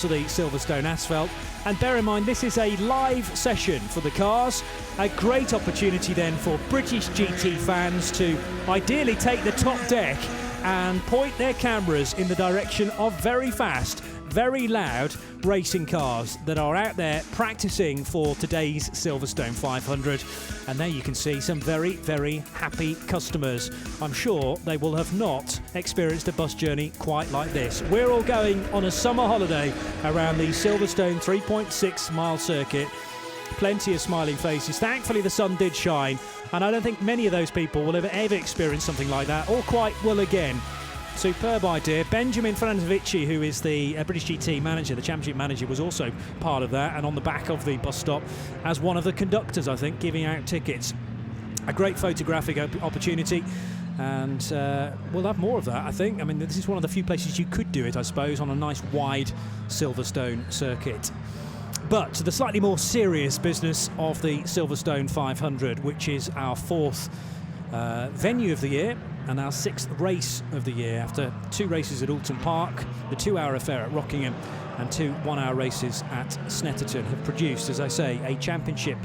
to the Silverstone asphalt. And bear in mind, this is a live session for the cars. A great opportunity then for British GT fans to ideally take the top deck and point their cameras in the direction of very fast, very loud racing cars that are out there practicing for today's Silverstone 500. And there you can see some very, very happy customers. I'm sure they will have not experienced a bus journey quite like this. We're all going on a summer holiday around the Silverstone 3.6 mile circuit. Plenty of smiling faces. Thankfully the sun did shine, and I don't think many of those people will ever experience something like that, or quite will again. Superb idea. Benjamin Franzovici, who is the British GT manager, the championship manager, was also part of that and on the back of the bus stop as one of the conductors, I think, giving out tickets. A great photographic opportunity, and we'll have more of that, I think. I mean, this is one of the few places you could do it, I suppose, on a nice wide Silverstone circuit. But to the slightly more serious business of the Silverstone 500, which is our fourth venue of the year and our sixth race of the year, after 2 races at Alton Park, the 2-hour affair at Rockingham, and 2 one-hour races at Snetterton have produced, as I say, a championship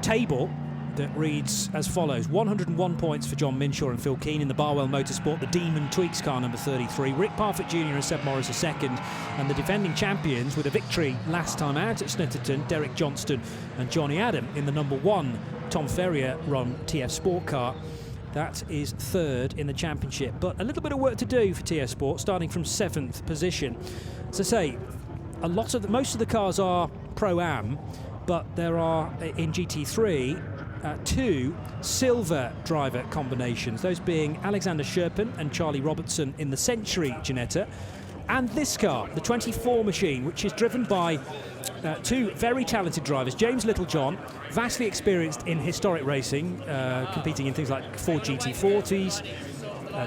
table that reads as follows. 101 points for John Minshaw and Phil Keane in the Barwell Motorsport, the Demon Tweaks car number 33. Rick Parfitt Jr. and Seb Morris a second, and the defending champions with a victory last time out at Snetterton, Derek Johnston and Johnny Adam in the number 1 Tom Ferrier run TF Sport car. That is third in the championship, but a little bit of work to do for TF Sport, starting from 7th position. As I say, most of the cars are Pro-Am, but there are in GT3 2 silver driver combinations, those being Alexander Sherpin and Charlie Robertson in the Century Ginetta, and this car, the 24 machine, which is driven by 2 very talented drivers. James Littlejohn, vastly experienced in historic racing, competing in things like Ford GT40s,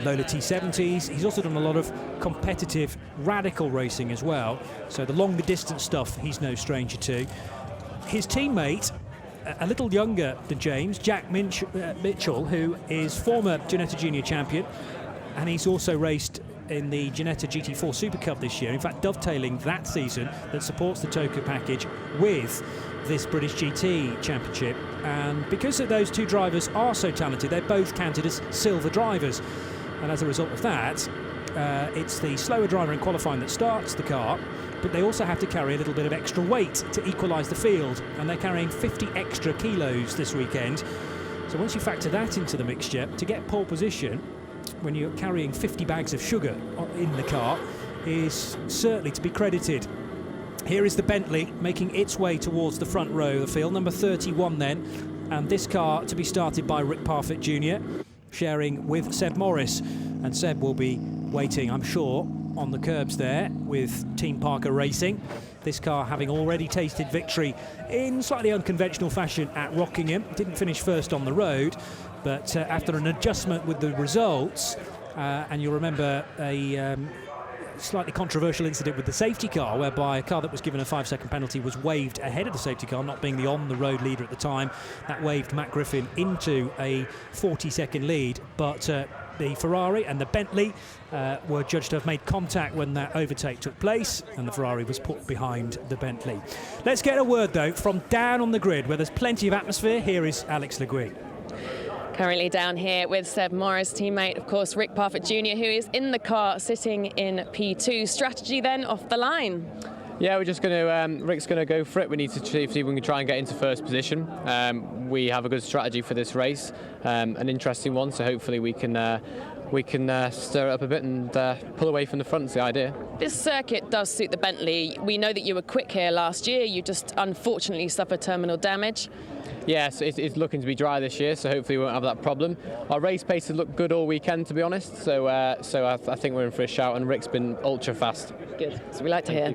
Lola T70s. He's also done a lot of competitive radical racing as well, so the longer distance stuff he's no stranger to. His teammate, a little younger than James, Jack Mitchell, who is former Ginetta Junior champion, and he's also raced in the Ginetta GT4 Super Cup this year, in fact dovetailing that season that supports the TOCA package with this British GT Championship. And because those 2 drivers are so talented, they're both counted as silver drivers, and as a result of that, it's the slower driver in qualifying that starts the car, but they also have to carry a little bit of extra weight to equalise the field, and they're carrying 50 extra kilos this weekend. So once you factor that into the mixture, to get pole position when you're carrying 50 bags of sugar in the car is certainly to be credited. Here is the Bentley making its way towards the front row of the field, number 31 then, and this car to be started by Rick Parfitt Jr., sharing with Seb Morris, and Seb will be waiting, I'm sure, on the curbs there with Team Parker Racing. This car having already tasted victory in slightly unconventional fashion at Rockingham. Didn't finish first on the road, but after an adjustment with the results, and you'll remember a slightly controversial incident with the safety car, whereby a car that was given a 5-second penalty was waved ahead of the safety car, not being the on-the-road leader at the time. That waved Matt Griffin into a 40-second lead, but the Ferrari and the Bentley were judged to have made contact when that overtake took place, and the Ferrari was put behind the Bentley. Let's get a word, though, from down on the grid, where there's plenty of atmosphere. Here is Alex Le Gui. Currently down here with Seb Morris, teammate, of course, Rick Parfitt Jr., who is in the car sitting in P2. Strategy then off the line. Yeah, we're just going to, Rick's going to go for it. We need to see if we can try and get into first position. We have a good strategy for this race, an interesting one, so hopefully we can stir it up a bit and pull away from the front, is the idea. This circuit does suit the Bentley. We know that you were quick here last year. You just unfortunately suffered terminal damage. Yes, it's looking to be dry this year, so hopefully we won't have that problem. Our race pace has looked good all weekend, to be honest, so I think we're in for a shout, and Rick's been ultra fast. Good, so we like to hear.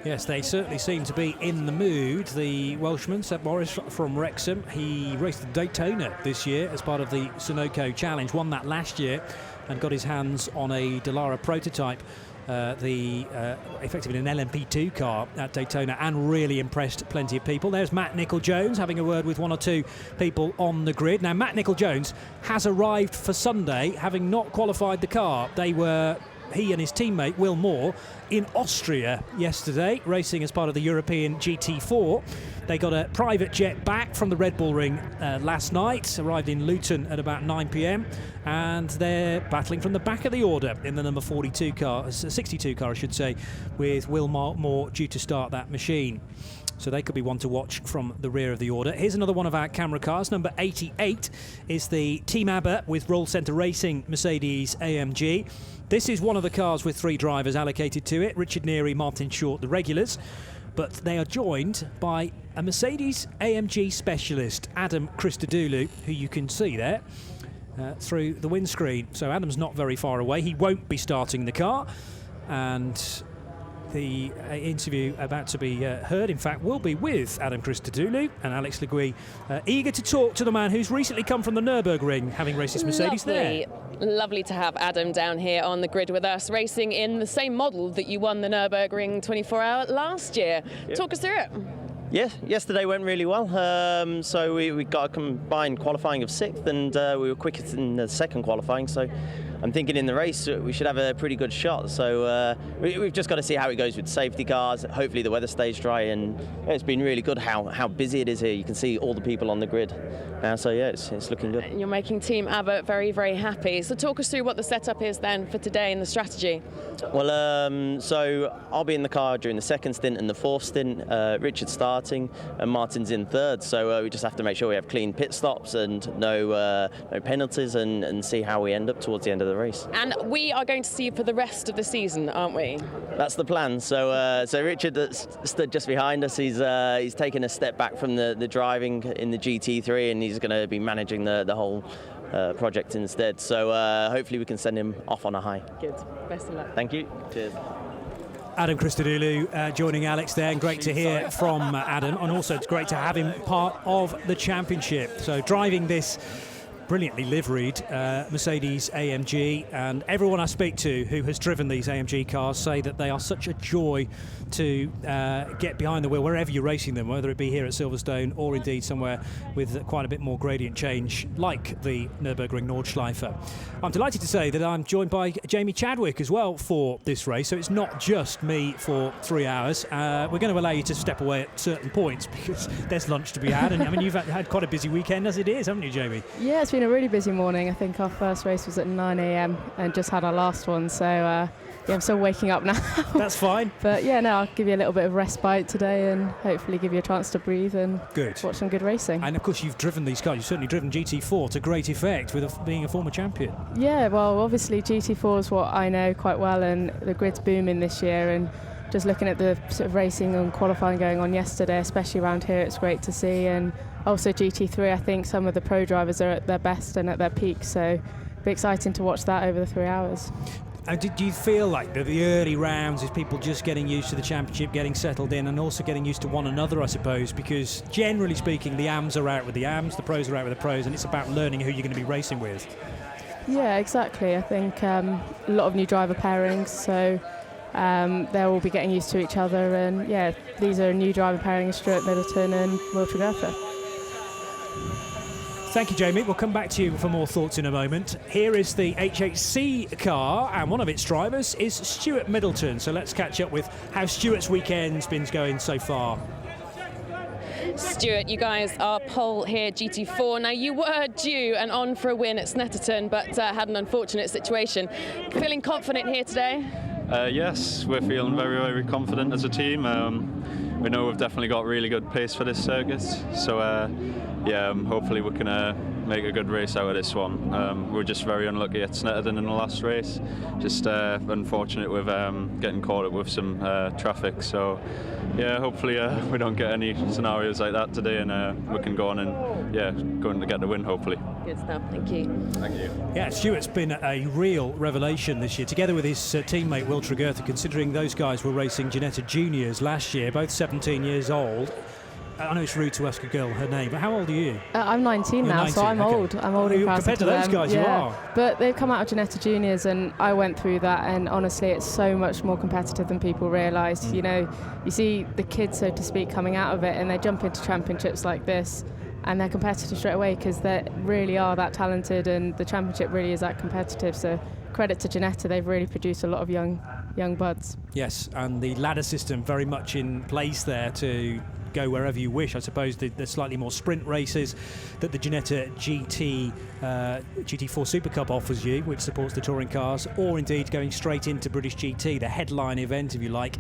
Yes, they certainly seem to be in the mood. The Welshman, Seb Morris from Wrexham, he raced the Daytona this year as part of the Sunoco Challenge, won that last year and got his hands on a Dallara prototype, effectively an LMP2 car at Daytona, and really impressed plenty of people. There's Matt Nicol-Jones having a word with 1 or 2 people on the grid. Now, Matt Nicol-Jones has arrived for Sunday, having not qualified the car. They were he and his teammate Will Moore in Austria yesterday, racing as part of the European GT4. They got a private jet back from the Red Bull Ring last night, arrived in Luton at about 9 p.m, and they're battling from the back of the order in the number 62 car, 62 car I should say, with Will Moore due to start that machine. So they could be one to watch from the rear of the order. Here's another one of our camera cars. Number 88 is the Team ABBA with Roll Centre Racing Mercedes AMG. This is one of the cars with 3 drivers allocated to it. Richard Neary, Martin Short, the regulars. But they are joined by a Mercedes AMG specialist, Adam Christodoulou, who you can see there through the windscreen. So Adam's not very far away. He won't be starting the car. And the interview about to be heard, in fact, will be with Adam Christodoulou and Alex Le Guy, eager to talk to the man who's recently come from the Nürburgring, having raced his Mercedes there. Lovely to have Adam down here on the grid with us, racing in the same model that you won the Nürburgring 24-hour last year. Yep. Talk us through it. Yeah, yesterday went really well. So we got a combined qualifying of 6th, and we were quickest in the second qualifying. So I'm thinking in the race we should have a pretty good shot. So we've just got to see how it goes with safety cars. Hopefully the weather stays dry, and it's been really good how busy it is here. You can see all the people on the grid now. So yeah, it's looking good. You're making Team ABBA very, very happy. So talk us through what the setup is then for today and the strategy. Well, so I'll be in the car during the second stint and the fourth stint. Richard's starting and Martin's in third. So we just have to make sure we have clean pit stops and no penalties, and see how we end up towards the end of the race. And we are going to see you for the rest of the season, aren't we? That's the plan. So Richard that stood just behind us, he's taken a step back from the driving in the GT3, and he's going to be managing the whole project instead. So hopefully we can send him off on a high. Good. Best of luck. Thank you. Cheers. Adam Christodoulou joining Alex there, and great to hear from Adam, and also it's great to have him part of the championship. So driving this brilliantly liveried Mercedes AMG, and everyone I speak to who has driven these AMG cars say that they are such a joy to get behind the wheel wherever you're racing them, whether it be here at Silverstone or indeed somewhere with quite a bit more gradient change like the Nürburgring Nordschleife. I'm delighted to say that I'm joined by Jamie Chadwick as well for this race, so it's not just me for 3 hours. We're going to allow you to step away at certain points because there's lunch to be had, and I mean you've had quite a busy weekend as it is, haven't you, Jamie? Yeah, it's been a really busy morning. I think our first race was at 9 a.m. and just had our last one, so yeah, I'm still waking up now. That's fine. But yeah, no, I'll give you a little bit of respite today and hopefully give you a chance to breathe and watch some good racing. And of course you've driven these cars, you've certainly driven GT4 to great effect with being a former champion. Yeah, well obviously GT4 is what I know quite well, and the grid's booming this year, and just looking at the sort of racing and qualifying going on yesterday, especially around here, it's great to see. And also GT3, I think some of the pro drivers are at their best and at their peak, so it'll be exciting to watch that over the 3 hours. And did you feel like the early rounds is people just getting used to the championship, getting settled in, and also getting used to one another, I suppose, because generally speaking the AMs are out with the AMs, the pros are out with the pros, and it's about learning who you're going to be racing with. Yeah, exactly. I think a lot of new driver pairings, so they'll all be getting used to each other, and yeah, these are new driver pairings, Stuart Middleton and Will Tragertha. Thank you, Jamie. We'll come back to you for more thoughts in a moment. Here is the HHC car, and one of its drivers is Stuart Middleton. So let's catch up with how Stuart's weekend's been going so far. Stuart, you guys are pole here, GT4. Now, you were due and on for a win at Snetterton, but had an unfortunate situation. Feeling confident here today? Yes, we're feeling very, very confident as a team. We know we've definitely got really good pace for this circuit, so yeah, hopefully we can make a good race out of this one. We were just very unlucky at Snetterton in the last race, just unfortunate with getting caught up with some traffic, so yeah, hopefully we don't get any scenarios like that today, and we can go on and go on to get the win, hopefully. Good stuff, thank you. Thank you. Yeah, Stuart's been a real revelation this year, together with his teammate Will Tragertha, considering those guys were racing Ginetta Juniors last year, both 17 years old. I know it's rude to ask a girl her name, but how old are you? I'm 19 now, 19, so I'm okay. old. I'm old in compared to those guys, yeah. You are. But they've come out of Ginetta Juniors, and I went through that, and honestly, it's so much more competitive than people realise. You know, you see the kids, so to speak, coming out of it, and they jump into championships like this, and they're competitive straight away because they really are that talented, and the championship really is that competitive. So credit to Ginetta, they've really produced a lot of young buds. Yes, and the ladder system very much in place there to go wherever you wish. I suppose the slightly more sprint races that the Ginetta GT4 Super Cup offers you, which supports the touring cars, or indeed going straight into British GT, the headline event, if you like.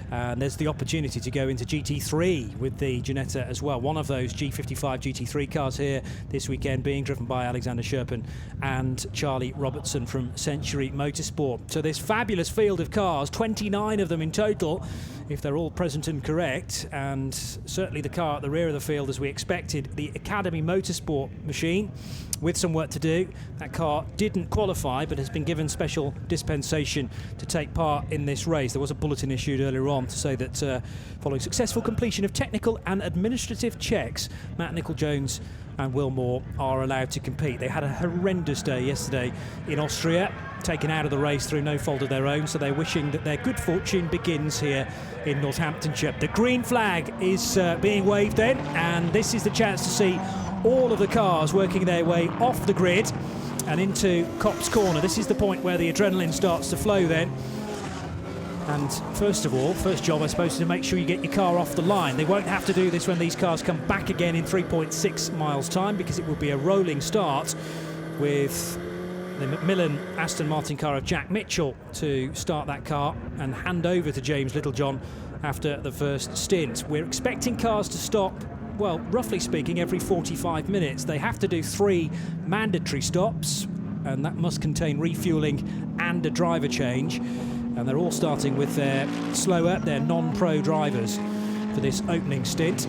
And there's the opportunity to go into GT3 with the Ginetta as well. One of those G55 GT3 cars here this weekend being driven by Alexander Sherpen and Charlie Robertson from Century Motorsport. So this fabulous field of cars, 29 of them in total, if they're all present and correct, and certainly the car at the rear of the field, as we expected, the Academy Motorsport machine, with some work to do. That car didn't qualify, but has been given special dispensation to take part in this race. There was a bulletin issued earlier on to say that following successful completion of technical and administrative checks, Matt Nicol-Jones and Will Moore are allowed to compete. They had a horrendous day yesterday in Austria, taken out of the race through no fault of their own, so they're wishing that their good fortune begins here in Northamptonshire. The green flag is being waved then, and this is the chance to see all of the cars working their way off the grid and into Copse Corner. This is the point where the adrenaline starts to flow then. And first of all, first job, I suppose, is to make sure you get your car off the line. They won't have to do this when these cars come back again in 3.6 miles' time, because it will be a rolling start with the Macmillan Aston Martin car of Jack Mitchell to start that car and hand over to James Littlejohn after the first stint. We're expecting cars to stop, well, roughly speaking, every 45 minutes. They have to do 3 mandatory stops, and that must contain refuelling and a driver change. And they're all starting with their slower, their non-pro drivers for this opening stint.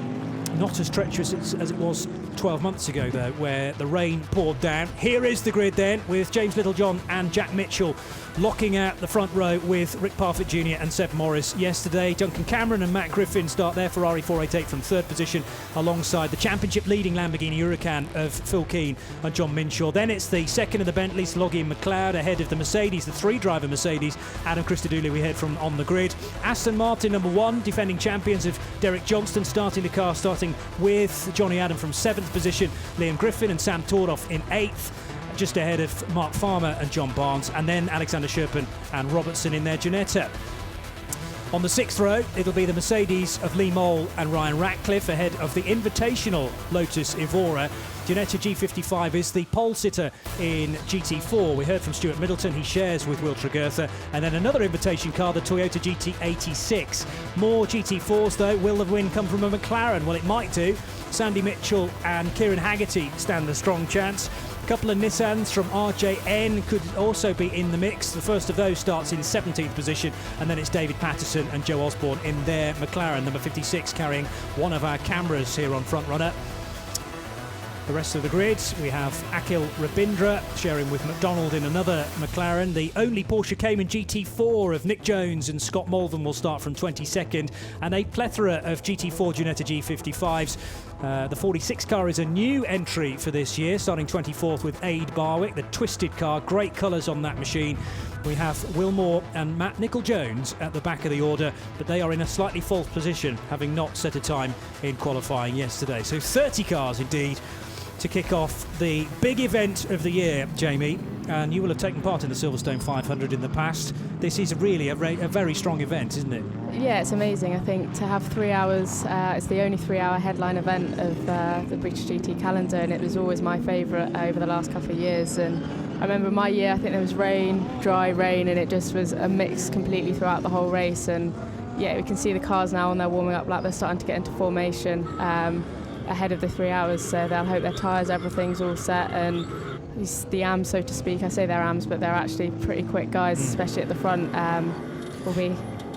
Not as treacherous as it was 12 months ago, though, where the rain poured down. Here is the grid then, with James Littlejohn and Jack Mitchell locking out the front row with Rick Parfitt Jr. and Seb Morris yesterday. Duncan Cameron and Matt Griffin start their Ferrari 488 from 3rd position alongside the championship leading Lamborghini Huracan of Phil Keane and John Minshaw. Then it's the second of the Bentleys, Loggie McLeod, ahead of the Mercedes, the 3-driver Mercedes, Adam Christodoulou we heard from on the grid. Aston Martin number 1, defending champions of Derek Johnston, starting the car, starting with Johnny Adam from 7th position, Liam Griffin and Sam Tordoff in 8th. Just ahead of Mark Farmer and John Barnes, and then Alexander Sherpen and Robertson in their Ginetta. On the 6th row, it'll be the Mercedes of Lee Mole and Ryan Ratcliffe ahead of the invitational Lotus Evora. Ginetta G55 is the pole sitter in GT4. We heard from Stuart Middleton, he shares with Will Tregurtha. And then another invitation car, the Toyota GT86. More GT4s though. Will the win come from a McLaren? Well, it might do. Sandy Mitchell and Kieran Haggerty stand a strong chance. A couple of Nissans from RJN could also be in the mix. The first of those starts in 17th position, and then it's David Patterson and Joe Osborne in their McLaren, number 56, carrying one of our cameras here on Front Runner. The rest of the grid, we have Akhil Rabindra sharing with McDonald in another McLaren. The only Porsche Cayman GT4 of Nick Jones and Scott Malvern will start from 22nd, and a plethora of GT4 Ginetta G55s. The 46 car is a new entry for this year, starting 24th with Aid Barwick, the twisted car, great colours on that machine. We have Will Moore and Matt Nicol-Jones at the back of the order, but they are in a slightly false position, having not set a time in qualifying yesterday. So 30 cars indeed to kick off the big event of the year, Jamie, and you will have taken part in the Silverstone 500 in the past. This is really a very strong event, isn't it? Yeah, it's amazing. I think to have 3 hours, it's the only 3-hour headline event of the British GT calendar, and it was always my favourite over the last couple of years. And I remember my year, I think there was rain, dry rain, and it just was a mix completely throughout the whole race. And yeah, we can see the cars now on their warming up lap, they're starting to get into formation ahead of the 3 hours, so they'll hope their tyres, everything's all set, and the AMs, so to speak. I say they're AMs, but they're actually pretty quick guys, especially at the front. We'll be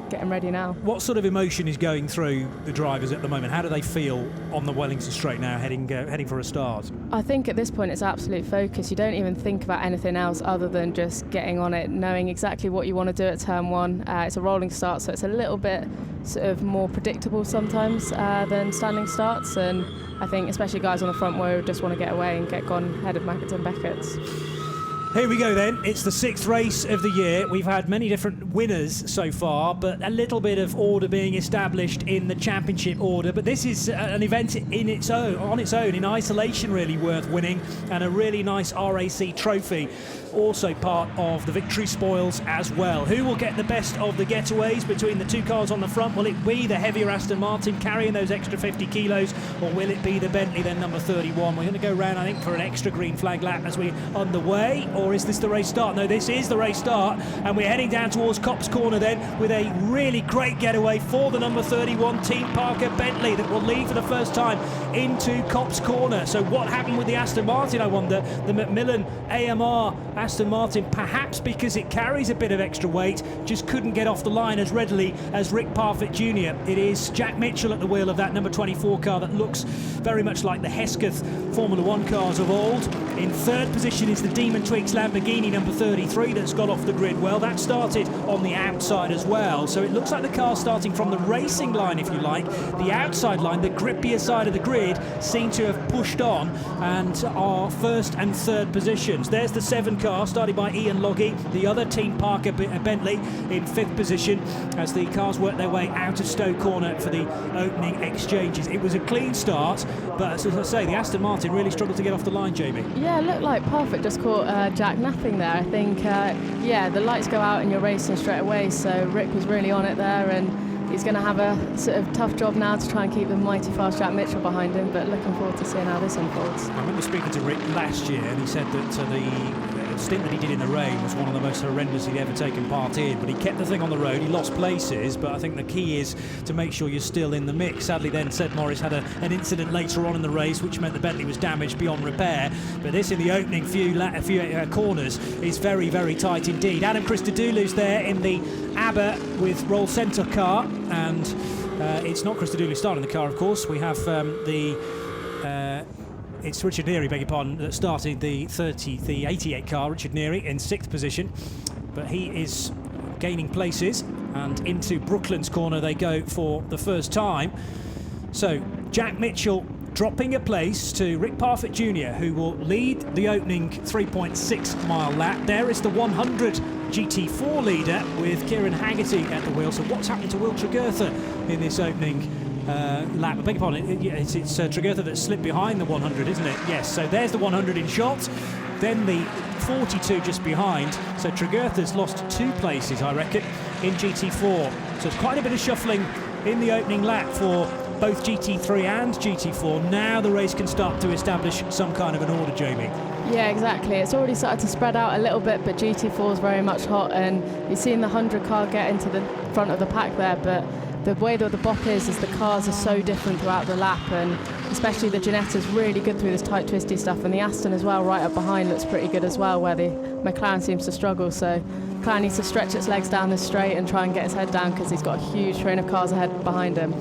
getting ready now. What sort of emotion is going through the drivers at the moment? How do they feel on the Wellington Straight now, heading for a start? I think at this point it's absolute focus. You don't even think about anything else other than just getting on it, knowing exactly what you want to do at turn 1. It's a rolling start, so it's a little bit sort of more predictable sometimes than standing starts, and I think especially guys on the front row just want to get away and get gone ahead of Mackett and Beckett's. Here we go then. It's the 6th race of the year. We've had many different winners so far, but a little bit of order being established in the championship order. But this is an event on its own, in isolation, really worth winning, and a really nice RAC trophy. Also part of the victory spoils as well. Who will get the best of the getaways between the two cars on the front? Will it be the heavier Aston Martin carrying those extra 50 kilos, or will it be the Bentley, then number 31? We're going to go round, I think, for an extra green flag lap as we're underway. Or is this the race start? No, this is the race start, and we're heading down towards Copse Corner then with a really great getaway for the number 31 Team Parker Bentley that will lead for the first time into Copse Corner. So what happened with the Aston Martin, I wonder? The Macmillan AMR Aston Martin, perhaps because it carries a bit of extra weight, just couldn't get off the line as readily as Rick Parfitt Jr. It is Jack Mitchell at the wheel of that number 24 car that looks very much like the Hesketh Formula 1 cars of old. In third position is the Demon Tweaks Lamborghini number 33 that's got off the grid well. That started on the outside as well, so it looks like the car starting from the racing line, if you like. The outside line, the grippier side of the grid, seem to have pushed on and are first and third positions. There's the 7 car started by Ian Loggy, the other Team Parker Bentley in 5th position as the cars work their way out of Stowe Corner for the opening exchanges. It was a clean start, but as I say, the Aston Martin really struggled to get off the line, Jamie. Yeah, it looked like Parfitt just caught Jack napping there. I think, the lights go out and you're racing straight away, so Rick was really on it there, and he's going to have a sort of tough job now to try and keep the mighty fast Jack Mitchell behind him, but looking forward to seeing how this unfolds. I remember speaking to Rick last year, and he said that the stint that he did in the rain was one of the most horrendous he'd ever taken part in, but he kept the thing on the road. He lost places, but I think the key is to make sure you're still in the mix. Sadly then, Sed Morris had an incident later on in the race which meant the Bentley was damaged beyond repair, but this in the opening few corners is very, very tight indeed. Adam Christodoulou's there in the ABBA with Roll Centre car, and it's not Christodoulou starting the car, of course. We have it's Richard Neary, beg your pardon, that started the 88 car, Richard Neary, in 6th position. But he is gaining places, and into Brooklands Corner they go for the first time. So Jack Mitchell dropping a place to Rick Parfitt Jr., who will lead the opening 3.6 mile lap. There is the 100 GT4 leader with Kieran Haggerty at the wheel. So what's happened to Will Tregurtha in this opening lap? I beg your pardon, it's Tregurtha that slipped behind the 100, isn't it? Yes, so there's the 100 in shot, then the 42 just behind. So Tregurtha's lost 2 places, I reckon, in GT4. So it's quite a bit of shuffling in the opening lap for both GT3 and GT4. Now the race can start to establish some kind of an order, Jamie. Yeah, exactly. It's already started to spread out a little bit, but GT4 is very much hot, and you've seen the 100 car get into the front of the pack there, but the way that the bop is the cars are so different throughout the lap, and especially the Ginetta's really good through this tight twisty stuff, and the Aston as well right up behind looks pretty good as well, where the McLaren seems to struggle. So McLaren needs to stretch its legs down this straight and try and get his head down, because he's got a huge train of cars ahead behind him.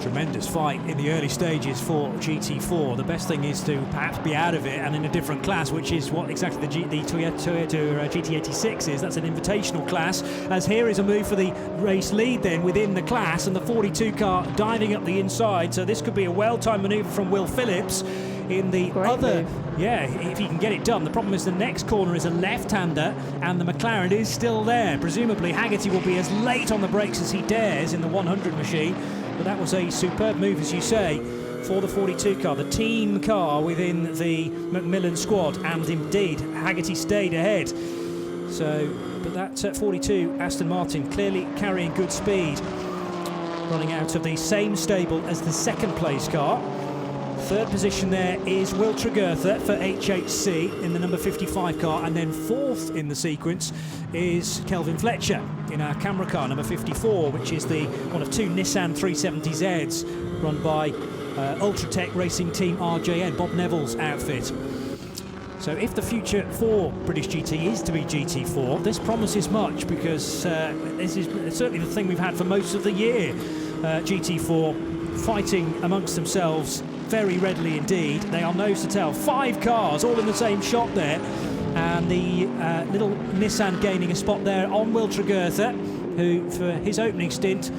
Tremendous fight in the early stages for GT4. The best thing is to perhaps be out of it and in a different class, which is what exactly the Toyota GT86 is. That's an invitational class, as here is a move for the race lead then within the class, and the 42 car diving up the inside. So this could be a well-timed manoeuvre from Will Phillips in the Great other move. Yeah, if he can get it done. The problem is the next corner is a left-hander, and the McLaren is still there. Presumably Haggerty will be as late on the brakes as he dares in the 100 machine. But that was a superb move, as you say, for the 42 car, the team car within the Macmillan squad, and indeed Haggerty stayed ahead. So, but that 42 Aston Martin clearly carrying good speed, running out of the same stable as the 2nd place car. 3rd position there is Will Tregurtha for HHC in the number 55 car, and then 4th in the sequence is Kelvin Fletcher in our camera car, number 54, which is the one of 2 Nissan 370Zs run by Ultratech Racing Team RJN, Bob Neville's outfit. So if the future for British GT is to be GT4, this promises much, because this is certainly the thing we've had for most of the year. GT4 fighting amongst themselves very readily indeed. They are nose to tail. 5 cars all in the same shot there, and the little Nissan gaining a spot there on Will Tregurtha, who for his opening stint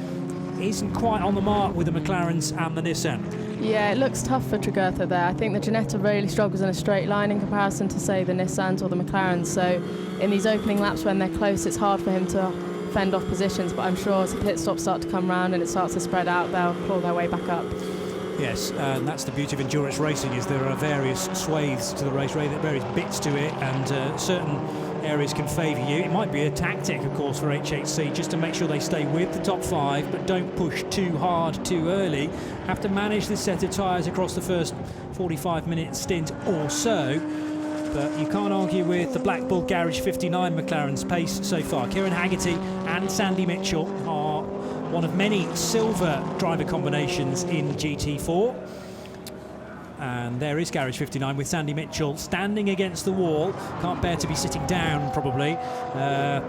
isn't quite on the mark with the McLarens and the Nissan. Yeah, it looks tough for Tregurtha there. I think the Ginetta really struggles in a straight line in comparison to, say, the Nissans or the McLarens. So in these opening laps when they're close, it's hard for him to fend off positions, but I'm sure as the pit stops start to come round and it starts to spread out, they'll claw their way back up. Yes, and that's the beauty of endurance racing, is there are various swathes to the race, various bits to it, and certain areas can favour you. It might be a tactic, of course, for HHC just to make sure they stay with the top 5 but don't push too hard too early. Have to manage this set of tyres across the first 45-minute stint or so, but you can't argue with the Black Bull Garage 59 McLaren's pace so far. Kieran Haggerty and Sandy Mitchell are one of many silver driver combinations in GT4. And there is Garage 59 with Sandy Mitchell standing against the wall. Can't bear to be sitting down, probably.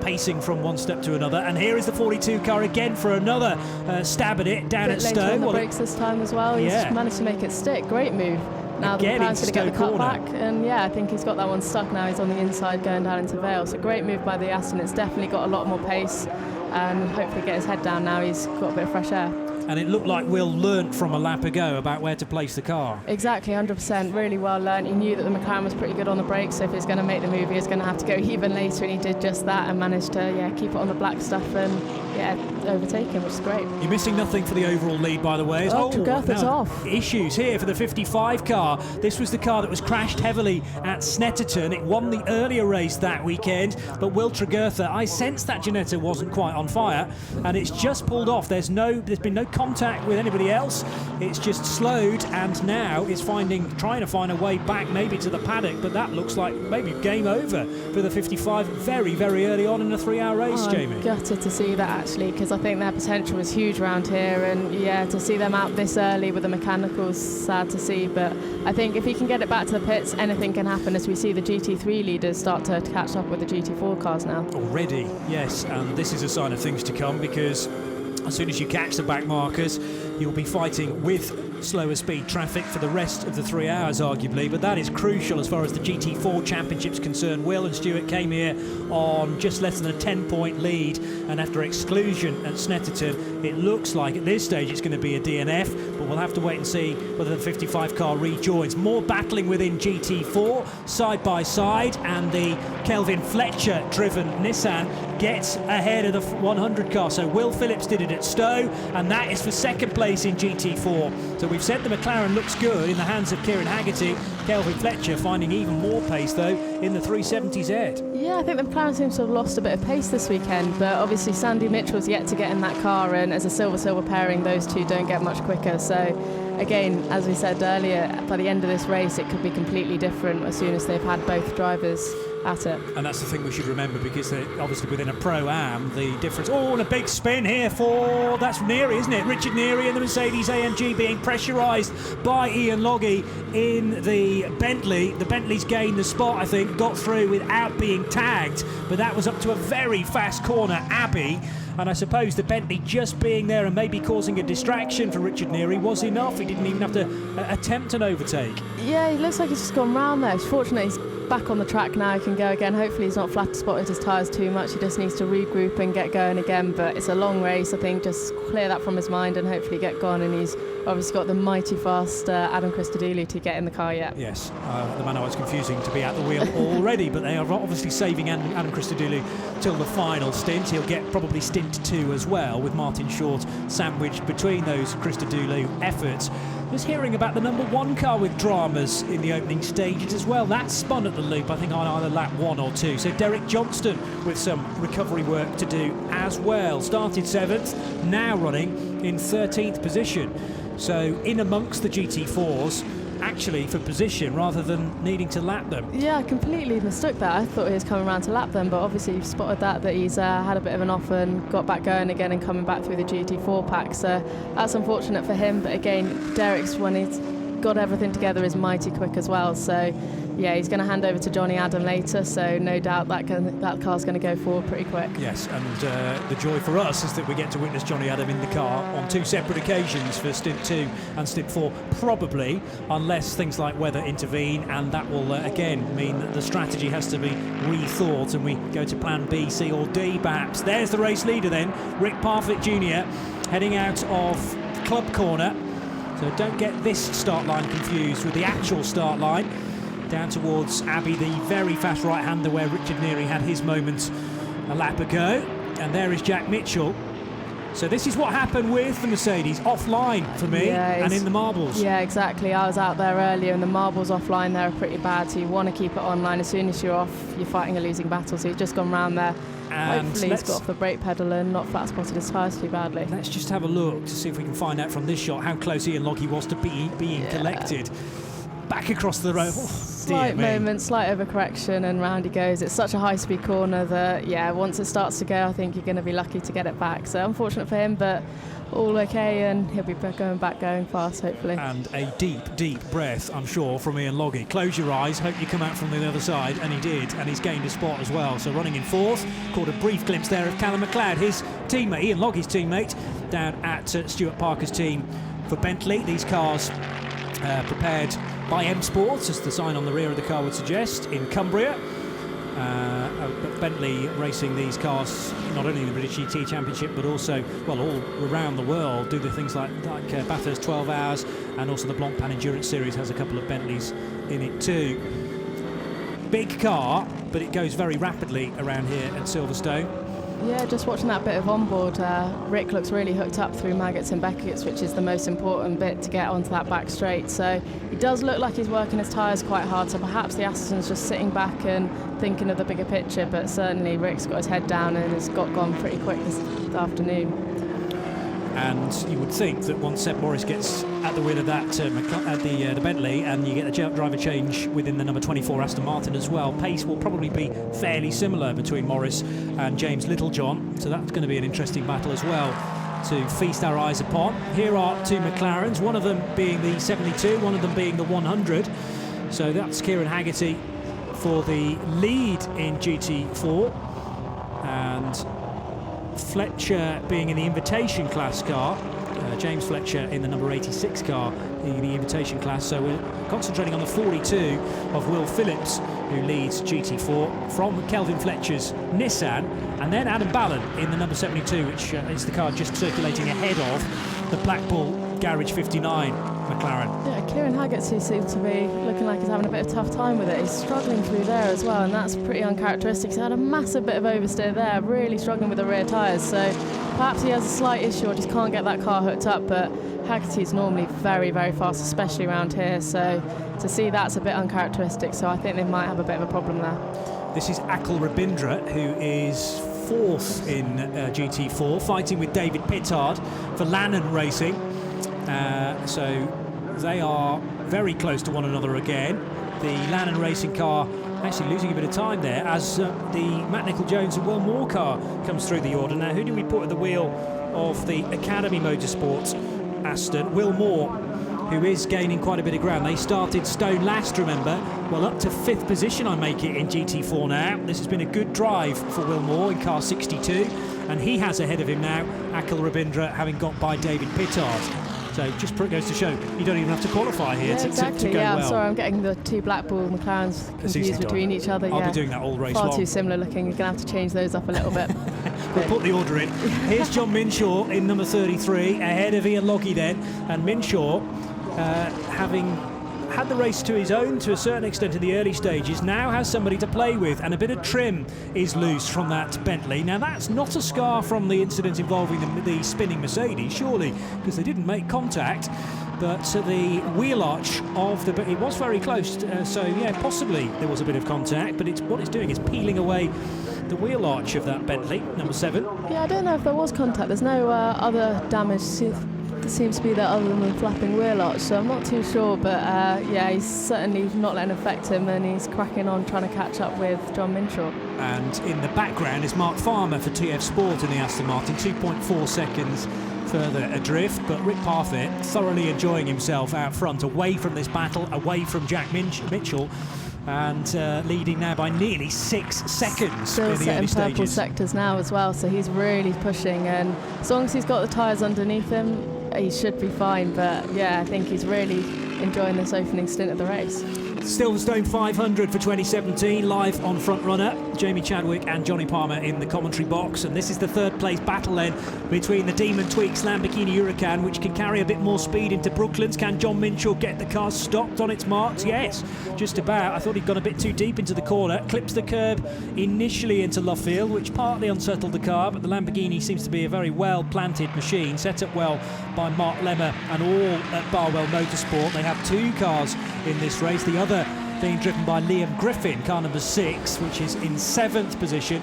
Pacing from one step to another. And here is the 42 car again for another stab at it down at Stowe. On the brakes this time as well. He's managed to make it stick. Great move. Now the McLaren's going to get the cut back, and yeah, I think he's got that one stuck now. He's on the inside going down into Vale. So great move by the Aston. It's definitely got a lot more pace, and hopefully get his head down now. He's got a bit of fresh air. And it looked like Will learnt from a lap ago about where to place the car. Exactly, 100%. Really well learned. He knew that the McLaren was pretty good on the brakes, so if he's going to make the move, he's going to have to go even later, and he did just that and managed to keep it on the black stuff and overtake him, which is great. You're missing nothing for the overall lead, by the way. Tregurtha's off. Issues here for the 55 car. This was the car that was crashed heavily at Snetterton. It won the earlier race that weekend, but Will Tregurtha, I sensed that Ginetta wasn't quite on fire, and it's just pulled off. There's been no contact with anybody else. It's just slowed, and now it's trying to find a way back maybe to the paddock, but that looks like maybe game over for the 55 very, very early on in a 3-hour race, Jamie. I'm gutted to see that, actually, because I think their potential was huge around here, and to see them out this early with the mechanicals, sad to see, but I think if he can get it back to the pits, anything can happen as we see the GT3 leaders start to catch up with the GT4 cars now. Already, yes, and this is a sign of things to come, because as soon as you catch the back markers, you'll be fighting with slower speed traffic for the rest of the 3 hours, arguably, but that is crucial as far as the GT4 Championship's concerned. Will and Stuart came here on just less than a 10-point lead, and after exclusion at Snetterton, it looks like at this stage it's going to be a DNF, but we'll have to wait and see whether the 55 car rejoins. More battling within GT4, side by side, and the Kelvin Fletcher driven Nissan gets ahead of the 100 car. So Will Phillips did it at Stowe, and that is for second place in GT4. So we've said the McLaren looks good in the hands of Kieran Haggerty. Kelvin Fletcher finding even more pace, though, in the 370Z. Yeah, I think the McLaren seems to have lost a bit of pace this weekend, but obviously Sandy Mitchell's yet to get in that car, and as a silver-silver pairing, those two don't get much quicker. So again, as we said earlier, by the end of this race, it could be completely different as soon as they've had both drivers at it. And that's the thing we should remember, because obviously within a Pro-Am, the difference... Oh, and a big spin here for... That's Neary, isn't it? Richard Neary and the Mercedes-AMG being pressurised by Ian Loggy in the Bentley. The Bentley's gained the spot, I think, got through without being tagged, but that was up to a very fast corner, Abbey. And I suppose the Bentley just being there and maybe causing a distraction for Richard Neary was enough. He didn't even have to attempt an overtake. Yeah, he looks like he's just gone round there. It's fortunate he's back on the track now. He can go again. Hopefully he's not flat spotted his tyres too much. He just needs to regroup and get going again. But it's a long race. I think just clear that from his mind and hopefully get gone. And he's obviously got the mighty fast Adam Christodoulou to get in the car yet. Yes, the man I was confusing to be at the wheel already, but they are obviously saving Adam Christodoulou till the final stint. He'll get probably stint 2 as well, with Martin Short sandwiched between those Christodoulou efforts. Was hearing about the number 1 car with dramas in the opening stages as well. That spun at the loop, I think, on either lap 1 or 2. So Derek Johnston with some recovery work to do as well. Started 7th, now running in 13th position. So in amongst the GT4s, actually for position rather than needing to lap them. Yeah, I completely mistook that. I thought he was coming around to lap them, but obviously you've spotted that he's had a bit of an off and got back going again and coming back through the GT4 pack. So that's unfortunate for him, but again, Derek's, when he's got everything together, is mighty quick as well. So yeah, he's going to hand over to Johnny Adam later, so no doubt that car's going to go forward pretty quick. Yes, and the joy for us is that we get to witness Johnny Adam in the car on 2 separate occasions for stint 2 and stint 4, probably, unless things like weather intervene, and that will again mean that the strategy has to be rethought and we go to plan B, C or D perhaps. There's the race leader then, Rick Parfitt Jr., heading out of the club corner. So don't get this start line confused with the actual start line. Down towards Abbey, the very fast right-hander where Richard Neary had his moment a lap ago. And there is Jack Mitchell. So this is what happened with the Mercedes, offline for me, and in the marbles. Yeah, exactly. I was out there earlier, and the marbles offline there are pretty bad, so you want to keep it online. As soon as you're off, you're fighting a losing battle, so he's just gone round there. And hopefully he's got off the brake pedal and not flat spotted his tyres too badly. Let's just have a look to see if we can find out from this shot how close Ian Loggy was to being collected. Back across the road. Slight moment, slight overcorrection, and round he goes. It's such a high-speed corner that, once it starts to go, I think you're going to be lucky to get it back. So unfortunate for him, but all okay, and he'll be going fast, hopefully. And a deep, deep breath, I'm sure, from Ian Loggy. Close your eyes, hope you come out from the other side, and he did, and he's gained a spot as well. So running in fourth, caught a brief glimpse there of Callum McLeod, his teammate, Ian Loggy's teammate, down at Stuart Parker's team for Bentley. These cars prepared by M Sports, as the sign on the rear of the car would suggest, in Cumbria. But Bentley racing these cars not only in the British GT Championship but also, well, all around the world, do the things like Bathurst 12 Hours, and also the Blancpain Endurance Series has a couple of Bentleys in it too. Big car, but it goes very rapidly around here at Silverstone. Yeah, just watching that bit of onboard, Rick looks really hooked up through Maggots and Beckett's, which is the most important bit to get onto that back straight. So he does look like he's working his tyres quite hard, so perhaps the Aston's just sitting back and thinking of the bigger picture, but certainly Rick's got his head down and has gone pretty quick this afternoon. And you would think that once Seb Morris gets at the wheel of that the Bentley, and you get a driver change within the number 24 Aston Martin as well, pace will probably be fairly similar between Morris and James Littlejohn. So that's going to be an interesting battle as well to feast our eyes upon. Here are two McLarens, one of them being the 72, one of them being the 100. So that's Kieran Haggerty for the lead in GT4, and Fletcher being in the invitation class car, James Fletcher in the number 86 car in the invitation class. So we're concentrating on the 42 of Will Phillips, who leads GT4 from Kelvin Fletcher's Nissan, and then Adam Ballon in the number 72, which is the car just circulating ahead of the Blackpool Garage 59 McLaren. Yeah, Kieran Haggerty seems to be looking like he's having a bit of a tough time with it. He's struggling through there as well, and that's pretty uncharacteristic. He's had a massive bit of oversteer there, really struggling with the rear tyres, so perhaps he has a slight issue or just can't get that car hooked up, but Haggerty's normally very, very fast, especially around here, so to see that's a bit uncharacteristic, so I think they might have a bit of a problem there. This is Akhil Rabindra, who is fourth in GT4, fighting with David Pittard for Lannon Racing. So they are very close to one another again. The Lannon Racing car actually losing a bit of time there as the Matt Nicol-Jones and Will Moore car comes through the order. Now, who do we put at the wheel of the Academy Motorsports Aston? Will Moore, who is gaining quite a bit of ground. They started stone last, remember. Well, up to 5th position, I make it in GT4 now. This has been a good drive for Will Moore in car 62, and he has ahead of him now Akhil Rabindra, having got by David Pittard. So just goes to show you don't even have to qualify here to go well. I'm sorry, I'm getting the two Blackpool McLarens confused between each other. I'll be doing that all race long. Far too similar looking. You're going to have to change those up a little bit. We'll put the order in. Here's John Minshaw in number 33, ahead of Ian Loggy then. And Minshaw, having had the race to his own to a certain extent in the early stages, now has somebody to play with, and a bit of trim is loose from that Bentley. Now that's not a scar from the incident involving the spinning Mercedes, surely, because they didn't make contact, but the wheel arch of it was very close, so yeah, possibly there was a bit of contact, but what it's doing is peeling away the wheel arch of that Bentley, number 7. Yeah, I don't know if there was contact. There's no other damage seems to be there other than the flapping wheel arch, so I'm not too sure, but yeah, he's certainly not letting it affect him, and he's cracking on trying to catch up with John Minshaw. And in the background is Mark Farmer for TF Sport in the Aston Martin, 2.4 seconds further adrift, but Rick Parfitt thoroughly enjoying himself out front, away from this battle, away from Jack Mitchell, and leading now by nearly 6 seconds. Still in the early purple stages. Sectors now as well, so he's really pushing, and as long as he's got the tyres underneath him, he should be fine. But yeah, I think he's really enjoying this opening stint of the race. Silverstone 500 for 2017, live on Front Runner. Jamie Chadwick and Johnny Palmer in the commentary box. And this is the third place battle then between the Demon Tweaks Lamborghini Huracan, which can carry a bit more speed into Brooklands. Can John Minshaw get the car stopped on its marks? Yes, just about. I thought he'd gone a bit too deep into the corner. Clips the curb initially into Luffield, which partly unsettled the car, but the Lamborghini seems to be a very well-planted machine, set up well by Mark Lemmer and all at Barwell Motorsport. They have two cars in this race, the other being driven by Liam Griffin, car number 6, which is in 7th position.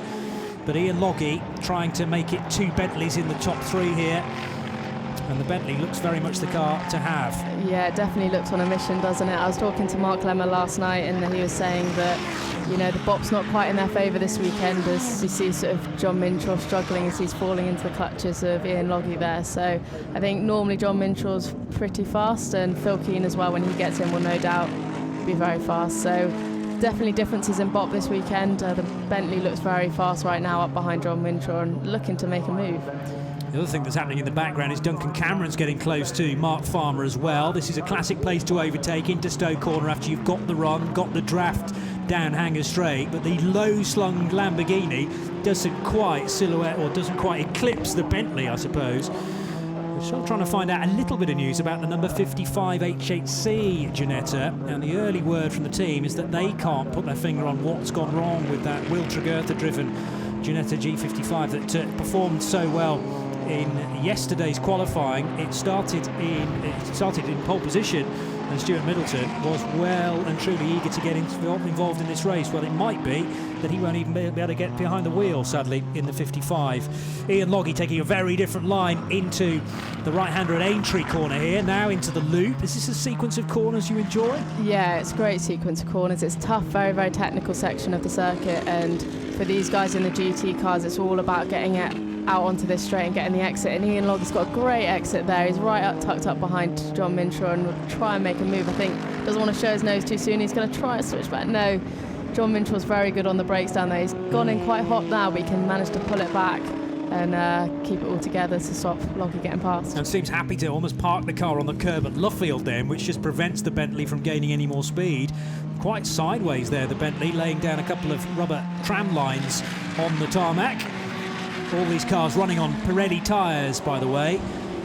But Ian Logie trying to make it 2 Bentleys in the top 3 here. And the Bentley looks very much the car to have. Yeah, it definitely looks on a mission, doesn't it? I was talking to Mark Lemmer last night, and he was saying that, you know, the BOP's not quite in their favour this weekend, as you see sort of John Minshaw struggling as he's falling into the clutches of Ian Logie there. So I think normally John Minshaw's pretty fast, and Phil Keane as well, when he gets in, will no doubt be very fast. So definitely differences in BOP this weekend. The Bentley looks very fast right now up behind John Minshaw and looking to make a move. The other thing that's happening in the background is Duncan Cameron's getting close to Mark Farmer as well. This is a classic place to overtake into Stowe Corner after you've got the run, got the draft down Hanger Straight, but the low-slung Lamborghini doesn't quite silhouette or doesn't quite eclipse the Bentley, I suppose. We're still trying to find out a little bit of news about the number 55 HHC Ginetta, and the early word from the team is that they can't put their finger on what's gone wrong with that Will Tregurtha-driven Ginetta G55 that performed so well in yesterday's qualifying. It started in pole position, and Stuart Middleton was well and truly eager to get involved in this race. Well, it might be that he won't even be able to get behind the wheel, sadly, in the 55. Ian Logie taking a very different line into the right-hander at Aintree corner here, now into the loop. Is this a sequence of corners you enjoy? Yeah, it's a great sequence of corners. It's tough, very, very technical section of the circuit, and for these guys in the GT cars, it's all about getting it out onto this straight and getting the exit, and Ian Logie's got a great exit there. He's right up, tucked up behind John Minshaw, and will try and make a move. I think doesn't want to show his nose too soon. He's going to try a switch back. No, John Minshaw's very good on the brakes down there. He's gone in quite hot now, but he can manage to pull it back and keep it all together to stop Logie getting past. And seems happy to almost park the car on the curb at Luffield then, which just prevents the Bentley from gaining any more speed. Quite sideways there, the Bentley, laying down a couple of rubber tram lines on the tarmac. All these cars running on Pirelli tyres, by the way,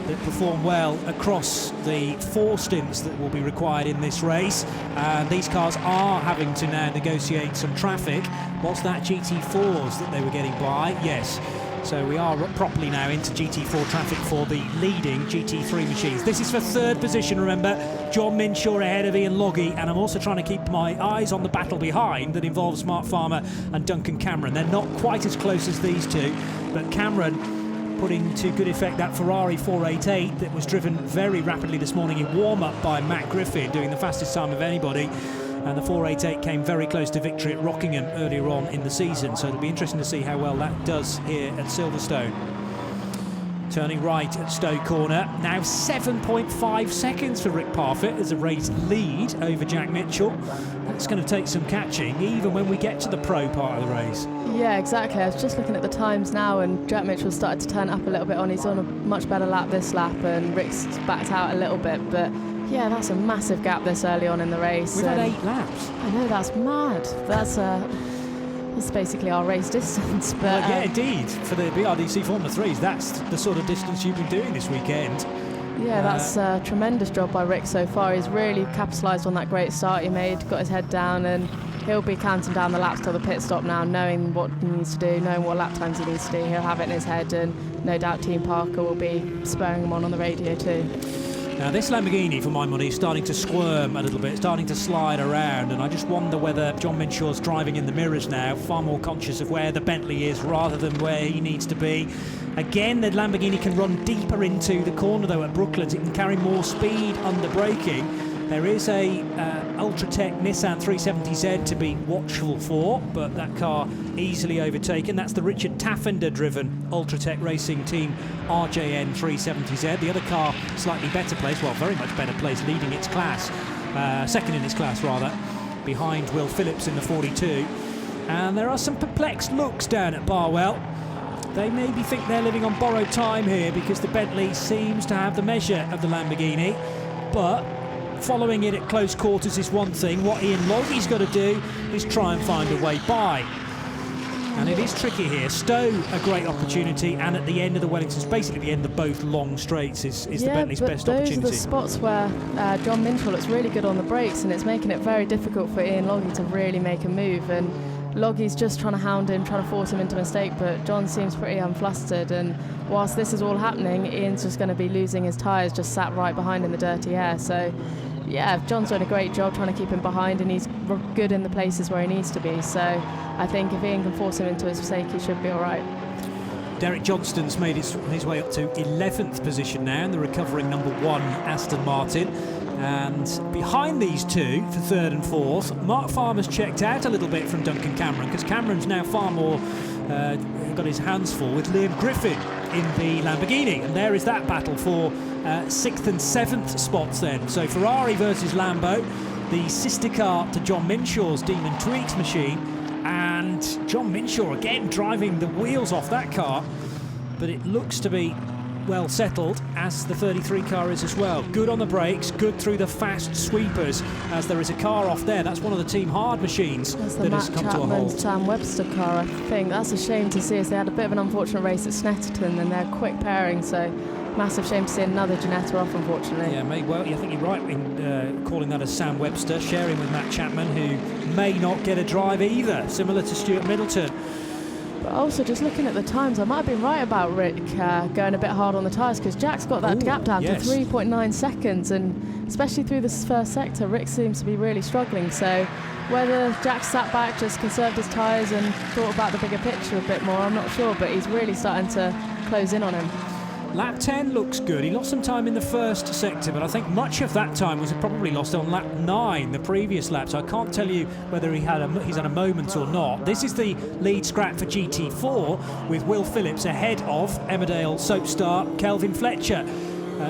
that perform well across the 4 stints that will be required in this race. And these cars are having to now negotiate some traffic. What's that, GT4s that they were getting by? Yes. So we are properly now into GT4 traffic for the leading GT3 machines. This is for 3rd position, remember. John Minshaw ahead of Ian Logie, and I'm also trying to keep my eyes on the battle behind that involves Mark Farmer and Duncan Cameron. They're not quite as close as these two, but Cameron putting to good effect that Ferrari 488 that was driven very rapidly this morning in warm-up by Matt Griffin, doing the fastest time of anybody. And the 488 came very close to victory at Rockingham earlier on in the season, so it'll be interesting to see how well that does here at Silverstone. Turning right at Stowe Corner, now 7.5 seconds for Rick Parfitt as a race lead over Jack Mitchell. That's going to take some catching, even when we get to the pro part of the race. Yeah, exactly. I was just looking at the times now, and Jack Mitchell started to turn up a little bit on. He's on a much better lap this lap, and Rick's backed out a little bit, but yeah, that's a massive gap this early on in the race. We've had 8 laps. I know, that's mad. That's basically our race distance. But well, yeah, indeed. For the BRDC Formula 3s, that's the sort of distance you've been doing this weekend. Yeah, that's a tremendous job by Rick so far. He's really capitalised on that great start he made, got his head down, and he'll be counting down the laps till the pit stop now, knowing what he needs to do, knowing what lap times he needs to do. He'll have it in his head, and no doubt Team Parker will be spurring him on the radio too. Now this Lamborghini, for my money, is starting to squirm a little bit, starting to slide around, and I just wonder whether John Minshaw's driving in the mirrors now, far more conscious of where the Bentley is rather than where he needs to be. Again, the Lamborghini can run deeper into the corner though at Brooklands. It can carry more speed under braking. There is a Ultratech Nissan 370Z to be watchful for, but that car easily overtaken. That's the Richard Taffender-driven Ultratech Racing Team RJN 370Z. The other car, slightly better place, well, very much better place, leading its class, second in its class rather, behind Will Phillips in the 42. And there are some perplexed looks down at Barwell. They maybe think they're living on borrowed time here because the Bentley seems to have the measure of the Lamborghini, but following it at close quarters is one thing. What Ian Loggie's got to do is try and find a way by. And it is tricky here. Stowe, a great opportunity, and at the end of the Wellingtons, basically the end of both long straights is the Bentley's best opportunity. Those are the spots where John Minshall looks really good on the brakes, and it's making it very difficult for Ian Loggie to really make a move. And Loggie's just trying to hound him, trying to force him into a mistake, but John seems pretty unflustered. And whilst this is all happening, Ian's just going to be losing his tyres, just sat right behind in the dirty air. So yeah, John's doing a great job trying to keep him behind, and he's good in the places where he needs to be. So I think if Ian can force him into his mistake, he should be all right. Derek Johnston's made his way up to 11th position now in the recovering number 1 Aston Martin. And behind these two for 3rd and 4th, Mark Farmer's checked out a little bit from Duncan Cameron, because Cameron's now far more got his hands full with Liam Griffin in the Lamborghini, and there is that battle for 6th and 7th spots then. So Ferrari versus Lambo, the sister car to John Minshaw's Demon Tweaks machine, and John Minshaw again driving the wheels off that car, but it looks to be well settled, as the 33 car is as well. Good on the brakes, good through the fast sweepers, as there is a car off there. That's one of the Team Hard machines that has come to a halt. Sam Webster car, I think. That's a shame to see, as they had a bit of an unfortunate race at Snetterton, and they're quick pairing, so massive shame to see another Ginetta off, unfortunately. Yeah, well, I think you're right in calling that as Sam Webster, sharing with Matt Chapman, who may not get a drive either, similar to Stuart Middleton. But also, just looking at the times, I might have been right about Rick going a bit hard on the tyres, because Jack's got that gap down to 3.9 seconds, and especially through this first sector, Rick seems to be really struggling. So whether Jack sat back, just conserved his tyres and thought about the bigger picture a bit more, I'm not sure, but he's really starting to close in on him. Lap 10 looks good. He lost some time in the first sector, but I think much of that time was probably lost on lap 9, the previous lap, so I can't tell you whether he's had a moment or not. This is the lead scrap for GT4, with Will Phillips ahead of Emmerdale soapstar Kelvin Fletcher,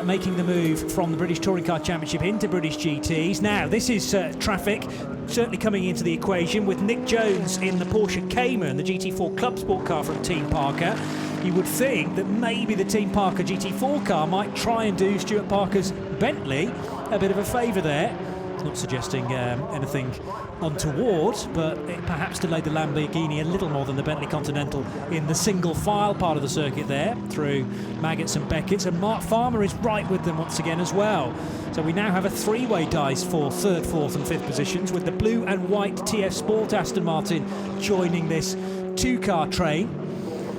making the move from the British Touring Car Championship into British GTs. Now, this is traffic certainly coming into the equation, with Nick Jones in the Porsche Cayman, the GT4 Club Sport car from Team Parker. You would think that maybe the Team Parker GT4 car might try and do Stuart Parker's Bentley a bit of a favour there. It's not suggesting anything untoward, but it perhaps delayed the Lamborghini a little more than the Bentley Continental in the single file part of the circuit there, through Maggots and Beckett's, and Mark Farmer is right with them once again as well. So we now have a 3-way dice for 3rd, 4th and 5th positions, with the blue and white TF Sport Aston Martin joining this 2-car train.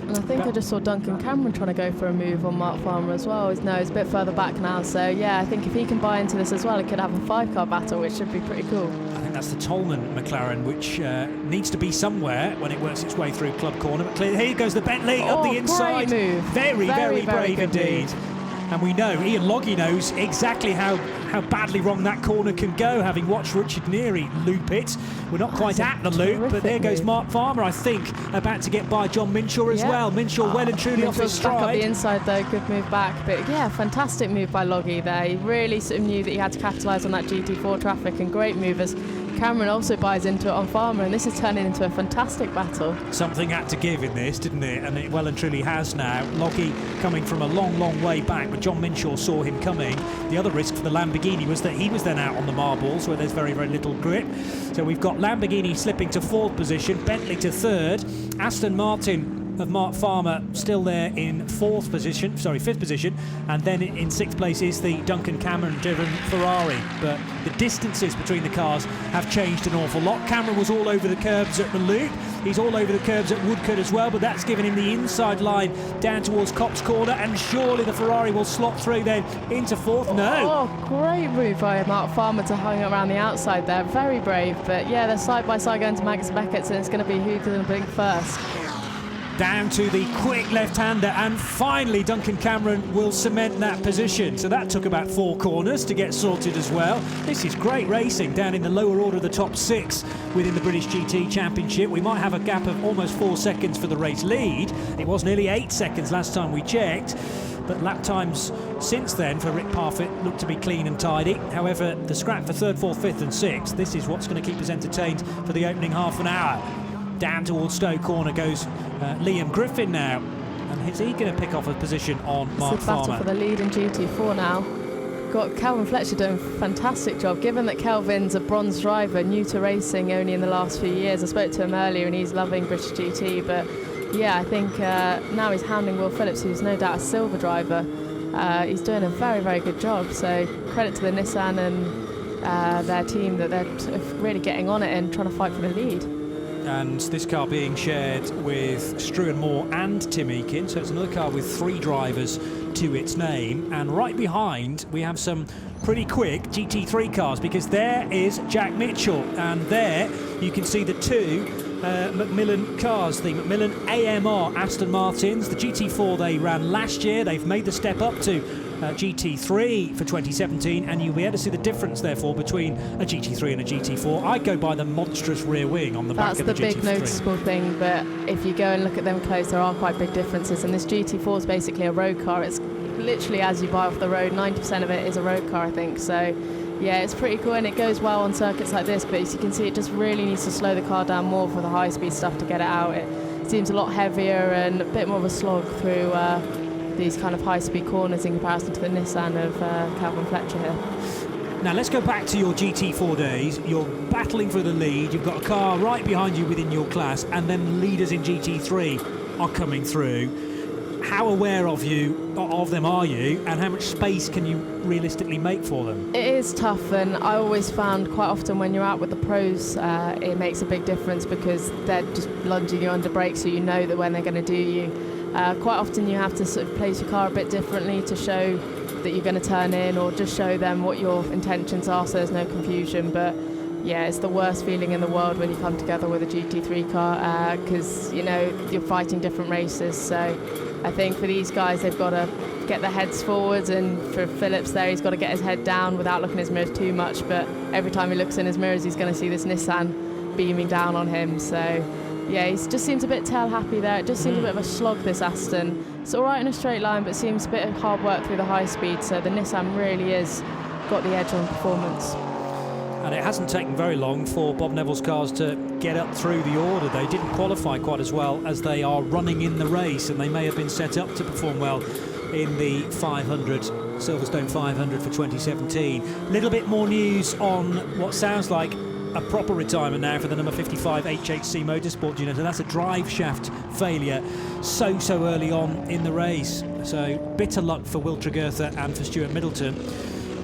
And I think I just saw Duncan Cameron trying to go for a move on Mark Farmer as well. No, he's a bit further back now. So, yeah, I think if he can buy into this as well, he could have a 5-car battle, which should be pretty cool. I think that's the Tolman McLaren, which needs to be somewhere when it works its way through Club Corner. But clearly, here goes the Bentley up the inside. Great move. Very, very brave indeed. Move. And we know, Ian Loggie knows exactly how badly wrong that corner can go, having watched Richard Neary loop it. We're not quite at the loop, but there goes Mark Farmer, I think, about to get by John Minshaw as well. Minshaw well and truly off his stride. Back up the inside though, good move back. But yeah, fantastic move by Loggie there. He really sort of knew that he had to capitalise on that GT4 traffic, and great move as Cameron also buys into it on Farmer, and this is turning into a fantastic battle. Something had to give in this, didn't it? And it well and truly has now. Loggie coming from a long, long way back, but John Minshaw saw him coming. The other risk for the Lamborghini was that he was then out on the marbles, where there's very, very little grip. So we've got Lamborghini slipping to 4th position, Bentley to 3rd, Aston Martin of Mark Farmer still there in 5th position, and then in 6th place is the Duncan Cameron driven Ferrari. But the distances between the cars have changed an awful lot. Cameron was all over the curbs at the loop, he's all over the curbs at Woodcote as well, but that's given him the inside line down towards Cops Corner, and surely the Ferrari will slot through then into 4th. No! Oh, great move by Mark Farmer to hang around the outside there, very brave. But yeah, they're side by side going to Maggots and Beckett's, and it's going to be who's going to blink first. Down to the quick left-hander, and finally Duncan Cameron will cement that position. So that took about 4 corners to get sorted as well. This is great racing down in the lower order of the top 6 within the British GT Championship. We might have a gap of almost 4 seconds for the race lead. It was nearly 8 seconds last time we checked, but lap times since then for Rick Parfitt look to be clean and tidy. However, the scrap for 3rd, 4th, 5th and 6th, this is what's going to keep us entertained for the opening half an hour. Down towards Stowe Corner goes Liam Griffin now, and is he going to pick off a position on Mark Farmer? It's a battle for the lead in GT4 now. got Calvin Fletcher doing a fantastic job, given that Kelvin's a bronze driver, new to racing only in the last few years. I spoke to him earlier and he's loving British GT, but yeah, I think now he's hounding Will Phillips, who's no doubt a silver driver. He's doing a very, very good job, so credit to the Nissan and their team that they're sort of really getting on it and trying to fight for the lead. And this car being shared with Struan Moore and Tim Eakin, so it's another car with 3 drivers to its name. And right behind we have some pretty quick GT3 cars, because there is Jack Mitchell, and there you can see the 2 Macmillan cars, the Macmillan AMR Aston Martins. The GT4 they ran last year, they've made the step up to GT3 for 2017, and you'll be able to see the difference therefore between a GT3 and a GT4. I go by the monstrous rear wing on the back of the GT3. That's the big noticeable thing, but if you go and look at them close, there are quite big differences, and this GT4 is basically a road car. It's literally as you buy off the road, 90% of it is a road car, I think, so yeah, it's pretty cool, and it goes well on circuits like this, but as you can see, it just really needs to slow the car down more for the high-speed stuff to get it out. It seems a lot heavier and a bit more of a slog through these kind of high-speed corners in comparison to the Nissan of Calvin Fletcher here. Now let's go back to your GT4 days. You're battling for the lead, you've got a car right behind you within your class, and then the leaders in GT3 are coming through. How aware of them are you, and how much space can you realistically make for them? It is tough, and I always found quite often when you're out with the pros, it makes a big difference because they're just lunging you under brakes, so you know that when they're going to do you. Quite often you have to sort of place your car a bit differently to show that you're going to turn in, or just show them what your intentions are so there's no confusion. But yeah, it's the worst feeling in the world when you come together with a GT3 car, because you know you're fighting different races. So I think for these guys, they've got to get their heads forwards, and for Phillips there, he's got to get his head down without looking in his mirrors too much, but every time he looks in his mirrors, he's going to see this Nissan beaming down on him. So yeah, he just seems a bit tail happy there. It just seems a bit of a slog, this Aston. It's all right in a straight line, but seems a bit of hard work through the high speed, so the Nissan really is got the edge on performance. And it hasn't taken very long for Bob Neville's cars to get up through the order. They didn't qualify quite as well as they are running in the race, and they may have been set up to perform well in the 500, Silverstone 500 for 2017. A little bit more news on what sounds like a proper retirement now for the number 55 HHC Motorsport unit, and that's a drive shaft failure so early on in the race. So bitter luck for Will Tregurtha and for Stuart Middleton.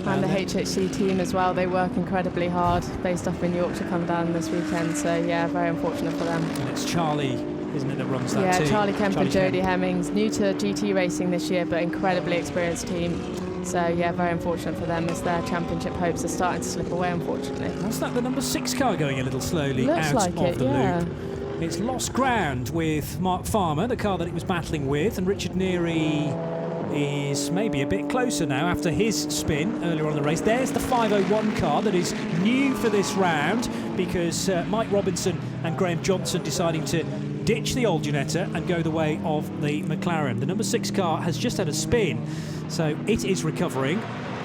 And the HHC team as well, they work incredibly hard, based off in Yorkshire, come down this weekend, so yeah, very unfortunate for them. And it's Charlie, isn't it, that runs that team? Yeah, Charlie Kemp and Jodie Hemmings, new to GT racing this year, but incredibly experienced team. So yeah, very unfortunate for them as their championship hopes are starting to slip away, unfortunately. Was that the number 6 car going a little slowly Looks out like of the yeah. loop? It's lost ground with Mark Farmer, the car that it was battling with, and Richard Neary is maybe a bit closer now after his spin earlier on in the race. There's the 501 car that is new for this round, because Mike Robinson and Graham Johnson deciding to ditch the old Ginetta and go the way of the McLaren. The number 6 car has just had a spin, so it is recovering.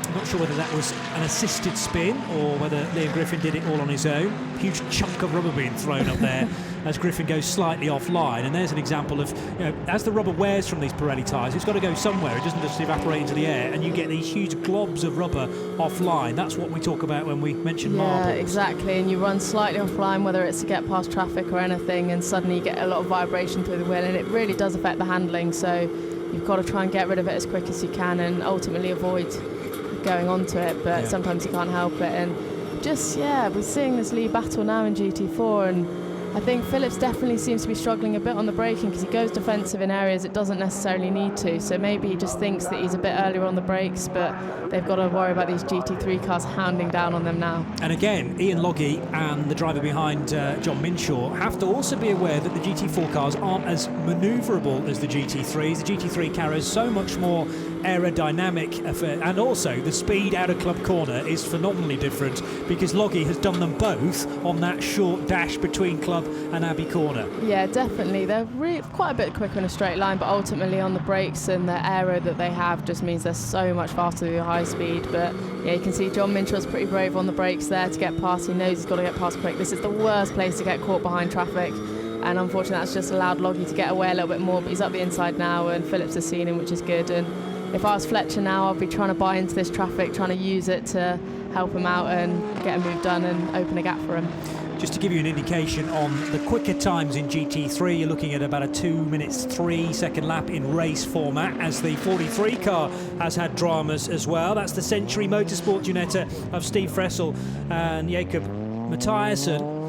I'm not sure whether that was an assisted spin or whether Liam Griffin did it all on his own. Huge chunk of rubber being thrown up there as Griffin goes slightly offline. And there's an example of, you know, as the rubber wears from these Pirelli tyres, it's got to go somewhere. It doesn't just evaporate into the air, and you get these huge globs of rubber offline. That's what we talk about when we mention marbles. Yeah, exactly. And you run slightly offline, whether it's to get past traffic or anything, and suddenly you get a lot of vibration through the wheel, and it really does affect the handling. So you've got to try and get rid of it as quick as you can and ultimately avoid going onto it, but sometimes you can't help it. And just, yeah, we're seeing this lead battle now in GT4, and I think Phillips definitely seems to be struggling a bit on the braking because he goes defensive in areas it doesn't necessarily need to, so maybe he just thinks that he's a bit earlier on the brakes, but they've got to worry about these GT3 cars hounding down on them now. And again, Ian Loggy and the driver behind John Minshaw have to also be aware that the GT4 cars aren't as manoeuvrable as the GT3s. The GT3 carries so much more aerodynamic, and also the speed out of Club Corner is phenomenally different, because Loggy has done them both on that short dash between Club and Abbey Corner. Yeah, definitely. They're quite a bit quicker in a straight line, but ultimately on the brakes and the aero that they have just means they're so much faster through high speed. But yeah, you can see John Minshaw's pretty brave on the brakes there to get past. He knows he's got to get past quick. This is the worst place to get caught behind traffic, and unfortunately that's just allowed Loggy to get away a little bit more, but he's up the inside now and Phillips has seen him, which is good. And if I was Fletcher now, I'd be trying to buy into this traffic, trying to use it to help him out and get a move done and open a gap for him. Just to give you an indication on the quicker times in GT3, you're looking at about a 2 minutes 3 second lap in race format, as the 43 car has had dramas as well. That's the Century Motorsport Ginetta of Steve Fressel and Jakob Mathiasen.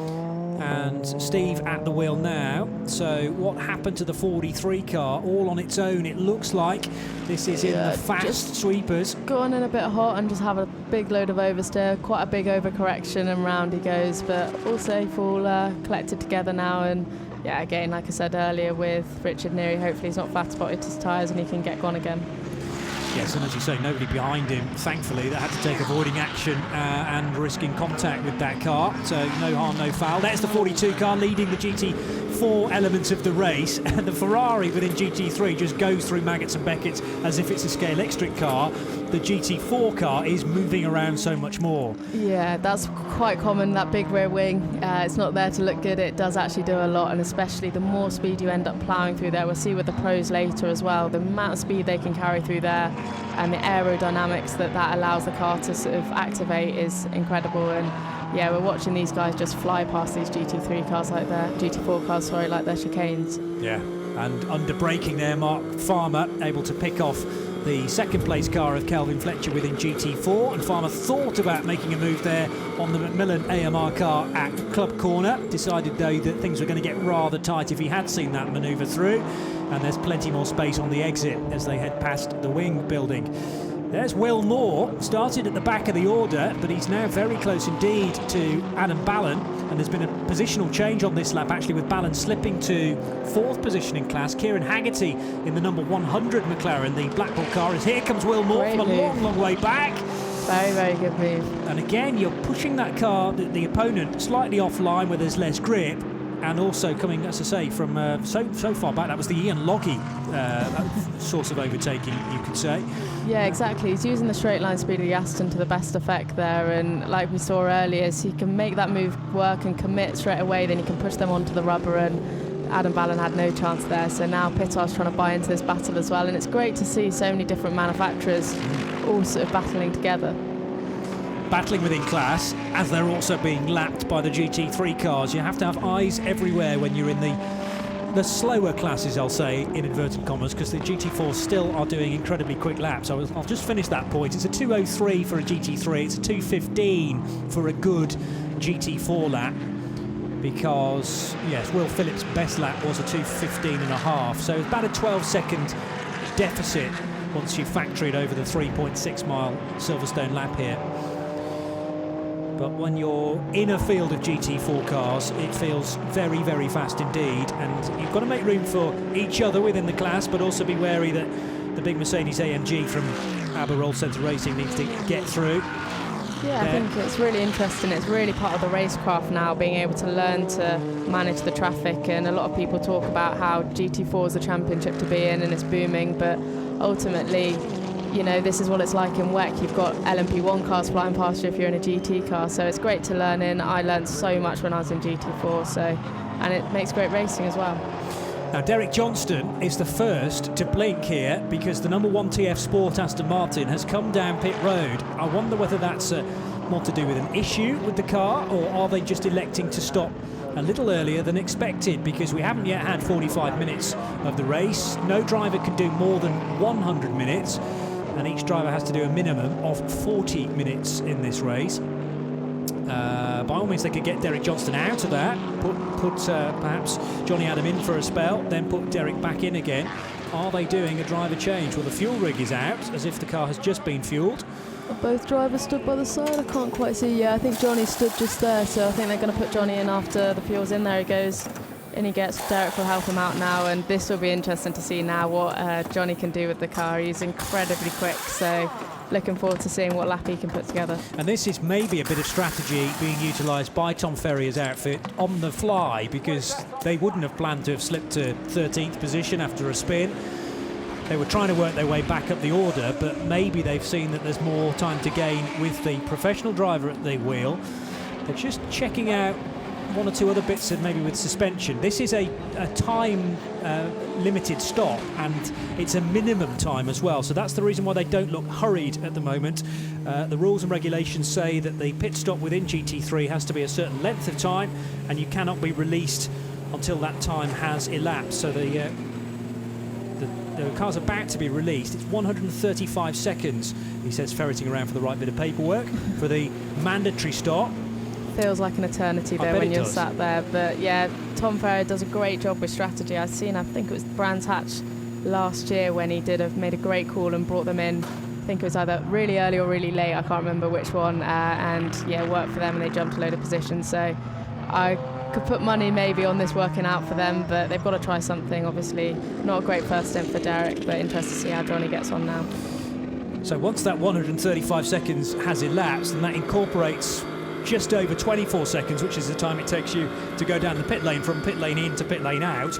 And Steve at the wheel now. So what happened to the 43 car? All on its own, it looks like. This is in the fast sweepers. Gone in a bit hot and just have a big load of oversteer, quite a big overcorrection, and round he goes. But all safe, all collected together now. And yeah, again, like I said earlier with Richard Neary, hopefully he's not flat spotted his tyres and he can get gone again. Yes, and as you say, nobody behind him, thankfully, that had to take avoiding action and risking contact with that car. So no harm, no foul. There's the 42 car leading the GT4 elements of the race, and the Ferrari within GT3 just goes through Maggots and Beckett's as if it's a scale electric car. The GT4 car is moving around so much more. Yeah, that's quite common, that big rear wing. It's not there to look good, it does actually do a lot, and especially the more speed you end up ploughing through there. We'll see with the pros later as well, the amount of speed they can carry through there and the aerodynamics that allows the car to sort of activate is incredible. And yeah, we're watching these guys just fly past these GT3 cars like their GT4 cars, sorry, like their chicanes. Yeah, and under braking there, Mark Farmer able to pick off the second place car of Kelvin Fletcher within GT4, and Farmer thought about making a move there on the Macmillan AMR car at Club Corner, decided though that things were going to get rather tight if he had seen that manoeuvre through, and there's plenty more space on the exit as they head past the wing building. There's Will Moore, started at the back of the order, but he's now very close indeed to Adam Ballon, and there's been a positional change on this lap actually, with Ballon slipping to 4th position in class. Kieran Haggerty in the number 100 McLaren, the Blackpool car, as here comes Will Moore from a long way back. Very, very good move. And again, you're pushing that car, the opponent, slightly offline where there's less grip, and also coming, as I say, from so far back. That was the Ian Logie source of overtaking, you could say. Yeah, exactly. He's using the straight line speed of the Aston to the best effect there, and like we saw earlier, so he can make that move work and commit straight away, then he can push them onto the rubber, and Adam Ballon had no chance there. So now Pittar's trying to buy into this battle as well, and it's great to see so many different manufacturers all sort of battling together. Battling within class, as they're also being lapped by the GT3 cars. You have to have eyes everywhere when you're in the slower classes, I'll say, in inverted commas, because the GT4s still are doing incredibly quick laps. I'll just finish that point. It's a 2:03 for a GT3, it's a 2:15 for a good GT4 lap, because, yes, Will Phillips' best lap was a 2:15 and a half, so it's about a 12-second deficit once you factor it over the 3.6 mile Silverstone lap here. But when you're in a field of GT4 cars, it feels very, very fast indeed, and you've got to make room for each other within the class, but also be wary that the big Mercedes AMG from Aber Roll Centre Racing needs to get through. Yeah, I think it's really interesting. It's really part of the racecraft now, being able to learn to manage the traffic, and a lot of people talk about how GT4 is a championship to be in and it's booming, but ultimately, you know, this is what it's like in WEC. You've got LMP1 cars flying past you if you're in a GT car, so it's great to learn in. I learned so much when I was in GT4, and it makes great racing as well. Now, Derek Johnston is the first to blink here, because the number 1 TF Sport Aston Martin has come down pit road. I wonder whether that's more to do with an issue with the car, or are they just electing to stop a little earlier than expected, because we haven't yet had 45 minutes of the race. No driver can do more than 100 minutes, and each driver has to do a minimum of 40 minutes in this race. By all means, they could get Derek Johnston out of that, put perhaps Johnny Adam in for a spell, then put Derek back in again. Are they doing a driver change? Well, the fuel rig is out, as if the car has just been fueled. Both drivers stood by the side. I can't quite see. Yeah, I think Johnny stood just there, so I think they're going to put Johnny in after the fuel's in. There he goes. In he gets. Derek will help him out now, and this will be interesting to see now what Johnny can do with the car. He's incredibly quick, so looking forward to seeing what lap he can put together. And this is maybe a bit of strategy being utilised by Tom Ferrier's outfit on the fly, because they wouldn't have planned to have slipped to 13th position after a spin. They were trying to work their way back up the order, but maybe they've seen that there's more time to gain with the professional driver at the wheel. They're just checking out one or two other bits of maybe with suspension. This is a time limited stop, and it's a minimum time as well, so that's the reason why they don't look hurried at the moment. The rules and regulations say that the pit stop within GT3 has to be a certain length of time, and you cannot be released until that time has elapsed. So the car's about to be released. It's 135 seconds, he says, ferreting around for the right bit of paperwork for the mandatory stop. Feels like an eternity there when you're sat there, but yeah, Tom Ferrer does a great job with strategy. I've seen, I think it was Brands Hatch last year when he made a great call and brought them in. I think it was either really early or really late, I can't remember which one, and yeah, worked for them and they jumped a load of positions. So I could put money maybe on this working out for them, but they've got to try something. Obviously not a great first stint for Derek, but interested to see how Johnny gets on now. So once that 135 seconds has elapsed, and that incorporates just over 24 seconds, which is the time it takes you to go down the pit lane from pit lane in to pit lane out,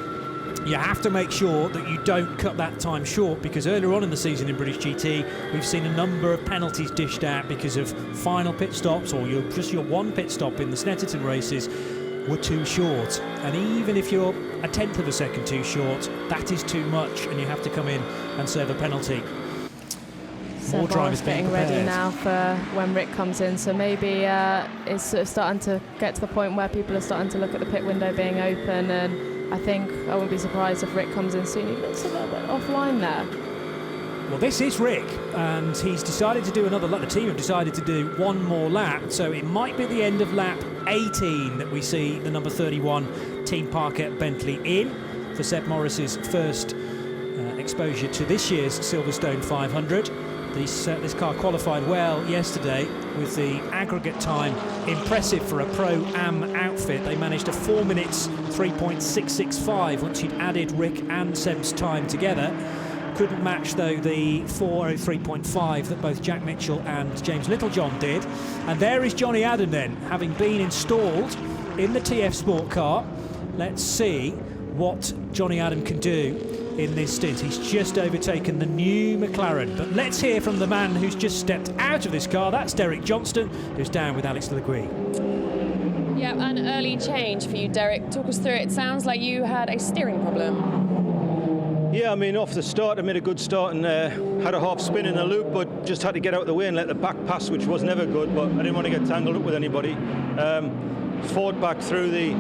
you have to make sure that you don't cut that time short, because earlier on in the season in British GT we've seen a number of penalties dished out because of final pit stops, or just your one pit stop in the Snetterton races were too short. And even if you're a tenth of a second too short, that is too much, and you have to come in and serve a penalty. More drivers getting ready now for when Rick comes in, so maybe it's sort of starting to get to the point where people are starting to look at the pit window being open, and I think I wouldn't be surprised if Rick comes in soon. He looks a little bit offline there. Well, this is Rick, and he's decided to do another lap. The team have decided to do one more lap, so it might be at the end of lap 18 that we see the number 31 Team Parker Bentley in for Seb Morris's first exposure to this year's Silverstone 500. This car qualified well yesterday with the aggregate time impressive for a Pro-Am outfit. They managed a 4 minutes 3.665 once you'd added Rick and Seb's time together. Couldn't match, though, the 4:03.5 that both Jack Mitchell and James Littlejohn did. And there is Johnny Adam then, having been installed in the TF Sport car. Let's see what Johnny Adam can do in this stint. He's just overtaken the new McLaren, but let's hear from the man who's just stepped out of this car. That's Derek Johnston, who's down with Alex Legree. Yeah, an early change for you, Derek. Talk us through it. It sounds like you had a steering problem. Yeah, I mean, off the start I made a good start and had a half spin in the loop, but just had to get out of the way and let the back pass, which was never good, but I didn't want to get tangled up with anybody. Fought back through the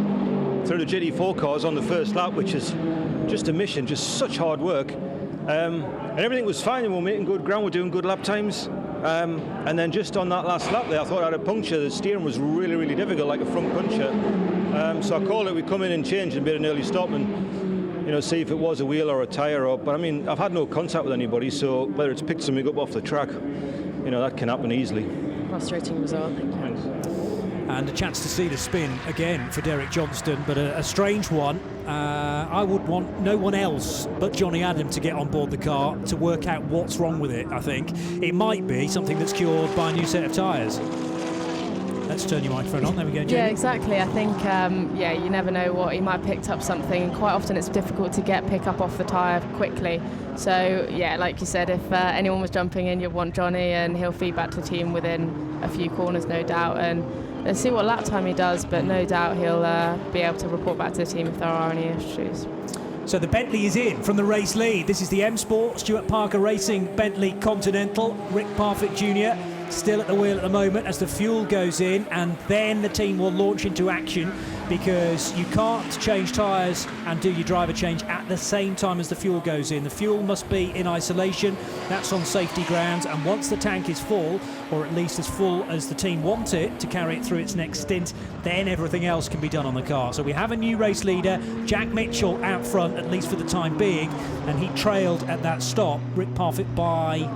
GT4 cars on the first lap, which is just a mission, just such hard work, and everything was fine, and we were making good ground, we're doing good lap times, and then just on that last lap there I thought I had a puncture. The steering was really, really difficult, like a front puncture, so I called it, we come in and change and made an early stop and, you know, see if it was a wheel or a tyre, but I mean, I've had no contact with anybody, so whether it's picked something up off the track, you know, that can happen easily. Frustrating result. Thanks. And a chance to see the spin again for Derek Johnston, but a strange one. I would want no one else but Johnny Adam to get on board the car to work out what's wrong with it, I think. It might be something that's cured by a new set of tyres. Let's turn your microphone on. There we go, Jamie. Yeah, exactly. I think, yeah, you never know what. He might have picked up something. Quite often it's difficult to get pick-up off the tyre quickly. So, yeah, like you said, if anyone was jumping in, you'd want Johnny, and he'll feed back to the team within a few corners, no doubt. And let's see what lap time he does, but no doubt he'll be able to report back to the team if there are any issues. So the Bentley is in from the race lead. This is the M Sport, Stuart Parker Racing Bentley Continental. Rick Parfitt Jr. still at the wheel at the moment as the fuel goes in, and then the team will launch into action, because you can't change tyres and do your driver change at the same time as the fuel goes in. The fuel must be in isolation. That's on safety grounds, and once the tank is full, or at least as full as the team want it to carry it through its next stint, then everything else can be done on the car. So we have a new race leader, Jack Mitchell, out front, at least for the time being, and he trailed at that stop Rick Parfitt by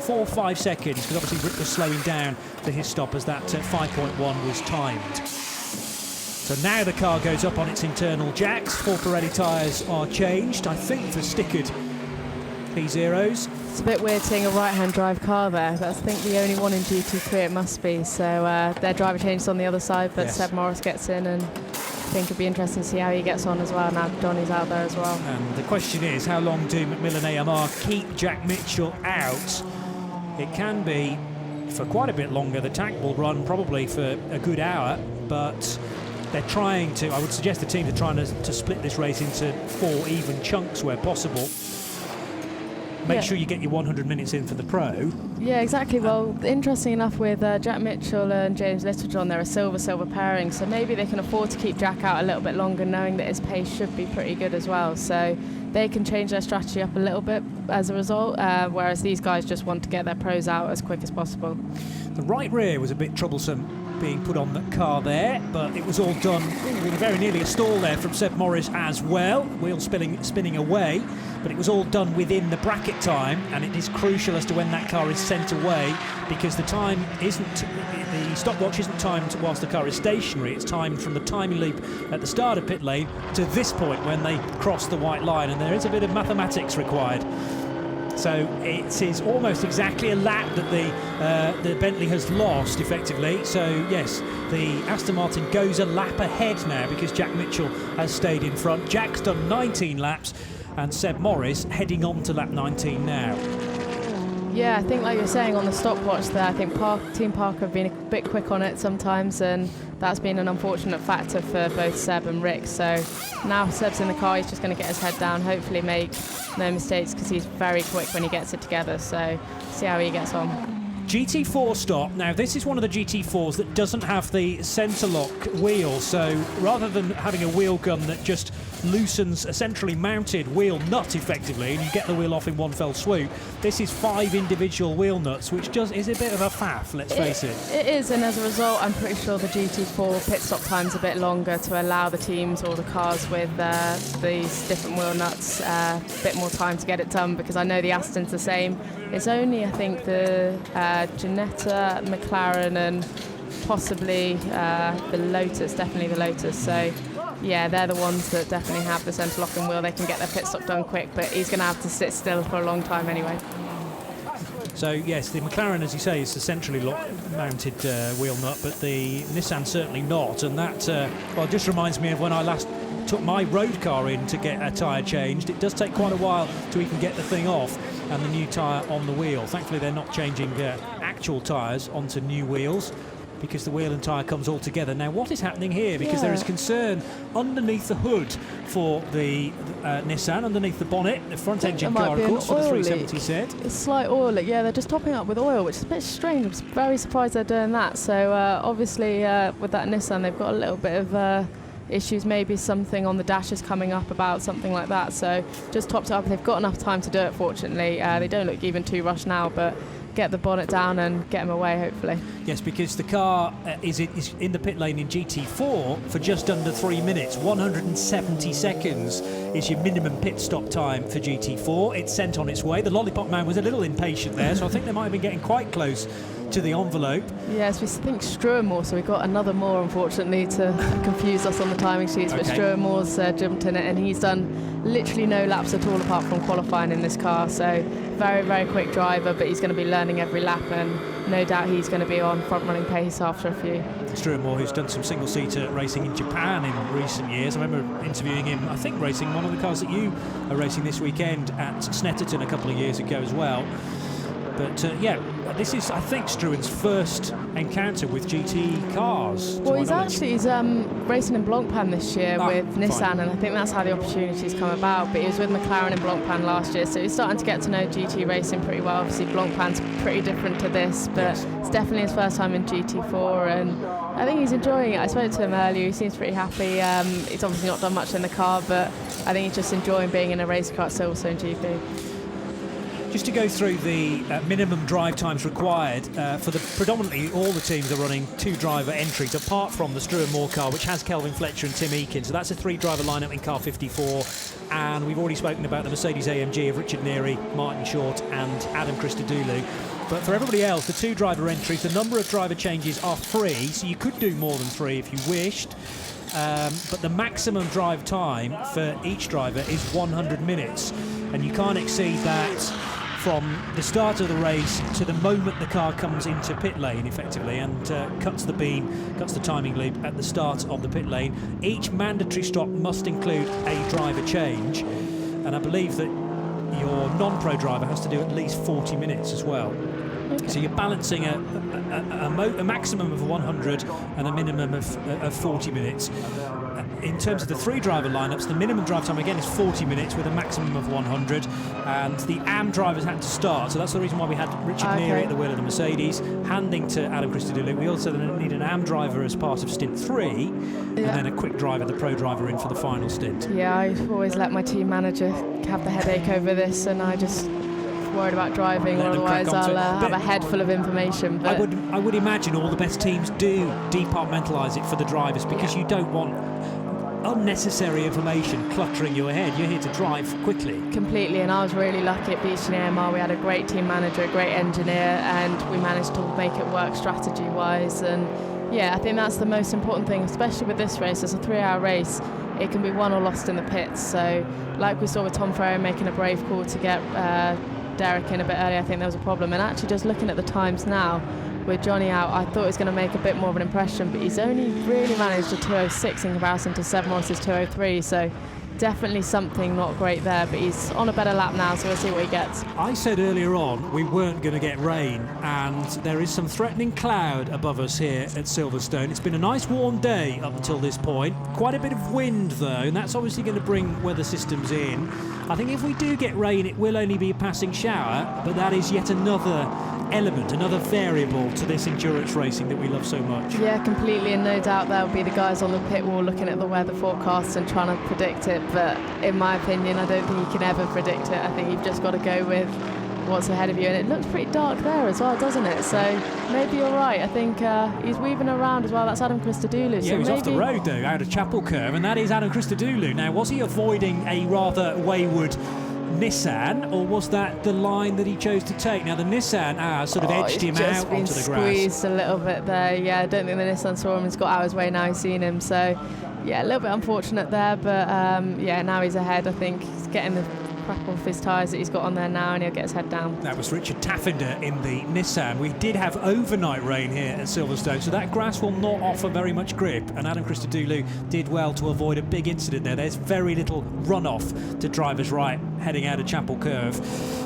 4 or 5 seconds, because obviously Rick was slowing down to his stop as that 5.1 was timed. So now the car goes up on its internal jacks. 4 Pirelli tyres are changed, I think, for stickered P0s. It's a bit weird seeing a right-hand drive car there. That's, I think, the only one in GT3 it must be. So their driver changes on the other side, but yes. Seb Morris gets in, and I think it'd be interesting to see how he gets on as well. Now Donny's out there as well. And the question is, how long do Macmillan AMR keep Jack Mitchell out? It can be for quite a bit longer. The tank will run probably for a good hour, but they're trying to, I would suggest the teams are trying to split this race into 4 even chunks where possible. Make sure you get your 100 minutes in for the pro. Yeah, exactly. Well, interesting enough, with Jack Mitchell and James Littlejohn, they're a silver pairing, so maybe they can afford to keep Jack out a little bit longer, knowing that his pace should be pretty good as well. So they can change their strategy up a little bit as a result, whereas these guys just want to get their pros out as quick as possible. The right rear was a bit troublesome being put on the car there, but it was all done with very nearly a stall there from Seb Morris as well. Wheel spinning away, but it was all done within the bracket time, and it is crucial as to when that car is sent away, because the stopwatch isn't timed whilst the car is stationary. It's timed from the timing loop at the start of pit lane to this point when they cross the white line, and there is a bit of mathematics required. So it is almost exactly a lap that the Bentley has lost, effectively. So yes, the Aston Martin goes a lap ahead now because Jack Mitchell has stayed in front. Jack's done 19 laps, and Seb Morris heading on to lap 19 now. Yeah, I think like you're saying on the stopwatch there, I think Team Parker have been a bit quick on it sometimes, and that's been an unfortunate factor for both Seb and Rick. So now Seb's in the car, he's just going to get his head down, hopefully make no mistakes, because he's very quick when he gets it together. So see how he gets on. GT4 stop. Now this is one of the GT4s that doesn't have the centre lock wheel, so rather than having a wheel gun that just loosens a centrally mounted wheel nut effectively and you get the wheel off in one fell swoop, this is 5 individual wheel nuts, which just is a bit of a faff, let's face it. It is, and as a result I'm pretty sure the GT4 pit stop time's a bit longer to allow the teams or the cars with these different wheel nuts a bit more time to get it done, because I know the Aston's the same. It's only, I think, the Ginetta, McLaren, and possibly the Lotus, definitely the Lotus. So yeah, they're the ones that definitely have the centre locking wheel. They can get their pit stop done quick, but he's going to have to sit still for a long time anyway. So yes, the McLaren, as you say, is the centrally mounted wheel nut, but the Nissan certainly not, and that well, just reminds me of when I last took my road car in to get a tyre changed. It does take quite a while to even get the thing off and the new tyre on the wheel. Thankfully they're not changing actual tyres onto new wheels, because the wheel and tyre comes all together. Now what is happening here? Because there is concern underneath the hood for the Nissan, underneath the bonnet, the front engine car, of course, for the 370 set. A slight oil leak, yeah, they're just topping up with oil, which is a bit strange. I'm very surprised they're doing that. So obviously with that Nissan they've got a little bit of issues, maybe something on the dash is coming up about something like that, so just topped it up. They've got enough time to do it, fortunately. They don't look even too rushed now, but get the bonnet down and get them away, hopefully. Yes, because the car is in the pit lane in GT4 for just under 3 minutes. 170 seconds is your minimum pit stop time for GT4. It's sent on its way. The Lollipop Man was a little impatient there, so I think they might have been getting quite close to the envelope. Yes, we think Stuart Moore, so we got another Moore, unfortunately, to confuse us on the timing sheets, but Stuart Moore's jumped in it, and he's done literally no laps at all apart from qualifying in this car. So very, very quick driver, but he's going to be learning every lap, and no doubt he's going to be on front-running pace after a few. Stuart Moore, who's done some single-seater racing in Japan in recent years. I remember interviewing him, I think racing one of the cars that you are racing this weekend at Snetterton a couple of years ago as well. But yeah, this is, I think, Struan's first encounter with GT cars. Well, he's racing in Blancpain this year with Nissan, and I think that's how the opportunities come about. But he was with McLaren in Blancpain last year, so he's starting to get to know GT racing pretty well. Obviously, Blancpain's pretty different to this, but it's definitely his first time in GT4, and I think he's enjoying it. I spoke to him earlier, he seems pretty happy. He's obviously not done much in the car, but I think he's just enjoying being in a race car at Silverstone GP. Just to go through the minimum drive times required for predominantly all the teams are running 2 driver entries, apart from the Struan Moore car, which has Kelvin Fletcher and Tim Eakin. So that's a 3 driver lineup in car 54. And we've already spoken about the Mercedes AMG of Richard Neary, Martin Short and Adam Christodoulou. But for everybody else, the 2 driver entries, the number of driver changes are free, so you could do more than 3 if you wished. But the maximum drive time for each driver is 100 minutes, and you can't exceed that from the start of the race to the moment the car comes into pit lane, effectively, and cuts the timing loop at the start of the pit lane. Each mandatory stop must include a driver change, and I believe that your non-pro driver has to do at least 40 minutes as well. Okay. So you're balancing a maximum of 100 and a minimum of 40 minutes. In terms of the 3 driver lineups, the minimum drive time again is 40 minutes with a maximum of 100, and the AM drivers had to start, so that's the reason why we had Richard Neary at the wheel of the Mercedes, handing to Adam Christodoulou. We also need an AM driver as part of stint 3, and then a quick driver, the pro driver, in for the final stint. Yeah, I always let my team manager have the headache over this, and I just worried about driving, or otherwise I'll have a head full of information. But I would imagine all the best teams do departmentalise it for the drivers, because you don't want unnecessary information cluttering your head. You're here to drive quickly. Completely, and I was really lucky at Beeching AMR. We had a great team manager, a great engineer, and we managed to make it work strategy-wise. And yeah, I think that's the most important thing, especially with this race. It's a 3-hour race. It can be won or lost in the pits. So like we saw with Tom Ferrier making a brave call to get Derek in a bit early, I think there was a problem. And actually just looking at the times now, with Johnny out, I thought he was going to make a bit more of an impression, but he's only really managed a 2:06 in comparison to Seb Morris's 2:03, so definitely something not great there, but he's on a better lap now, so we'll see what he gets. I said earlier on we weren't going to get rain, and there is some threatening cloud above us here at Silverstone. It's been a nice warm day up until this point. Quite a bit of wind though, and that's obviously going to bring weather systems in. I think if we do get rain, it will only be a passing shower, but that is yet another element, another variable to this endurance racing that we love so much. Yeah, completely, and no doubt there'll be the guys on the pit wall looking at the weather forecasts and trying to predict it, but in my opinion I don't think you can ever predict it. I think you've just got to go with what's ahead of you, and it looks pretty dark there as well, doesn't it? So maybe you're right. I think he's weaving around as well. That's Adam Christodoulou. Yeah, so he's maybe off the road though, out of Chapel Curve, and that is Adam Christodoulou. Now, was he avoiding a rather wayward Nissan, or was that the line that he chose to take? Now the Nissan sort of edged him out onto the grass. Squeezed a little bit there. Yeah, I don't think the Nissan saw him. He's got out of his way now. He's seen him. So yeah, a little bit unfortunate there, but yeah, now he's ahead. I think he's getting the crap off his tyres that he's got on there now, and he'll get his head down. That was Richard Taffender in the Nissan. We did have overnight rain here at Silverstone, so that grass will not offer very much grip, and Adam Christodoulou did well to avoid a big incident there. There's very little runoff to driver's right heading out of Chapel Curve.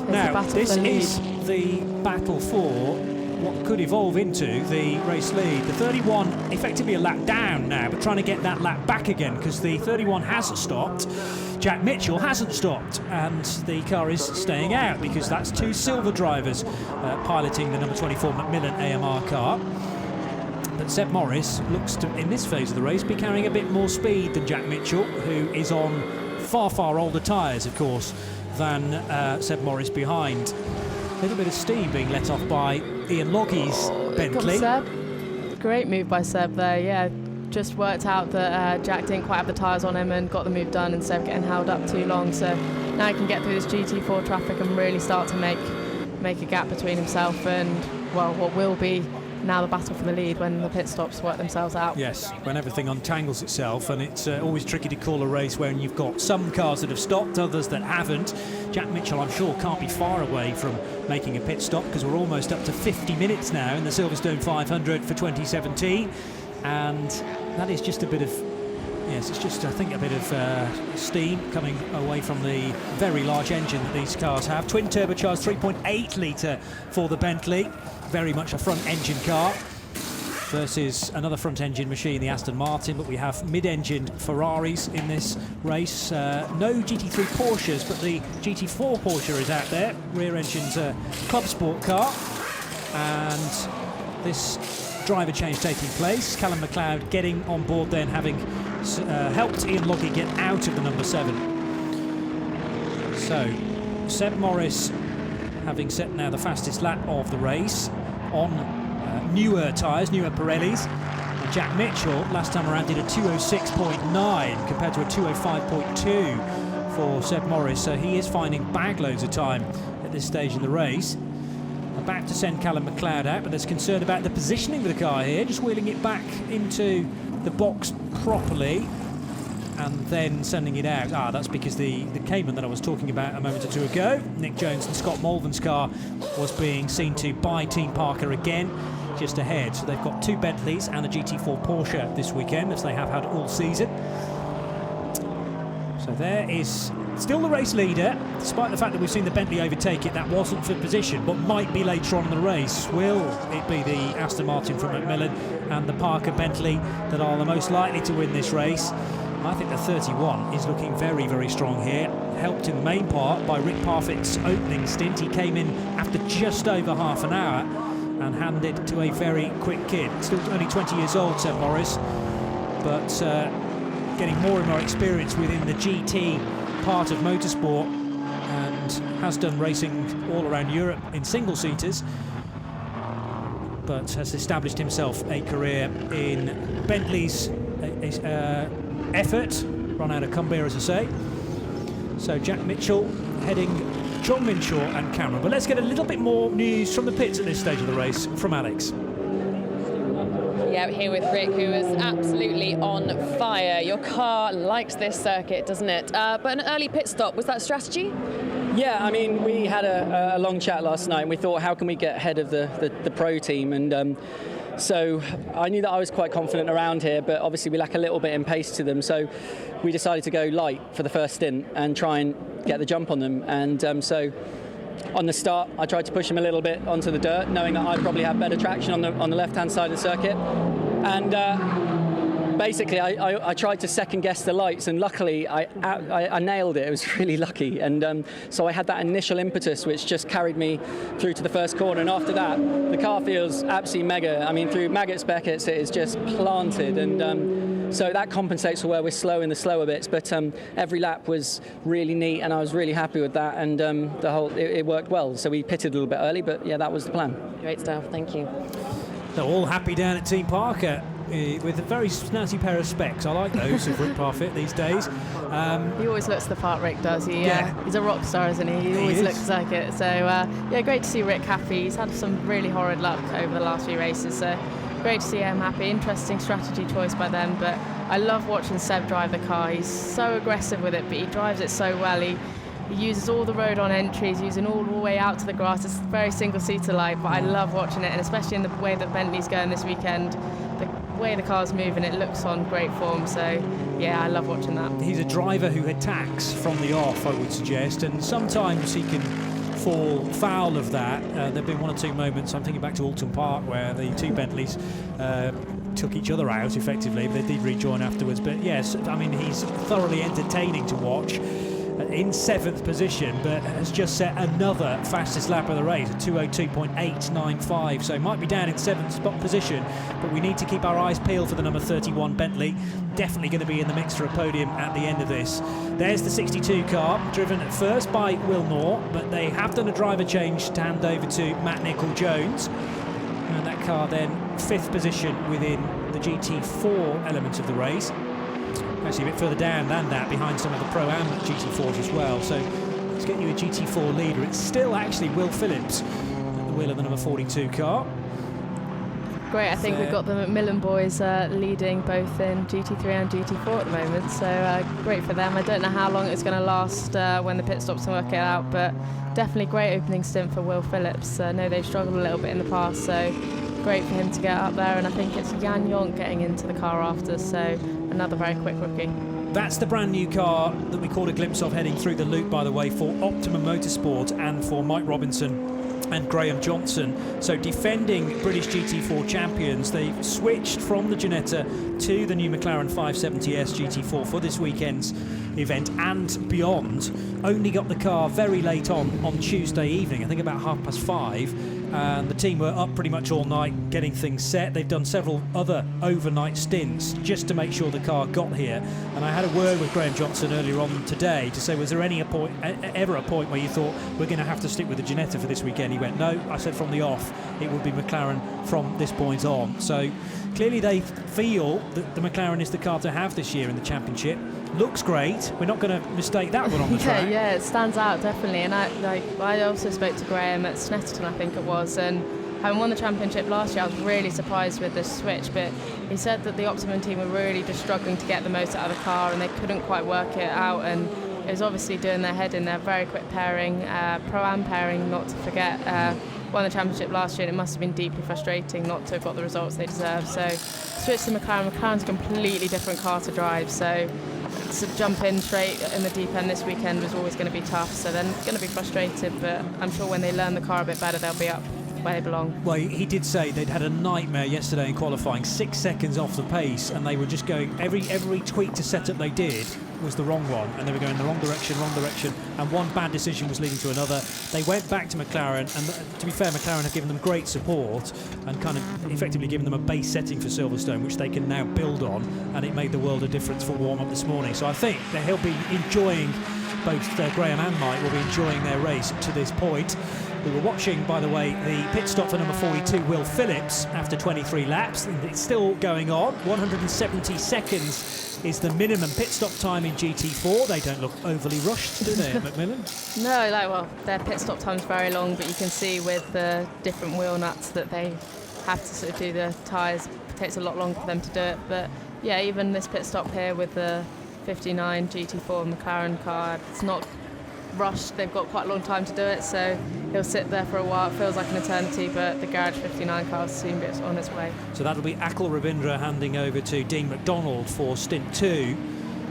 Now, this is the battle for what could evolve into the race lead. The 31 effectively a lap down now, but trying to get that lap back again, because the 31 hasn't stopped. Jack Mitchell hasn't stopped, and the car is staying out because that's 2 silver drivers piloting the number 24 Macmillan AMR car. But Seb Morris looks to, in this phase of the race, be carrying a bit more speed than Jack Mitchell, who is on far, far older tyres, of course, than Seb Morris behind. A little bit of steam being let off by Ian Loggie's Bentley. Seb. Great move by Seb there, yeah. Just worked out that Jack didn't quite have the tyres on him and got the move done, and Seb getting held up too long. So now he can get through this GT4 traffic and really start to make a gap between himself and, well, what will be now the battle for the lead when the pit stops work themselves out. Yes, when everything untangles itself, and it's always tricky to call a race when you've got some cars that have stopped, others that haven't. Jack Mitchell, I'm sure, can't be far away from making a pit stop, because we're almost up to 50 minutes now in the Silverstone 500 for 2017, and that is just a bit of, yes, it's just, I think, a bit of steam coming away from the very large engine that these cars have. Twin turbocharged 3.8 litre for the Bentley, very much a front engine car, versus another front engine machine, the Aston Martin. But we have mid-engined Ferraris in this race. No GT3 Porsches, but the GT4 Porsche is out there. Rear engine's a club sport car, and this driver change taking place. Callum McLeod getting on board then, having helped Ian Loggie get out of the number 7. So Seb Morris having set now the fastest lap of the race on newer tyres, newer Pirellis. And Jack Mitchell last time around did a 2:06.9 compared to a 2:05.2 for Seb Morris, so he is finding bag loads of time at this stage in the race. About to send Callum McLeod out, but there's concern about the positioning of the car here, just wheeling it back into the box properly and then sending it out. That's because the Cayman that I was talking about a moment or two ago, Nick Jones and Scott Malvern's car, was being seen to by Team Parker again, just ahead. So they've got 2 Bentleys and a GT4 Porsche this weekend, as they have had all season. So So there is still the race leader, despite the fact that we've seen the Bentley overtake it. That wasn't for position, but might be later on in the race. Will it be the Aston Martin from Macmillan and the Parker Bentley that are the most likely to win this race? I think the 31 is looking very, very strong here. Helped in the main part by Rick Parfitt's opening stint. He came in after just over half an hour and handed to a very quick kid. Still only 20 years old, Seb Morris, but getting more and more experience within the GT part of motorsport, and has done racing all around Europe in single-seaters, but has established himself a career in Bentley's effort, run out of Cumbria, as I say. So Jack Mitchell heading John Minshaw and Cameron. But let's get a little bit more news from the pits at this stage of the race from Alex. Yeah, here with Rick, who is absolutely on fire. Your car likes this circuit, doesn't it? But an early pit stop, was that strategy? Yeah, I mean, we had a long chat last night, and we thought, how can we get ahead of the pro team? And so I knew that I was quite confident around here, but obviously we lack a little bit in pace to them. So we decided to go light for the first stint and try and get the jump on them. And so on the start, I tried to push them a little bit onto the dirt, knowing that I'd probably have better traction on the left-hand side of the circuit. And basically, I tried to second-guess the lights, and luckily I nailed it. It was really lucky. And so I had that initial impetus, which just carried me through to the first corner. And after that, the car feels absolutely mega. I mean, through Maggots Beckett's, it is just planted. And so that compensates for where we're slow in the slower bits. But every lap was really neat, and I was really happy with that. And it worked well. So we pitted a little bit early, but yeah, that was the plan. Great stuff, thank you. They're all happy down at Team Parker with a very snazzy pair of specs. I like those of Rick Parfitt these days. He always looks the part, Rick does. He's a rock star, isn't he? He always looks like it. So yeah, great to see Rick happy. He's had some really horrid luck over the last few races, so great to see him happy. Interesting strategy choice by them, but I love watching Seb drive the car. He's so aggressive with it, but he drives it so well. He uses all the road on entries, using all the way out to the grass. It's very single-seater like, but I love watching it, and especially in the way that Bentley's going this weekend, the way the car's moving, it looks on great form. So yeah, I love watching that. He's a driver who attacks from the off, I would suggest, and sometimes he can fall foul of that. There have been one or two moments, I'm thinking back to Alton Park, where the two Bentleys took each other out effectively, but they did rejoin afterwards. But yes, I mean, he's thoroughly entertaining to watch. In 7th position, but has just set another fastest lap of the race, 2:02.895, so might be down in 7th spot position, but we need to keep our eyes peeled for the number 31 Bentley. Definitely going to be in the mix for a podium at the end of this. There's the 62 car, driven at first by Will Knorr, but they have done a driver change to hand over to Matt Nicol-Jones, and that car then 5th position within the GT4 element of the race. Actually a bit further down than that, behind some of the Pro-Am GT4s as well. So let's get you a GT4 leader. It's still actually Will Phillips at the wheel of the number 42 car. Great, I think we've got the Macmillan boys leading both in GT3 and GT4 at the moment, so great for them. I don't know how long it's going to last when the pit stops and work it out, but definitely great opening stint for Will Phillips. I know they've struggled a little bit in the past, so great for him to get up there, and I think it's Jan Jonk getting into the car after, so another very quick rookie. That's the brand new car that we caught a glimpse of heading through the loop, by the way, for Optimum Motorsport and for Mike Robinson and Graham Johnson. So defending British GT4 champions, they've switched from the Ginetta to the new McLaren 570S GT4 for this weekend's event and beyond. Only got the car very late on Tuesday evening, I think about 5:30. And the team were up pretty much all night getting things set. They've done several other overnight stints just to make sure the car got here. And I had a word with Graham Johnson earlier on today to say, was there ever a point where you thought we're going to have to stick with the Ginetta for this weekend? He went, no. I said from the off it would be McLaren from this point on. So clearly they feel that the McLaren is the car to have this year in the championship. Looks great. We're not going to mistake that one on the track. Yeah, it stands out definitely. And I also spoke to Graham at Snetterton, I think it was, and having won the championship last year, I was really surprised with this switch. But he said that the Optimum team were really just struggling to get the most out of the car, and they couldn't quite work it out. And it was obviously doing their head in their very quick pairing, Pro-Am pairing, not to forget. Won the championship last year, and it must have been deeply frustrating not to have got the results they deserve. So switch to McLaren. McLaren's a completely different car to drive, so So jump in straight in the deep end this weekend was always going to be tough, so they're going to be frustrated, but I'm sure when they learn the car a bit better, they'll be up where they belong. Well, he did say they'd had a nightmare yesterday in qualifying, 6 seconds off the pace, and they were just going, every tweak to setup they did was the wrong one, and they were going the wrong direction, and one bad decision was leading to another. They went back to McLaren, and to be fair, McLaren have given them great support and kind of effectively given them a base setting for Silverstone, which they can now build on, and it made the world of difference for warm-up this morning. So I think that he'll be enjoying, both Graham and Mike will be enjoying their race to this point. We were watching, by the way, the pit stop for number 42, Will Phillips, after 23 laps. It's still going on. 170 seconds is the minimum pit stop time in GT4. They don't look overly rushed, do they, at Macmillan? No, their pit stop time's very long, but you can see with the different wheel nuts that they have to sort of do the tyres. It takes a lot longer for them to do it. But yeah, even this pit stop here with the 59 GT4 McLaren car, it's not rushed. They've got quite a long time to do it, so he'll sit there for a while. It feels like an eternity, but the Garage 59 car soon gets on its way. So that'll be Akhil Ravindra handing over to Dean McDonald for stint 2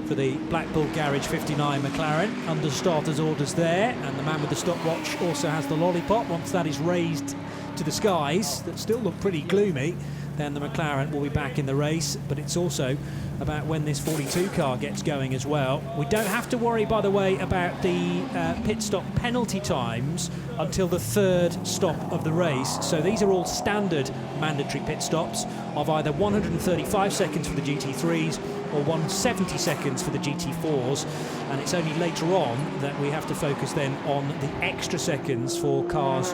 for the Black Bull Garage 59 McLaren. Under starter's orders there, and the man with the stopwatch also has the lollipop. Once that is raised to the skies, that still look pretty gloomy, then the McLaren will be back in the race. But it's also about when this 42 car gets going as well. We don't have to worry, by the way, about the pit stop penalty times until the third stop of the race. So these are all standard mandatory pit stops of either 135 seconds for the GT3s or 170 seconds for the GT4s, and it's only later on that we have to focus then on the extra seconds for cars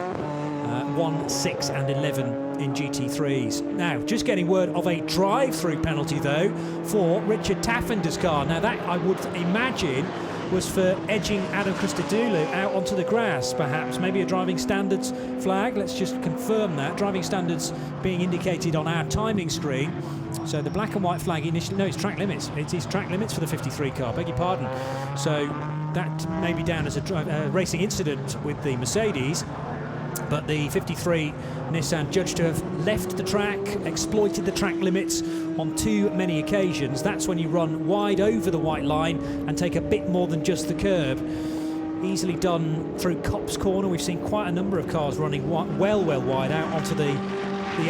1, 6 and 11 in GT3s. Now, just getting word of a drive-through penalty, though, for Richard Taffender's car. Now, that, I would imagine, was for edging Adam Christodoulou out onto the grass, perhaps. Maybe a driving standards flag. Let's just confirm that. Driving standards being indicated on our timing screen. So the black and white flag initially... No, it's track limits. It is track limits for the 53 car. Beg your pardon. So that may be down as a racing incident with the Mercedes. But the 53 Nissan judged to have left the track, exploited the track limits on too many occasions. That's when you run wide over the white line and take a bit more than just the curb. Easily done through Copse Corner. We've seen quite a number of cars running well wide out onto the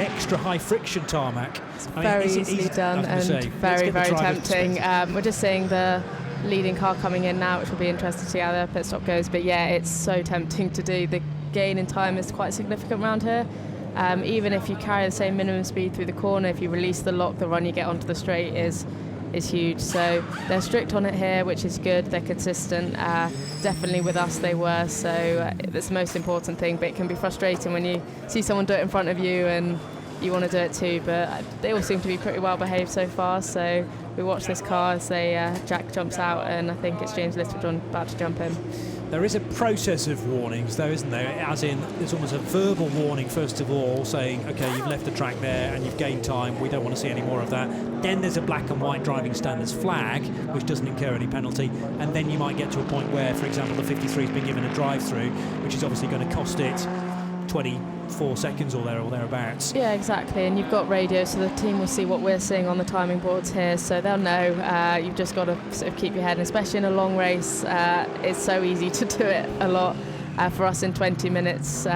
extra high friction tarmac. Very easily done and very tempting. We're just seeing the leading car coming in now, which will be interesting to see how the pit stop goes. But yeah, it's so tempting to do. The gain in time is quite significant around here. Even if you carry the same minimum speed through the corner, if you release the lock, the run you get onto the straight is huge. So they're strict on it here, which is good. They're consistent. Definitely with us they were, so that's the most important thing. But it can be frustrating when you see someone do it in front of you and you want to do it too. But they all seem to be pretty well behaved so far. So we watch this car as Jack jumps out, and I think it's James Littlejohn about to jump in. There is a process of warnings, though, isn't there? As in, there's almost a verbal warning, first of all, saying, OK, you've left the track there and you've gained time. We don't want to see any more of that. Then there's a black and white driving standards flag, which doesn't incur any penalty. And then you might get to a point where, for example, the 53 has been given a drive-through, which is obviously going to cost it 24 seconds or thereabouts. Yeah, exactly. And you've got radio, so the team will see what we're seeing on the timing boards here, so they'll know. You've just got to sort of keep your head, and especially in a long race, it's so easy to do it a lot. For us in 20 minutes,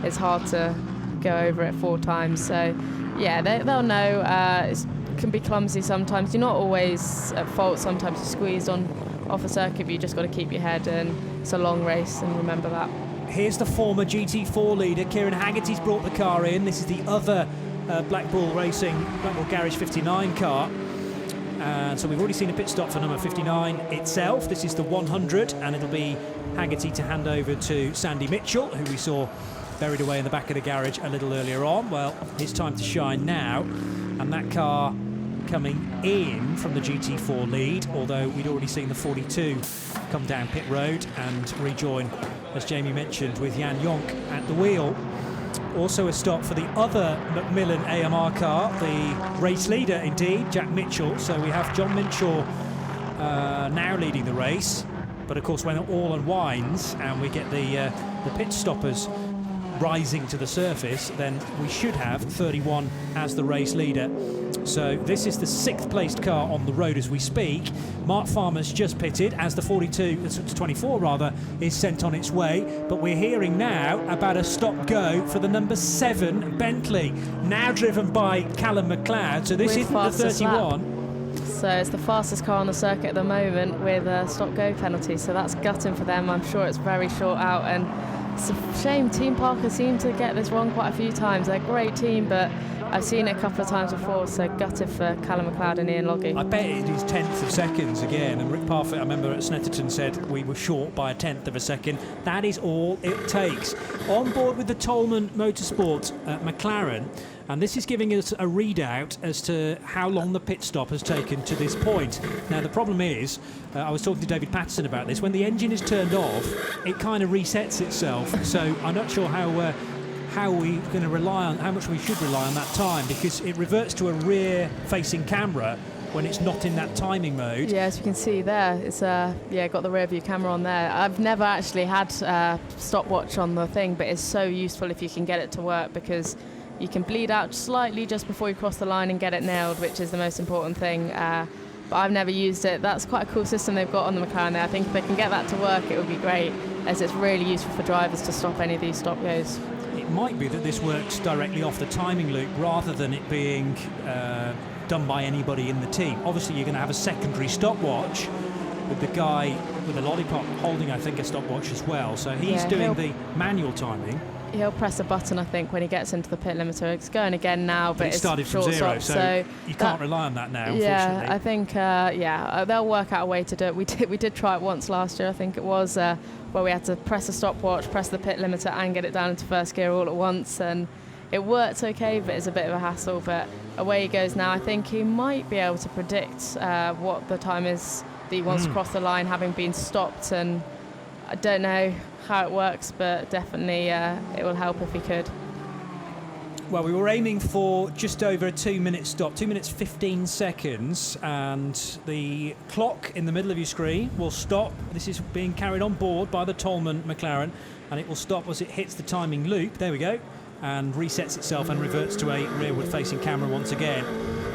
it's hard to go over it 4 times. So yeah, they'll know. It can be clumsy sometimes. You're not always at fault. Sometimes you're squeezed off a circuit, but you just got to keep your head, and it's a long race, and remember that. Here's the former GT4 leader, Kieran Haggerty's brought the car in. This is the other Black Bull Garage 59 car. So we've already seen a pit stop for number 59 itself. This is the 100, and it'll be Haggerty to hand over to Sandy Mitchell, who we saw buried away in the back of the garage a little earlier on. Well, his time to shine now, and that car coming in from the GT4 lead, although we'd already seen the 42 come down pit road and rejoin, as Jamie mentioned, with Jan Jonk at the wheel. Also a stop for the other Macmillan AMR car, the race leader indeed, Jack Mitchell. So we have John Minshaw now leading the race, but of course when it all unwinds and we get the pit stoppers rising to the surface, then we should have 31 as the race leader. So this is the 6th placed car on the road as we speak. Mark Farmer's just pitted as the 24 rather is sent on its way, but we're hearing now about a stop-go for the number 7 Bentley, now driven by Callum McLeod. So this isn't the 31. So it's the fastest car on the circuit at the moment with a stop-go penalty, so that's gutting for them. I'm sure it's very short out, and it's a shame. Team Parker seem to get this wrong quite a few times. They're a great team, but I've seen it a couple of times before, so gutted for Callum McLeod and Ian Logie. I bet it is 10th of seconds again, and Rick Parfitt, I remember at Snetterton, said we were short by a 10th of a second. That is all it takes. On board with the Tolman Motorsport McLaren, and this is giving us a readout as to how long the pit stop has taken to this point. Now, the problem is, I was talking to David Patterson about this, when the engine is turned off, it kind of resets itself. So I'm not sure how we're going to rely on, how much we should rely on that time, because it reverts to a rear-facing camera when it's not in that timing mode. Yeah, as you can see there, it's got the rear view camera on there. I've never actually had stopwatch on the thing, but it's so useful if you can get it to work, because you can bleed out slightly just before you cross the line and get it nailed, which is the most important thing. But I've never used it. That's quite a cool system they've got on the McLaren there. I think if they can get that to work, it would be great, as it's really useful for drivers to stop any of these stop-goes. It might be that this works directly off the timing loop rather than it being done by anybody in the team. Obviously, you're going to have a secondary stopwatch with the guy with the lollipop holding, I think, a stopwatch as well. So he's doing the manual timing. He'll press a button, I think, when he gets into the pit limiter. It's going again now, but it's started from short zero, stop, so you can't rely on that now, unfortunately. Yeah, I think, they'll work out a way to do it. We did try it once last year, I think it was, where we had to press a stopwatch, press the pit limiter, and get it down into first gear all at once, and it worked okay, but it's a bit of a hassle. But away he goes now. I think he might be able to predict what the time is that he wants to cross the line, having been stopped, and I don't know how it works, but definitely it will help if he could. Well, we were aiming for just over a 2-minute stop, 2 minutes 15 seconds, and the clock in the middle of your screen will stop. This is being carried on board by the Tolman McLaren, and it will stop as it hits the timing loop. There we go, and resets itself and reverts to a rearward-facing camera once again.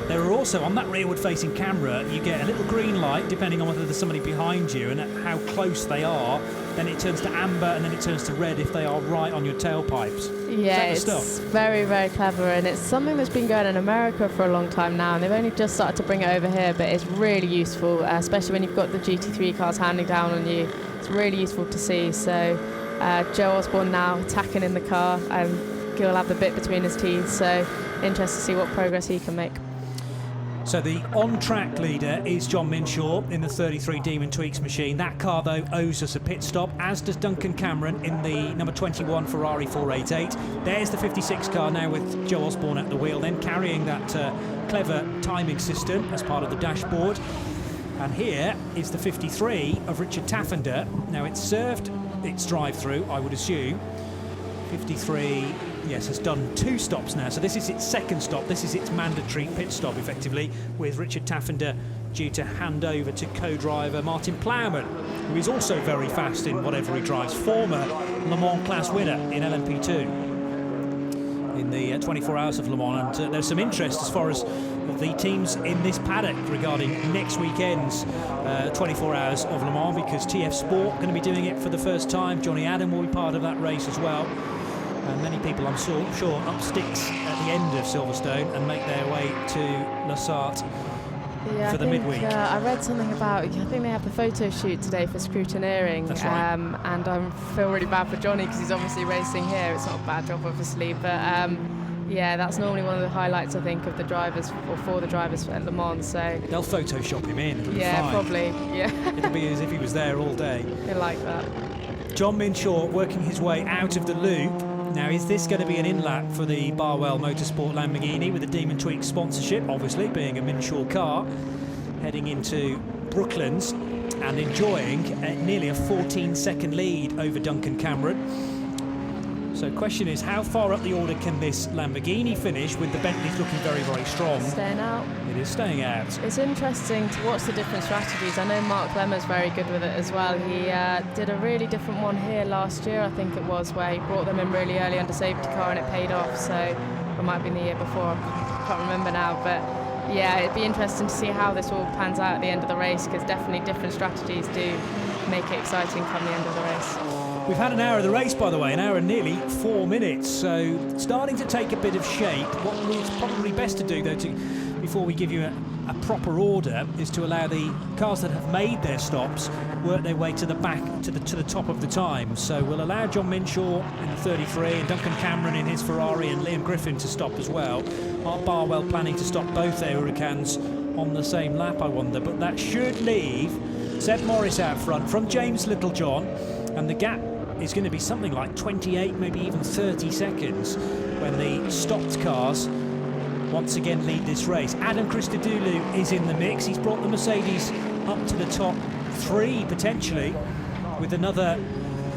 There are also, on that rearward-facing camera, you get a little green light, depending on whether there's somebody behind you and how close they are. Then it turns to amber, and then it turns to red if they are right on your tailpipes. Yeah, it's very, very clever, and it's something that's been going in America for a long time now, and they've only just started to bring it over here, but it's really useful, especially when you've got the GT3 cars handing down on you. It's really useful to see. So Joe Osborne now attacking in the car, and he'll have the bit between his teeth, so interested to see what progress he can make. So the on-track leader is John Minshaw in the 33 Demon Tweaks machine. That car, though, owes us a pit stop, as does Duncan Cameron in the number 21 Ferrari 488. There's the 56 car now with Joe Osborne at the wheel, then carrying that clever timing system as part of the dashboard. And here is the 53 of Richard Taffender. Now, it's served its drive-through, I would assume. 53... yes, has done 2 stops now, so this is its second stop. This is its mandatory pit stop, effectively, with Richard Taffender due to hand over to co-driver Martin Plowman, who is also very fast in whatever he drives. Former Le Mans class winner in LMP2 in the 24 Hours of Le Mans, and there's some interest as far as the teams in this paddock regarding next weekend's 24 Hours of Le Mans, because TF Sport going to be doing it for the first time. Johnny Adam will be part of that race as well. And many people, I'm sure, up sticks at the end of Silverstone and make their way to La Sarthe for the midweek. I read something about, I think they have the photo shoot today for scrutineering. That's right. And I feel really bad for Johnny because he's obviously racing here. It's not a bad job, obviously, but yeah, that's normally one of the highlights, I think, of the drivers, or for the drivers at Le Mans. So they'll Photoshop him in. It'll be fine. Probably. Yeah, it'll be as if he was there all day. I like that. John Minshaw working his way out of the loop. Now, is this going to be an in-lap for the Barwell Motorsport Lamborghini with the Demon Tweak sponsorship, obviously, being a Minshaw car, heading into Brooklands and enjoying nearly a 14-second lead over Duncan Cameron. So question is, how far up the order can this Lamborghini finish with the Bentley's looking very, very strong? Staying out. It is staying out. It's interesting to watch the different strategies. I know Mark Lemmer's very good with it as well. He did a really different one here last year, I think it was, where he brought them in really early under safety car and it paid off. So it might have been the year before, I can't remember now. But yeah, it'd be interesting to see how this all pans out at the end of the race, because definitely different strategies do make it exciting come the end of the race. We've had an hour of the race, by the way, an hour and nearly 4 minutes, so starting to take a bit of shape. What is probably best to do, though, before we give you a proper order, is to allow the cars that have made their stops work their way to the back, to the top of the time. So we'll allow John Minshaw in the 33 and Duncan Cameron in his Ferrari and Liam Griffin to stop as well. Art Barwell planning to stop both their Hurricanes on the same lap, I wonder, but that should leave Seb Morris out front from James Littlejohn, and the gap is going to be something like 28, maybe even 30 seconds when the stopped cars once again lead this race. Adam Christodoulou is in the mix. He's brought the Mercedes up to the top 3 potentially, with another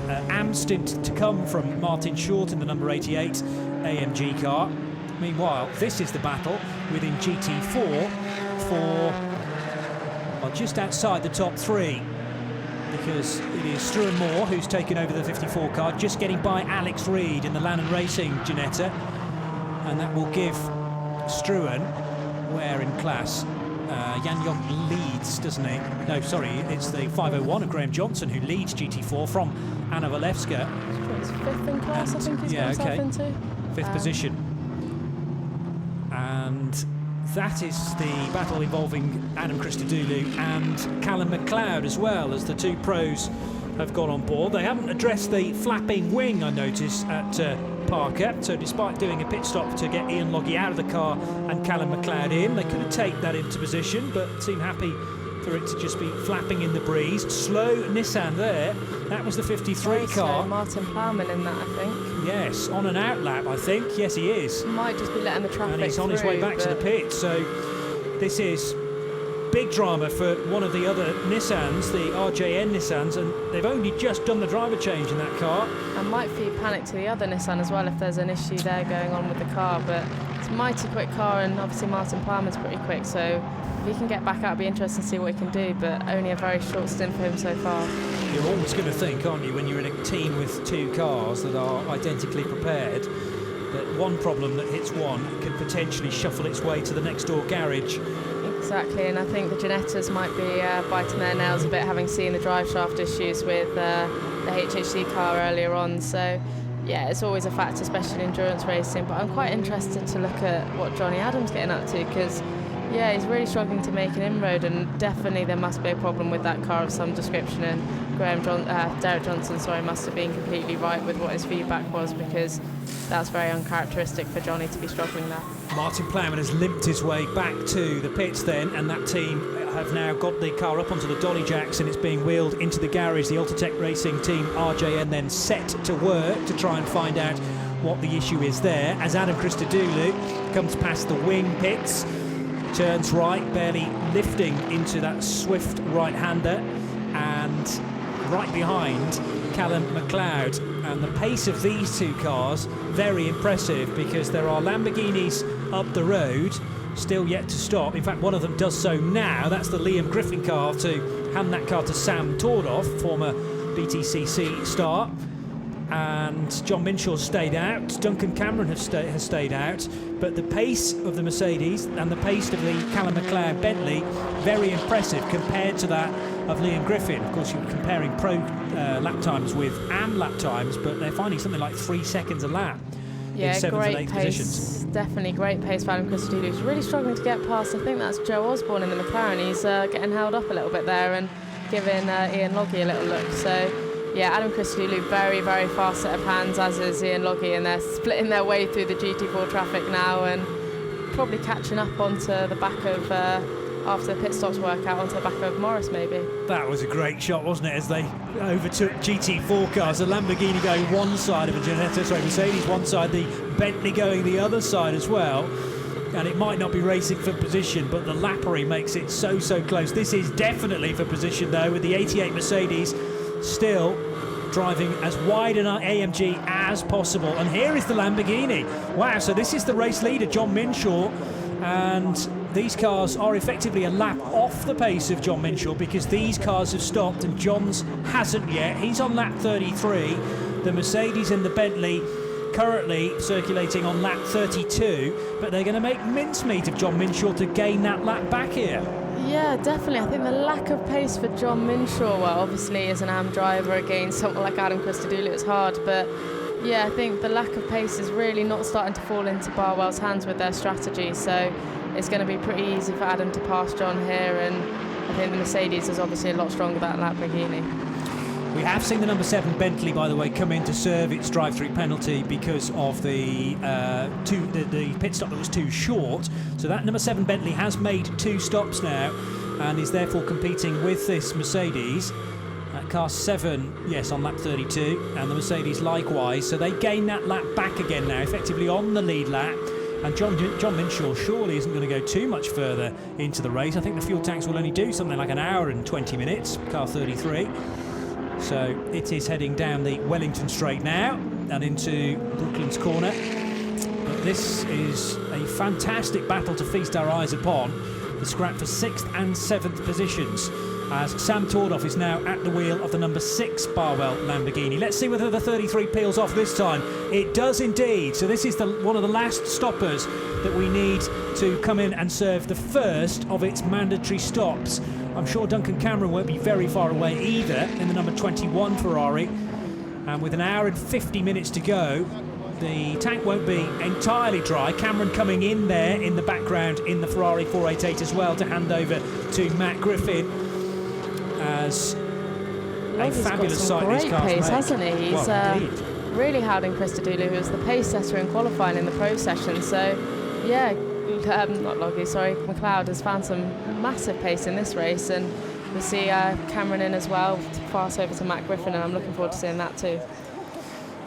AM stint to come from Martin Short in the number 88 AMG car. Meanwhile, this is the battle within GT4 for, well, just outside the top 3, because it is Struan Moore who's taken over the 54 car, just getting by Alex Reed in the Lannon Racing Ginetta, and that will give Struan, where in class, Jan-Jong leads, doesn't he? No, sorry, it's the 501 of Graham Johnson who leads GT4 from Anna Walewska. He's 5th in class, I think he's got himself into. 5th position. And that is the battle involving Adam Christodoulou and Callum McLeod as well, as the 2 pros have got on board. They haven't addressed the flapping wing, I notice, at Parker, so despite doing a pit stop to get Ian Logie out of the car and Callum McLeod in, they could have taken that into position, but seem happy for it to just be flapping in the breeze. Slow Nissan there. That was the 53 car. Martin Plowman in that, I think. Yes, on an out lap, I think. Yes, he is. Might just be letting the traffic and he's on his way back to the pit, so this is big drama for one of the other Nissans, the RJN Nissans, and they've only just done the driver change in that car. And might feed panic to the other Nissan as well if there's an issue there going on with the car, but it's a mighty quick car, and obviously Martin Plowman's pretty quick, so if he can get back out, it'll be interesting to see what he can do, but only a very short stint for him so far. You're always going to think, aren't you, when you're in a team with 2 cars that are identically prepared, that one problem that hits one can potentially shuffle its way to the next door garage. Exactly, and I think the Ginettas might be biting their nails a bit, having seen the drive shaft issues with the HHC car earlier on. So yeah, it's always a factor, especially in endurance racing, but I'm quite interested to look at what Johnny Adams getting up to, because yeah, he's really struggling to make an inroad, and definitely there must be a problem with that car of some description, and Derek Johnson must have been completely right with what his feedback was, because that's very uncharacteristic for Johnny to be struggling there. Martin Plowman has limped his way back to the pits then, and that team have now got the car up onto the dolly jacks and it's being wheeled into the garage. The Ultratech Racing team, RJN, then set to work to try and find out what the issue is there, as Adam Christodoulou comes past the wing pits, turns right, barely lifting into that swift right-hander, and right behind Callum McLeod. And the pace of these 2 cars, very impressive, because there are Lamborghinis up the road still yet to stop. In fact, one of them does so now. That's the Liam Griffin car, to hand that car to Sam Tordoff, former BTCC star. And John Minshaw stayed out. Duncan Cameron has stayed out. But the pace of the Mercedes and the pace of the Callum McLeod Bentley, very impressive compared to that of Liam Griffin. Of course, you're comparing pro lap times with AM lap times, but they're finding something like 3 seconds a lap in 7th and 8th positions. Definitely great pace for Adam Christodoulou. He's really struggling to get past, I think that's Joe Osborne in the McLaren. He's getting held up a little bit there and giving Ian Logie a little look. So yeah, Adam Christodoulou, very, very fast set of hands, as is Ian Logie, and they're splitting their way through the GT4 traffic now and probably catching up onto the back of, after the pit stops work out, onto the back of Morris maybe. That was a great shot, wasn't it, as they overtook GT4 cars, the Lamborghini going one side of a Ginetta, Mercedes one side, the Bentley going the other side as well. And it might not be racing for position, but the lappery makes it so close. This is definitely for position though, with the 88 Mercedes still driving as wide an AMG as possible. And here is the Lamborghini. Wow, so this is the race leader, John Minshaw, and these cars are effectively a lap off the pace of John Minshaw because these cars have stopped and John's hasn't yet. He's on lap 33. The Mercedes and the Bentley currently circulating on lap 32, but they're going to make mincemeat of John Minshaw to gain that lap back here. Yeah, definitely. I think the lack of pace for John Minshaw, well, obviously as an AM driver against someone like Adam Christodoulou, it's hard, but yeah, I think the lack of pace is really not starting to fall into Barwell's hands with their strategy, so it's going to be pretty easy for Adam to pass John here, and I think the Mercedes is obviously a lot stronger than Lamborghini. We have seen the number 7 Bentley, by the way, come in to serve its drive-through penalty because of the pit stop that was too short. So that number 7 Bentley has made 2 stops now and is therefore competing with this Mercedes. Car 7, yes, on lap 32, and the Mercedes likewise. So they gain that lap back again now, effectively on the lead lap. And John Minshaw surely isn't going to go too much further into the race. I think the fuel tanks will only do something like an hour and 20 minutes, car 33. So it is heading down the Wellington Straight now and into Brooklands Corner. But this is a fantastic battle to feast our eyes upon. The scrap for 6th and 7th positions as Sam Tordoff is now at the wheel of the number 6 Barwell Lamborghini. Let's see whether the 33 peels off this time. It does indeed. So this is one of the last stoppers that we need to come in and serve the first of its mandatory stops. I'm sure Duncan Cameron won't be very far away either in the number 21 Ferrari. And with an hour and 50 minutes to go, the tank won't be entirely dry. Cameron coming in there in the background in the Ferrari 488 as well to hand over to Matt Griffin as a fabulous sight these cars pace, make. Hasn't he? He's really hounding Christodoulou, who was the pace setter in qualifying in the pro session. So, yeah, McLeod has found some massive pace in this race, and we see Cameron in as well to pass over to Matt Griffin, and I'm looking forward to seeing that too.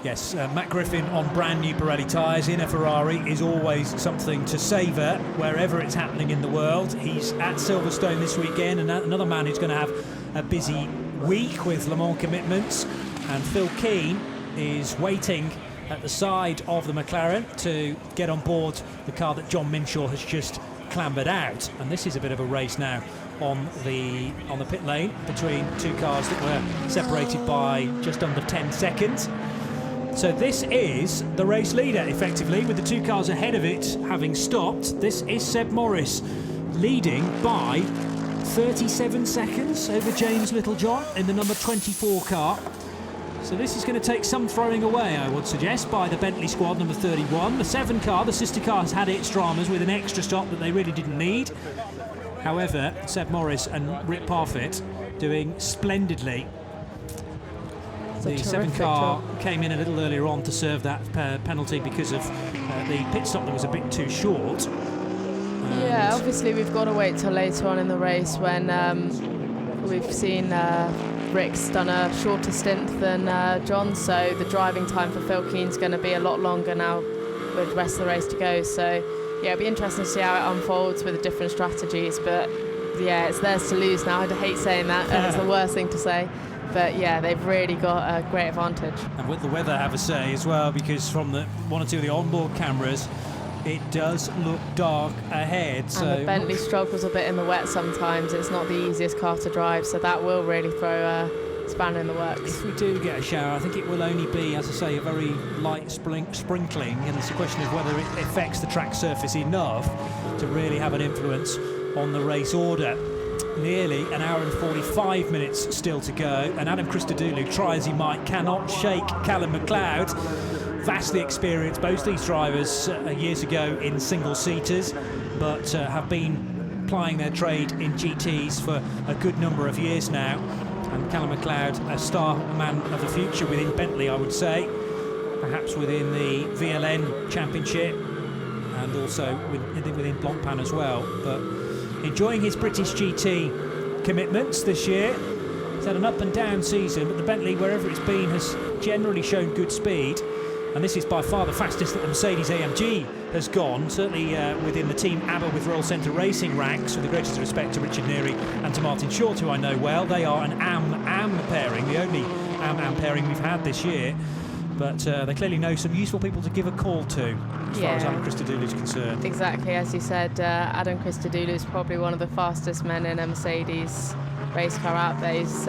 Yes, Matt Griffin on brand new Pirelli tyres in a Ferrari is always something to savour wherever it's happening in the world. He's at Silverstone this weekend, and another man who's going to have a busy week with Le Mans commitments. And Phil Keane is waiting at the side of the McLaren to get on board the car that John Minshaw has just clambered out. And this is a bit of a race now on the pit lane between 2 cars that were separated by just under 10 seconds. So this is the race leader, effectively, with the 2 cars ahead of it having stopped. This is Seb Morris, leading by 37 seconds over James Littlejohn in the number 24 car. So this is going to take some throwing away, I would suggest, by the Bentley squad, number 31. The 7 car, the sister car, has had its dramas with an extra stop that they really didn't need. However, Seb Morris and Rick Parfitt doing splendidly. The 7 car came in a little earlier on to serve that penalty because of the pit stop that was a bit too short. Yeah, obviously we've got to wait till later on in the race when we've seen Rick's done a shorter stint than John, so the driving time for Phil Keene's going to be a lot longer now with the rest of the race to go. So yeah, it'll be interesting to see how it unfolds with the different strategies, but yeah, it's theirs to lose now. I hate saying that, it's the worst thing to say. But yeah, they've really got a great advantage. And with the weather, have a say as well, because from the 1 or 2 of the onboard cameras, it does look dark ahead. And so the Bentley struggles a bit in the wet sometimes. It's not the easiest car to drive, so that will really throw a spanner in the works. If we do get a shower, I think it will only be, as I say, a very light sprinkling, and it's a question of whether it affects the track surface enough to really have an influence on the race order. Nearly an hour and 45 minutes still to go, and Adam Christodoulou, try as he might, cannot shake Callum McLeod. Vastly experienced, both these drivers years ago in single-seaters, but have been plying their trade in GTs for a good number of years now. And Callum McLeod, a star man of the future within Bentley, I would say, perhaps within the VLN Championship, and also within Blancpain as well. But enjoying his British GT commitments this year. He's had an up and down season, but the Bentley, wherever it's been, has generally shown good speed. And this is by far the fastest that the Mercedes AMG has gone, certainly within the Team ABBA with Royal Centre Racing ranks, with the greatest respect to Richard Neary and to Martin Short, who I know well. They are an AM pairing, the only and pairing we've had this year. But they clearly know some useful people to give a call to, as far as Adam Christodoulou is concerned. Exactly, as you said, Adam Christodoulou is probably one of the fastest men in a Mercedes race car out there. He's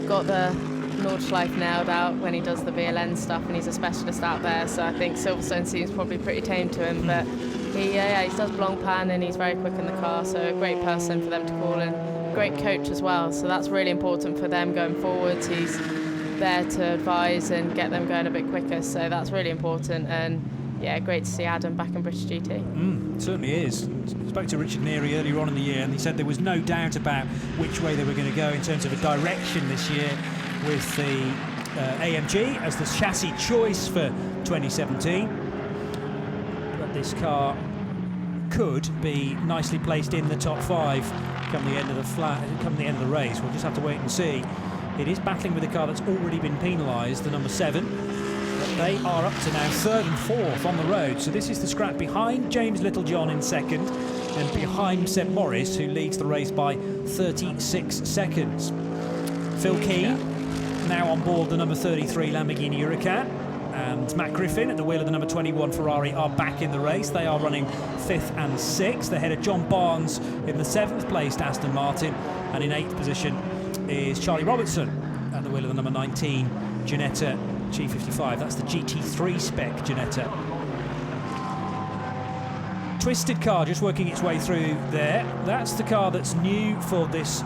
got the Nordschleife nailed out when he does the VLN stuff, and he's a specialist out there. So I think Silverstone seems probably pretty tame to him, but he does Blancpain and he's very quick in the car. So a great person for them to call, and great coach as well. So that's really important for them going forwards. He's there to advise and get them going a bit quicker, so that's really important. And yeah, great to see Adam back in British GT. It certainly is. Spoke to Richard Neary earlier on in the year, and he said there was no doubt about which way they were going to go in terms of a direction this year, with the AMG as the chassis choice for 2017. But this car could be nicely placed in the top 5 come the end of the race. We'll just have to wait and see. It is battling with a car that's already been penalised, the number 7. But they are up to now 3rd and 4th on the road. So this is the scrap behind James Littlejohn in 2nd, and behind Seb Morris, who leads the race by 36 seconds. Phil Keane now on board the number 33 Lamborghini Huracan, and Matt Griffin at the wheel of the number 21 Ferrari are back in the race. They are running 5th and 6th, ahead of John Barnes in the 7th placed Aston Martin, and in 8th position is Charlie Robertson at the wheel of the number 19 Ginetta G55. That's the GT3 spec Ginetta. Twisted car just working its way through there. That's the car that's new for this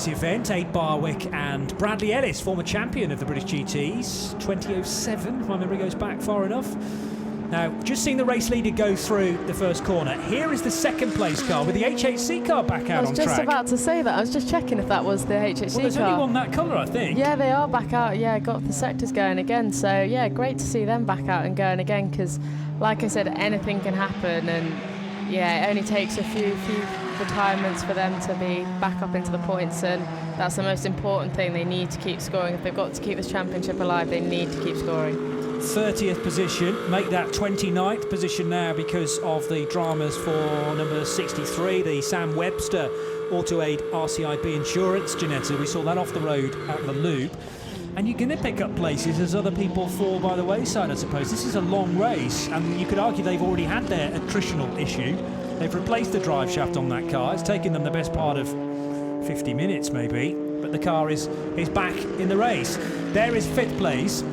event. Abe Barwick and Bradley Ellis, former champion of the British GTs, 2007, if my memory goes back far enough. Now, just seeing the race leader go through the first corner. Here is the 2nd place car with the HHC car back out on track. I was just about to say that. I was just checking if that was the HHC car. Well, there's only one that colour, I think. Yeah, they are back out. Yeah, got the sectors going again. So, yeah, great to see them back out and going again, because, like I said, anything can happen. And, yeah, it only takes a few retirements for them to be back up into the points. And that's the most important thing. They need to keep scoring. If they've got to keep this championship alive, they need to keep scoring. 30th position, make that 29th position now because of the dramas for number 63, the Sam Webster Auto Aid RCIB Insurance Ginetta. We saw that off the road at the loop. And you're going to pick up places as other people fall by the wayside, I suppose. This is a long race, and you could argue they've already had their attritional issue. They've replaced the drive shaft on that car. It's taken them the best part of 50 minutes maybe, but the car is back in the race. There is 5th place.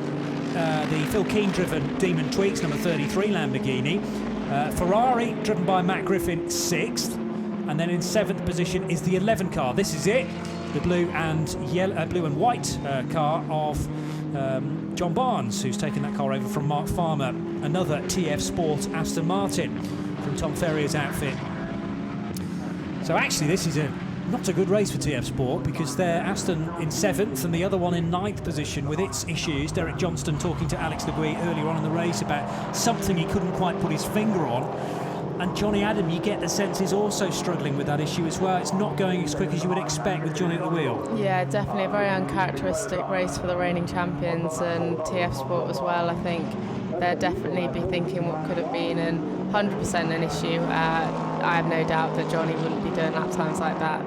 The Phil Keane driven Demon Tweaks, number 33 Lamborghini. Ferrari driven by Matt Griffin, 6th. And then in 7th position is the 11 car. This is it, the blue and white car of John Barnes, who's taken that car over from Mark Farmer. Another TF Sport Aston Martin from Tom Ferrier's outfit. So actually this is not a good race for TF Sport, because they're Aston in 7th and the other one in 9th position with its issues. Derek Johnston talking to Alex Le Guy earlier on in the race about something he couldn't quite put his finger on. And Johnny Adam, you get the sense, is also struggling with that issue as well. It's not going as quick as you would expect with Johnny at the wheel. Yeah, definitely a very uncharacteristic race for the reigning champions, and TF Sport as well. I think they'll definitely be thinking what could have been, and 100% an issue. I have no doubt that Johnny wouldn't be doing lap times like that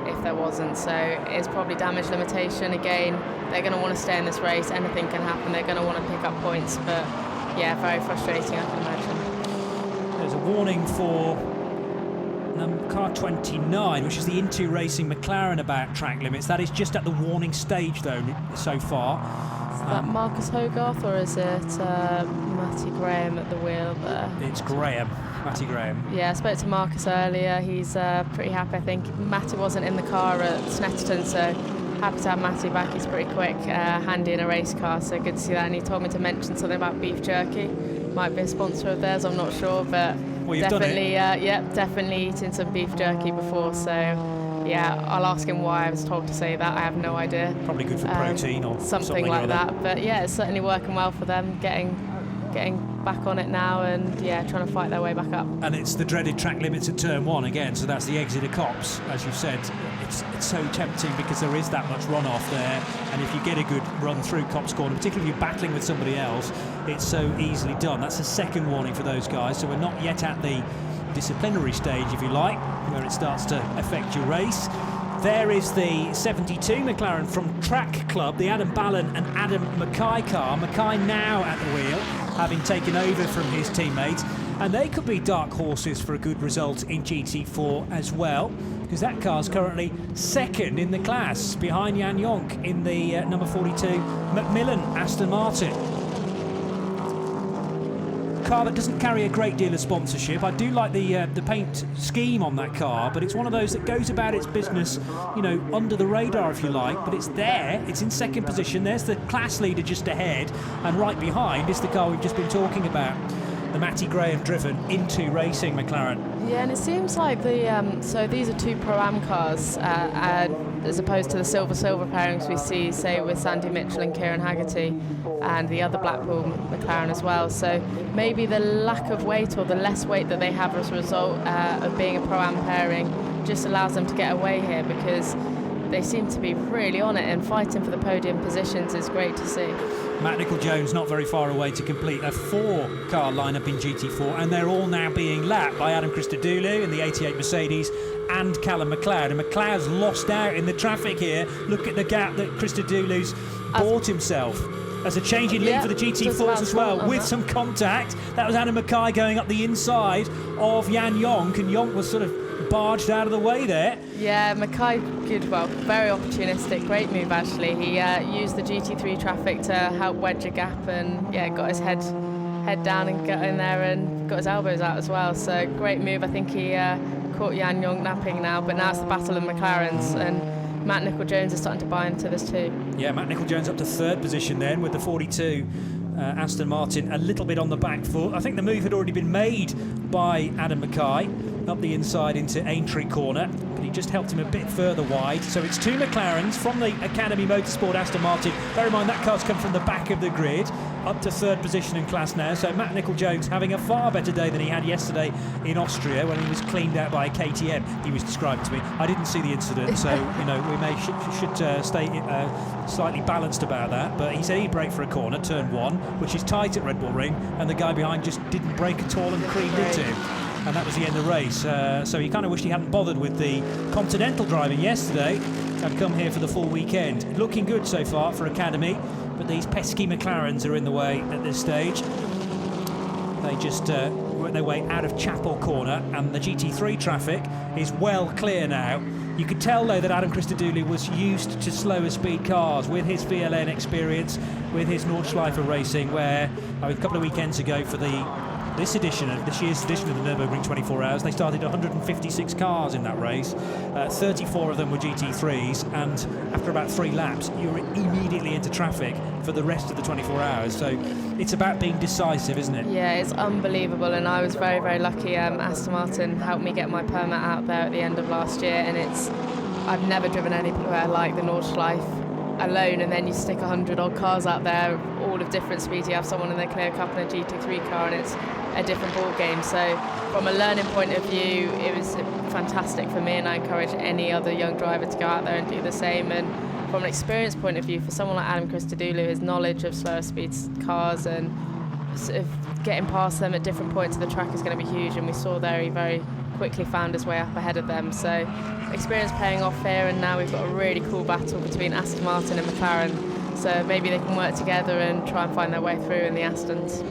if there wasn't. So it's probably damage limitation again. They're going to want to stay in this race. Anything can happen. They're going to want to pick up points, but yeah, very frustrating, I can imagine. There's a warning for car 29, which is the Into Racing McLaren about track limits. That is just at the warning stage though so far. Is that Marcus Hogarth, or is it Matty Graham at the wheel there? It's Graham, Matty Graham. Yeah, I spoke to Marcus earlier. He's pretty happy. I think Matty wasn't in the car at Snetterton, so happy to have Matty back. He's pretty quick, handy in a race car, so good to see that. And he told me to mention something about beef jerky. Might be a sponsor of theirs, I'm not sure, but well, definitely, definitely eaten some beef jerky before. So yeah, I'll ask him why I was told to say that. I have no idea. Probably good for protein or something like that. But yeah, it's certainly working well for them, getting back on it now, and yeah, trying to fight their way back up. And it's the dreaded track limits at turn 1 again, so that's the exit of Copse, as you've said. It's so tempting because there is that much runoff there, and if you get a good run through Copse Corner, particularly if you're battling with somebody else, it's so easily done. That's the second warning for those guys, so we're not yet at the disciplinary stage, if you like, where it starts to affect your race. There is the 72 McLaren from Track Club, the Adam Ballan and Adam McLaren from Track Club, the Adam Ballan and Adam Mackay car. Mackay now at the wheel, having taken over from his teammates, and they could be dark horses for a good result in GT4 as well, because that car's currently second in the class, behind Jan Jonk in the number 42 Macmillan Aston Martin. Car that doesn't carry a great deal of sponsorship. I do like the paint scheme on that car, but it's one of those that goes about its business, you know, under the radar, if you like. But it's there, it's in second position. There's the class leader just ahead, and right behind is the car we've just been talking about, the Matty Graham driven Into Racing McLaren. Yeah, and it seems like so these are two Pro-Am cars, as opposed to the silver-silver pairings we see, say, with Sandy Mitchell and Kieran Haggerty, and the other Blackpool McLaren as well. So maybe the lack of weight, or the less weight that they have as a result of being a Pro-Am pairing, just allows them to get away here, because they seem to be really on it, and fighting for the podium positions is great to see. Matt Nicol-Jones not very far away to complete a 4-car lineup in GT4, and they're all now being lapped by Adam Christodoulou in the 88 Mercedes and Callum McLeod. And McLeod's lost out in the traffic here. Look at the gap that Christodoulou's bought himself. As a change in lead for the GT4s as well, with some contact. That was Adam Mackay going up the inside of Jan Jonk, and Jonk was sort of barged out of the way there. Yeah, Mackay, good, well, very opportunistic, great move actually. He used the GT3 traffic to help wedge a gap, and got his head down and got in there and got his elbows out as well. So great move. I think he caught Jan Jonk napping now, but now it's the battle of McLarens, and Matt Nicol-Jones is starting to buy into this too. Yeah, Matt Nicol-Jones up to third position then, with the 42 Aston Martin a little bit on the back foot. I think the move had already been made by Adam Mackay up the inside into Aintree corner, but he just helped him a bit further wide. So it's two McLarens from the Academy Motorsport Aston Martin. Bear in mind that car's come from the back of the grid, up to third position in class now. So Matt Nicol-Jones having a far better day than he had yesterday in Austria, when he was cleaned out by a KTM, he was described to me. I didn't see the incident, so we should stay slightly balanced about that. But he said he'd brake for a corner, turn 1, which is tight at Red Bull Ring, and the guy behind just didn't brake at all and creamed into him. And that was the end of the race. So he kind of wished he hadn't bothered with the Continental driving yesterday. I've come here for the full weekend. Looking good so far for Academy, but these pesky McLarens are in the way at this stage. They just work their way out of Chapel Corner, and the GT3 traffic is well clear now. You could tell, though, that Adam Christodoulou was used to slower speed cars with his VLN experience, with his Nordschleife racing, where a couple of weekends ago for this year's edition of the Nürburgring 24 Hours, they started 156 cars in that race. 34 of them were GT3s, and after about 3 laps, you're immediately into traffic for the rest of the 24 hours. So it's about being decisive, isn't it? Yeah, it's unbelievable, and I was very, very lucky. Aston Martin helped me get my permit out there at the end of last year, and I've never driven anywhere like the Nordschleife alone, and then you stick 100 odd cars out there, all of different speeds. You have someone in their clear cup and a GT3 car, and it's a different ball game. So from a learning point of view, it was fantastic for me, and I encourage any other young driver to go out there and do the same. And from an experience point of view, for someone like Adam Christodoulou, his knowledge of slower speeds cars and sort of getting past them at different points of the track is going to be huge, and we saw there he very quickly found his way up ahead of them. So experience paying off here, and now we've got a really cool battle between Aston Martin and McLaren, so maybe they can work together and try and find their way through in the Astons.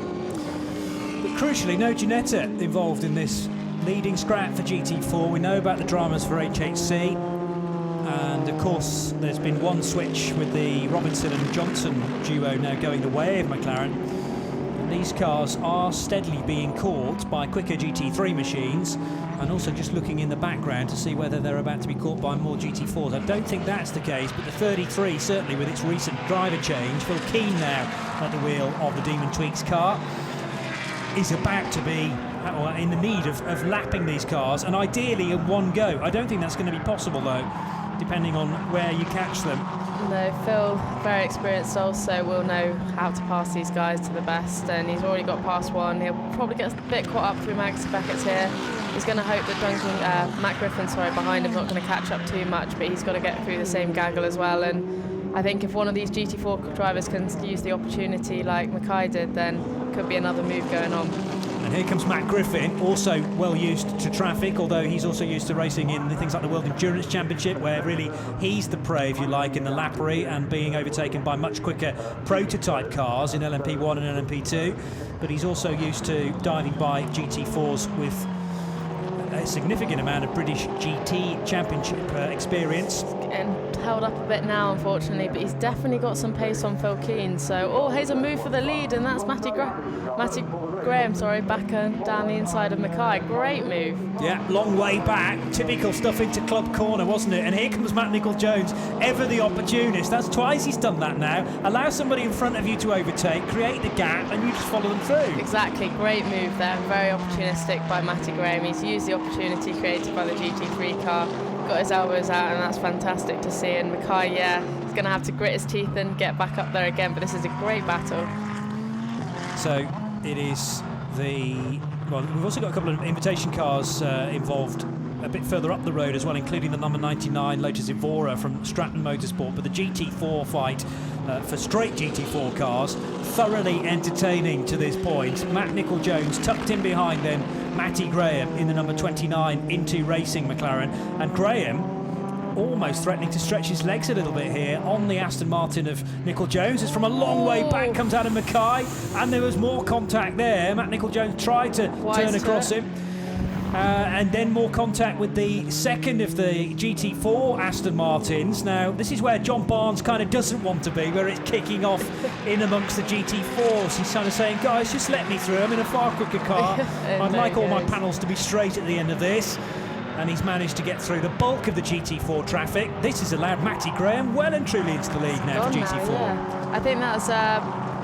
But crucially, no Ginetta involved in this leading scrap for GT4. We know about the dramas for HHC, and of course there's been one switch with the Robinson and Johnson duo now going the way of McLaren. And these cars are steadily being caught by quicker GT3 machines, and also just looking in the background to see whether they're about to be caught by more GT4s. I don't think that's the case, but the 33, certainly with its recent driver change, Phil Keane now at the wheel of the Demon Tweaks car, is about to be in the need of lapping these cars, and ideally in one go. I don't think that's going to be possible, though, depending on where you catch them. No, Phil, very experienced also, will know how to pass these guys to the best, and he's already got past one. He'll probably get a bit caught up through Max Beckett's here. He's going to hope that Matt Griffin, behind him, not going to catch up too much, but he's got to get through the same gaggle as well. And I think if one of these GT4 drivers can use the opportunity like Mackay did, then could be another move going on. And here comes Matt Griffin, also well used to traffic, although he's also used to racing in things like the World Endurance Championship, where really he's the prey, if you like, in the Lappery and being overtaken by much quicker prototype cars in LMP1 and LMP2. But he's also used to diving by GT4s with a significant amount of British GT Championship experience. And held up a bit now, unfortunately, but he's definitely got some pace on Phil Keane. So, here's a move for the lead, and that's Matty Graham, back down the inside of Mackay. Great move. Yeah, long way back. Typical stuff into club corner, wasn't it? And here comes Matt Nicol-Jones, ever the opportunist. That's twice he's done that now. Allow somebody in front of you to overtake, create the gap, and you just follow them through. Exactly, great move there. Very opportunistic by Matty Graham. He's used the opportunity created by the GT3 car, got his elbows out, and that's fantastic to see. And Mackay, he's going to have to grit his teeth and get back up there again, but this is a great battle. So it is we've also got a couple of invitation cars involved a bit further up the road as well, including the number 99 Lotus Evora from Stratton Motorsport. But the GT4 fight for straight GT4 cars, thoroughly entertaining to this point. Matt Nicol-Jones tucked in behind then Matty Graham in the number 29 Into Racing McLaren, and Graham almost threatening to stretch his legs a little bit here on the Aston Martin of Nicol-Jones. It's from a long way back, comes out of Mackay, and there was more contact there. Matt Nicol-Jones tried to turn across him. And then more contact with the second of the GT4 Aston Martins. Now, this is where John Barnes kind of doesn't want to be, where it's kicking off in amongst the GT4s. He's kind of saying, guys, just let me through. I'm in a far quicker car. I'd like all my panels to be straight at the end of this. And he's managed to get through the bulk of the GT4 traffic. This has allowed Matty Graham well and truly into the lead now for GT4. Yeah. I think that's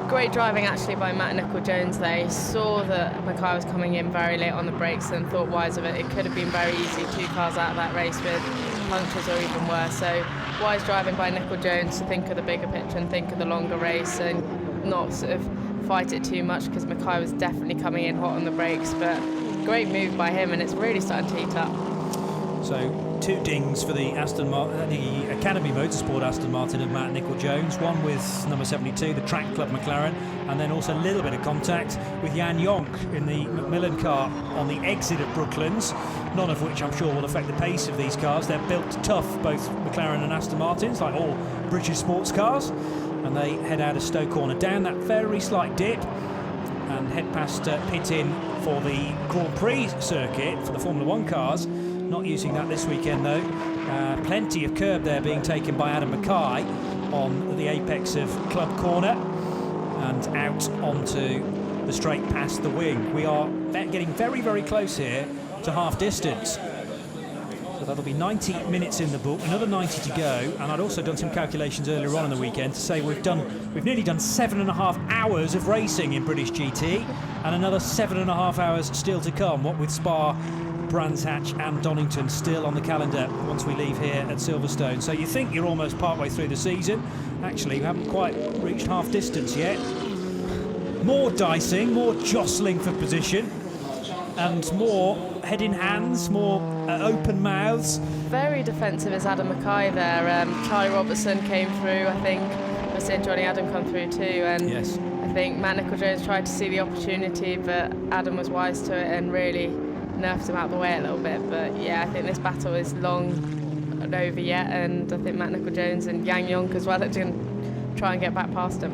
great driving actually by Matt Nicol-Jones there. He saw that Mackay was coming in very late on the brakes and thought wise of it. It could have been very easy, 2 cars out of that race with punctures or even worse. So wise driving by Nicol-Jones to think of the bigger picture and think of the longer race and not sort of fight it too much, because Mackay was definitely coming in hot on the brakes. But great move by him, and it's really starting to heat up. So 2 dings for the the Academy Motorsport Aston Martin of Matt Nicol-Jones, one with number 72, the Track Club McLaren, and then also a little bit of contact with Jan Jonk in the Macmillan car on the exit of Brooklands, none of which I'm sure will affect the pace of these cars. They're built tough, both McLaren and Aston Martins, like all British sports cars, and they head out of Stowe Corner down that very slight dip and head past pit in for the Grand Prix circuit for the Formula 1 cars. Not using that this weekend though. Plenty of curb there being taken by Adam Mackay on the apex of Club Corner and out onto the straight past the wing. We are getting very, very close here to half distance. So that'll be 90 minutes in the book, another 90 to go. And I'd also done some calculations earlier on in the weekend to say we've nearly done 7.5 hours of racing in British GT, and another 7.5 hours still to come, what with Spa, Brands Hatch and Donington still on the calendar once we leave here at Silverstone. So you think you're almost partway through the season. Actually, you haven't quite reached half distance yet. More dicing, more jostling for position, and more head in hands, more open mouths. Very defensive is Adam Mackay there. Charlie Robertson came through, I think. We're seeing Johnny Adam come through too. And yes. I think Matt Nicol-Jones tried to see the opportunity, but Adam was wise to it and really nerfed him out of the way a little bit. But yeah, I think this battle is long not over yet, and I think Matt Nicol-Jones and Jan Jonk as well are going to try and get back past him.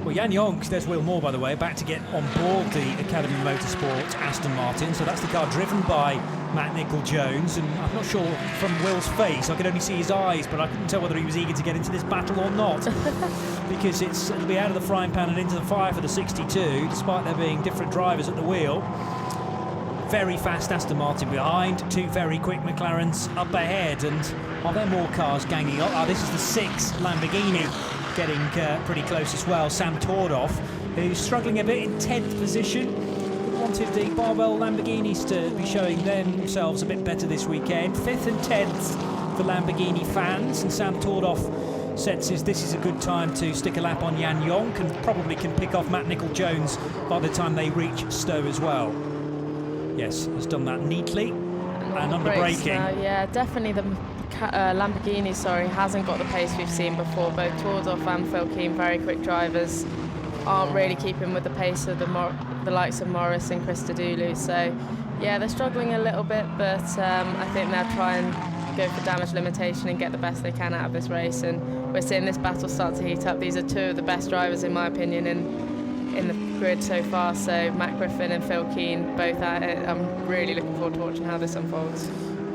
Well, Jan Jonk, there's Will Moore, by the way, back to get on board the Academy Motorsport Aston Martin. So that's the car driven by Matt Nicol-Jones, and I'm not sure from Will's face, I could only see his eyes, but I couldn't tell whether he was eager to get into this battle or not, because it'll be out of the frying pan and into the fire for the 62, despite there being different drivers at the wheel. Very fast Aston Martin behind, 2 very quick McLarens up ahead, and are there more cars ganging up? This is the 6th Lamborghini getting pretty close as well. Sam Tordoff, who's struggling a bit in 10th position. Wanted the Barbell Lamborghinis to be showing themselves a bit better this weekend. 5th and 10th for Lamborghini fans, and Sam Tordoff senses this is a good time to stick a lap on Jan Jonk, and probably can pick off Matt Nicol-Jones by the time they reach Stowe as well. Yes, has done that neatly and under braking. Yeah, definitely the Lamborghini, hasn't got the pace we've seen before. Both Tordoff and Phil Keane, very quick drivers. aren't really keeping with the pace of the likes of Morris and Christodoulou. So yeah, they're struggling a little bit, but I think they'll try and go for damage limitation and get the best they can out of this race. And we're seeing this battle start to heat up. These are two of the best drivers, in my opinion, in the grid so far. So Matt Griffin and Phil Keane both at it. I'm really looking forward to watching how this unfolds.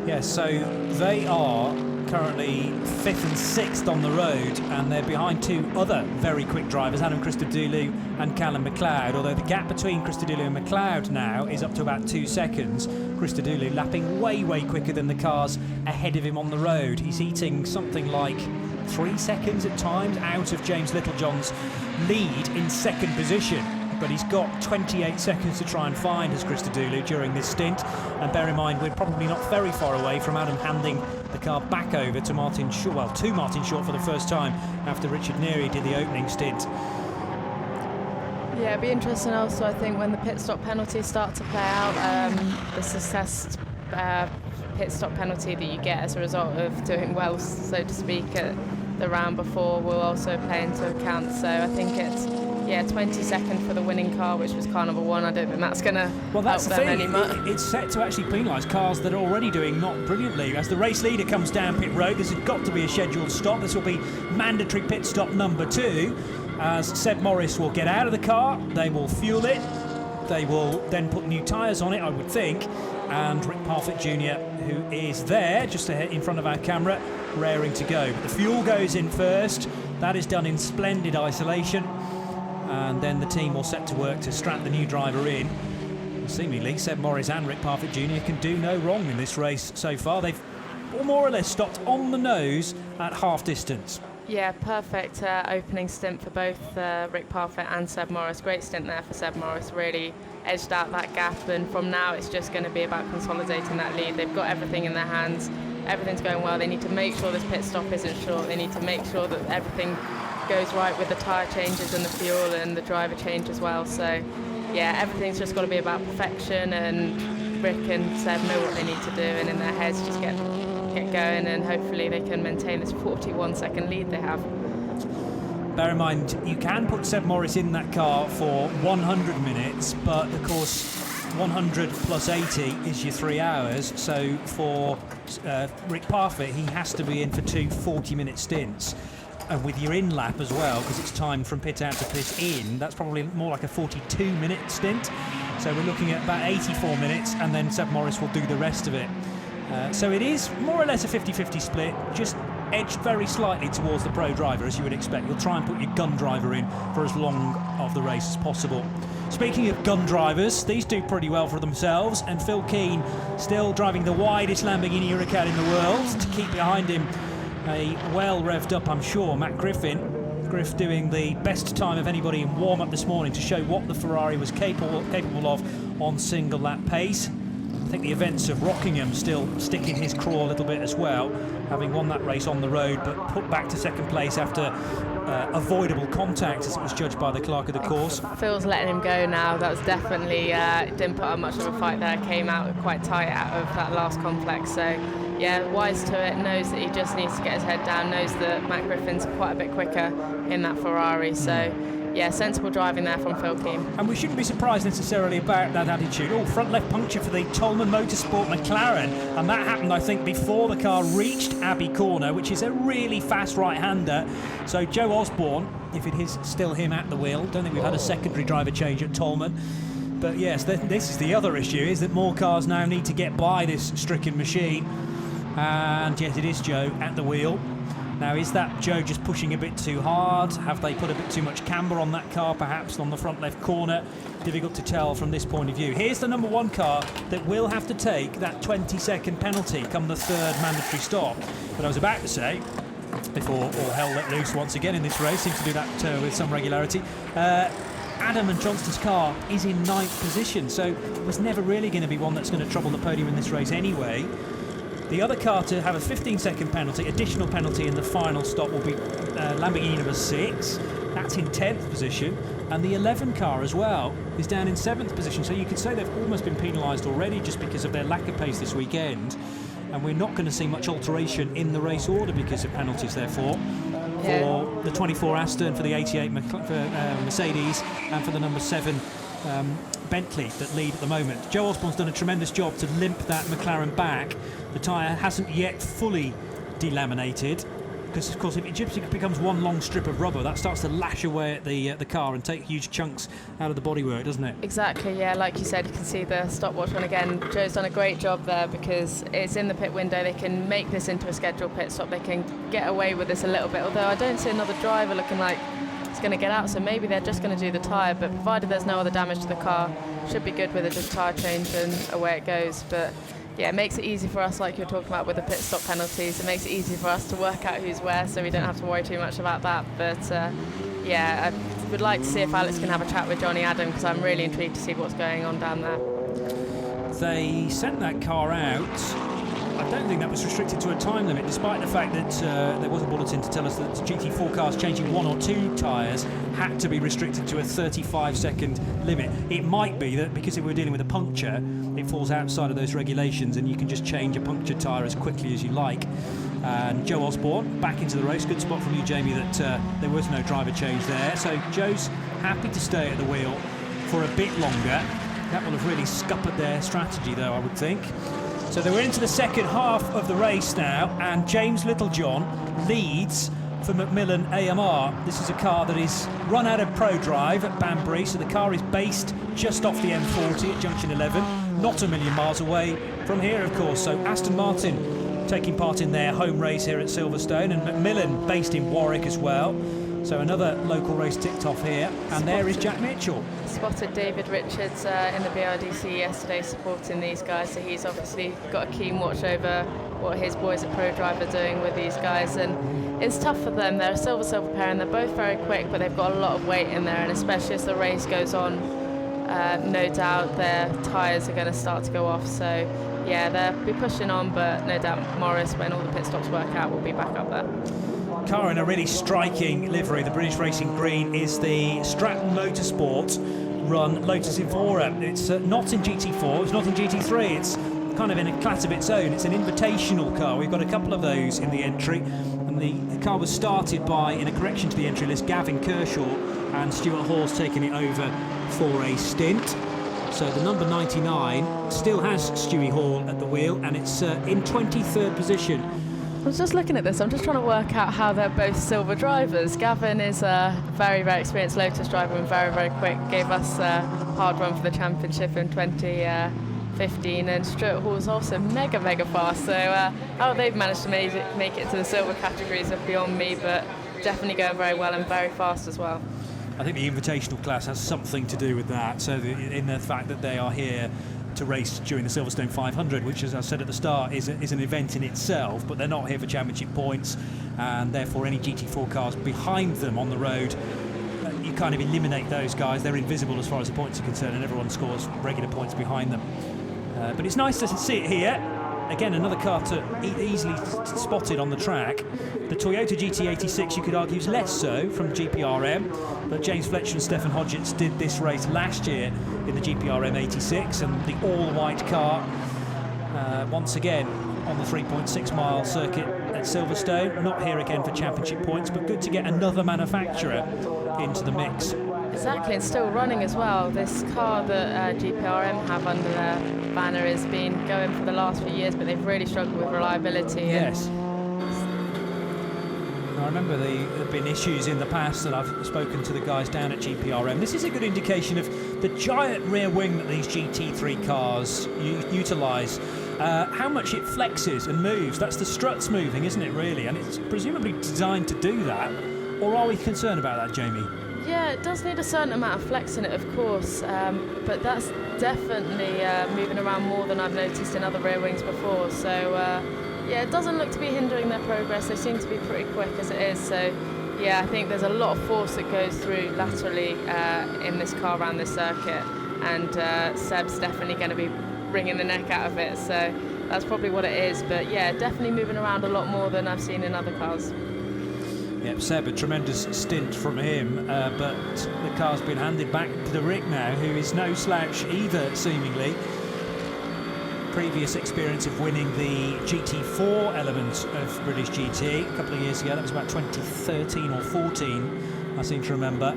Yes, so they are currently 5th and 6th on the road, and they're behind two other very quick drivers, Adam Christodoulou and Callum McLeod, although the gap between Christodoulou and McLeod now is up to about 2 seconds. Christodoulou lapping way quicker than the cars ahead of him on the road. He's eating something like 3 seconds at times out of James Littlejohn's lead in second position. But he's got 28 seconds to try and find as Christodoulou during this stint. And bear in mind, we're probably not very far away from Adam handing the car back over to Martin Short, well, to Martin Short for the first time after Richard Neary did the opening stint. Yeah, it'd be interesting also, I think, when the pit stop penalties start to play out. The successed pit stop penalty that you get as a result of doing well, so to speak, at the round before will also play into account. So I think it's 22nd for the winning car, which was car number 1. I don't think that's going to help them any much. It's set to actually penalise cars that are already doing not brilliantly. As the race leader comes down pit road, this has got to be a scheduled stop. This will be mandatory pit stop number 2, as Seb Morris will get out of the car. They will fuel it. They will then put new tyres on it, I would think. And Rick Parfitt Jr., who is there just ahead in front of our camera, raring to go. But the fuel goes in first. That is done in splendid isolation. And then the team will set to work to strap the new driver in. Seemingly, Seb Morris and Rick Parfitt Jr. can do no wrong in this race so far. They've more or less stopped on the nose at half distance. Yeah, perfect opening stint for both Rick Parfitt and Seb Morris. Great stint there for Seb Morris, really edged out that gap, and from now it's just going to be about consolidating that lead. They've got everything in their hands, everything's going well. They need to make sure this pit stop isn't short. They need to make sure that everything goes right with the tyre changes and the fuel and the driver change as well. So yeah, everything's just got to be about perfection, and Rick and Seb know what they need to do, and in their heads just get going, and hopefully they can maintain this 41-second lead they have. Bear in mind, you can put Seb Morris in that car for 100 minutes, but of course 100 plus 80 is your 3 hours. So for Rick Parfitt, he has to be in for 2 40-minute stints. And with your in lap as well, because it's time from pit out to pit in, that's probably more like a 42-minute stint. So we're looking at about 84 minutes, and then Seb Morris will do the rest of it. So it is more or less a 50-50 split, just edged very slightly towards the pro driver, as you would expect. You'll try and put your gun driver in for as long of the race as possible. Speaking of gun drivers, these do pretty well for themselves, and Phil Keane still driving the widest Lamborghini Huracan in the world. To keep behind him, a well revved up, I'm sure, Matt Griffin. Griff doing the best time of anybody in warm-up this morning to show what the Ferrari was capable of on single lap pace. I think the events of Rockingham still stick in his craw a little bit as well, having won that race on the road but put back to second place after avoidable contact, as it was judged by the clerk of the course. Phil's letting him go now. That was definitely didn't put up much of a fight there. Came out quite tight out of that last complex. So yeah, wise to it. Knows that he just needs to get his head down. Knows that Matt Griffin's quite a bit quicker in that Ferrari. So yeah, sensible driving there from Phil Keane. And we shouldn't be surprised necessarily about that attitude. Oh, front left puncture for the Tolman Motorsport McLaren. And that happened, I think, before the car reached Abbey Corner, which is a really fast right-hander. So Joe Osborne, if it is still him at the wheel, don't think we've had a secondary driver change at Tolman. But yes, this is the other issue, is that more cars now need to get by this stricken machine. And yes, it is Joe at the wheel. Now, is that Joe just pushing a bit too hard? Have they put a bit too much camber on that car, perhaps, on the front left corner? Difficult to tell from this point of view. Here's the number 1 car that will have to take that 20-second penalty come the third mandatory stop. But I was about to say, before all hell let loose once again in this race, seems to do that with some regularity, Adam and Johnston's car is in 9th position, so there's never really going to be one that's going to trouble the podium in this race anyway. The other car to have a 15-second penalty, additional penalty in the final stop, will be Lamborghini number 6. That's in 10th position. And the 11 car as well is down in 7th position. So you could say they've almost been penalised already just because of their lack of pace this weekend. And we're not going to see much alteration in the race order because of penalties, therefore. for the 24 Aston, for the 88 Mercedes, and for the number 7 Bentley that lead at the moment. Joe Osborne's done a tremendous job to limp that McLaren back. The tyre hasn't yet fully delaminated, because of course if it just becomes one long strip of rubber, that starts to lash away at the car and take huge chunks out of the bodywork, doesn't it? Exactly, yeah, like you said, you can see the stopwatch one again. Joe's done a great job there because it's in the pit window. They can make this into a scheduled pit stop. They can get away with this a little bit, although I don't see another driver looking like it's going to get out, so maybe they're just going to do the tyre, but provided there's no other damage to the car, should be good with it, just tyre change and away it goes. But yeah, it makes it easy for us, like you were talking about with the pit stop penalties. It makes it easy for us to work out who's where, so we don't have to worry too much about that. But yeah, I would like to see if Alex can have a chat with Johnny Adam, because I'm really intrigued to see what's going on down there. They sent that car out. I don't think that was restricted to a time limit, despite the fact that there was a bulletin to tell us that GT4 cars changing 1 or 2 tyres had to be restricted to a 35-second limit. It might be that because if we're dealing with a puncture, it falls outside of those regulations and you can just change a punctured tyre as quickly as you like. And Joe Osborne back into the race. Good spot from you, Jamie, that there was no driver change there. So Joe's happy to stay at the wheel for a bit longer. That will have really scuppered their strategy, though, I would think. So they were into the second half of the race now, and James Littlejohn leads for Macmillan AMR. This is a car that is run out of ProDrive at Banbury, so the car is based just off the M40 at Junction 11, not a million miles away from here, of course. So Aston Martin taking part in their home race here at Silverstone, and Macmillan based in Warwick as well. So another local race ticked off here, and there is Jack Mitchell. Spotted David Richards in the BRDC yesterday supporting these guys, so he's obviously got a keen watch over what his boys at ProDrive are doing with these guys, and it's tough for them. They're a silver pair and they're both very quick, but they've got a lot of weight in there, and especially as the race goes on, no doubt their tyres are going to start to go off. So yeah, they'll be pushing on, but no doubt Morris, when all the pit stops work out, will be back up there. Car in a really striking livery, the British Racing Green, is the Stratton Motorsport run Lotus Evora. It's not in GT4, it's not in GT3, it's kind of in a class of its own. It's an invitational car. We've got a couple of those in the entry, and the car was started by, in a correction to the entry list, Gavin Kershaw, and Stuart Hall's taken it over for a stint. So the number 99 still has Stewie Hall at the wheel, and it's in 23rd position. I was just looking at this, I'm just trying to work out how they're both silver drivers. Gavin is a very, very experienced Lotus driver and very, very quick. Gave us a hard run for the championship in 2015, and Stuart Hall's also mega, mega fast. So how they've managed to make it to the silver categories are beyond me, but definitely going very well and very fast as well. I think the invitational class has something to do with that. So in the fact that they are here to race during the Silverstone 500, which, as I said at the start, is an event in itself, but they're not here for championship points, and therefore any GT4 cars behind them on the road, you kind of eliminate those guys. They're invisible as far as the points are concerned, and everyone scores regular points behind them. But it's nice to see it here. Again, another car easily spotted on the track. The Toyota GT86, you could argue, is less so from GPRM, but James Fletcher and Stefan Hodgetts did this race last year in the GPRM 86, and the all-white car once again on the 3.6 mile circuit at Silverstone. Not here again for championship points, but good to get another manufacturer into the mix. Exactly, and still running as well. This car that GPRM have under their banner has been going for the last few years, but they've really struggled with reliability. Yes. I remember there have been issues in the past that I've spoken to the guys down at GPRM. This is a good indication of the giant rear wing that these GT3 cars utilise. How much it flexes and moves. That's the struts moving, isn't it, really? And it's presumably designed to do that. Or are we concerned about that, Jamie? Yeah, it does need a certain amount of flex in it, of course, but that's definitely moving around more than I've noticed in other rear wings before. So, yeah, it doesn't look to be hindering their progress. They seem to be pretty quick as it is. So, yeah, I think there's a lot of force that goes through laterally in this car around this circuit, and Seb's definitely going to be wringing the neck out of it. So that's probably what it is. But, yeah, definitely moving around a lot more than I've seen in other cars. Yep, Seb, a tremendous stint from him, but the car's been handed back to Rick now, who is no slouch either, seemingly. previous experience of winning the GT4 element of British GT a couple of years ago. That was about 2013 or 14, I seem to remember.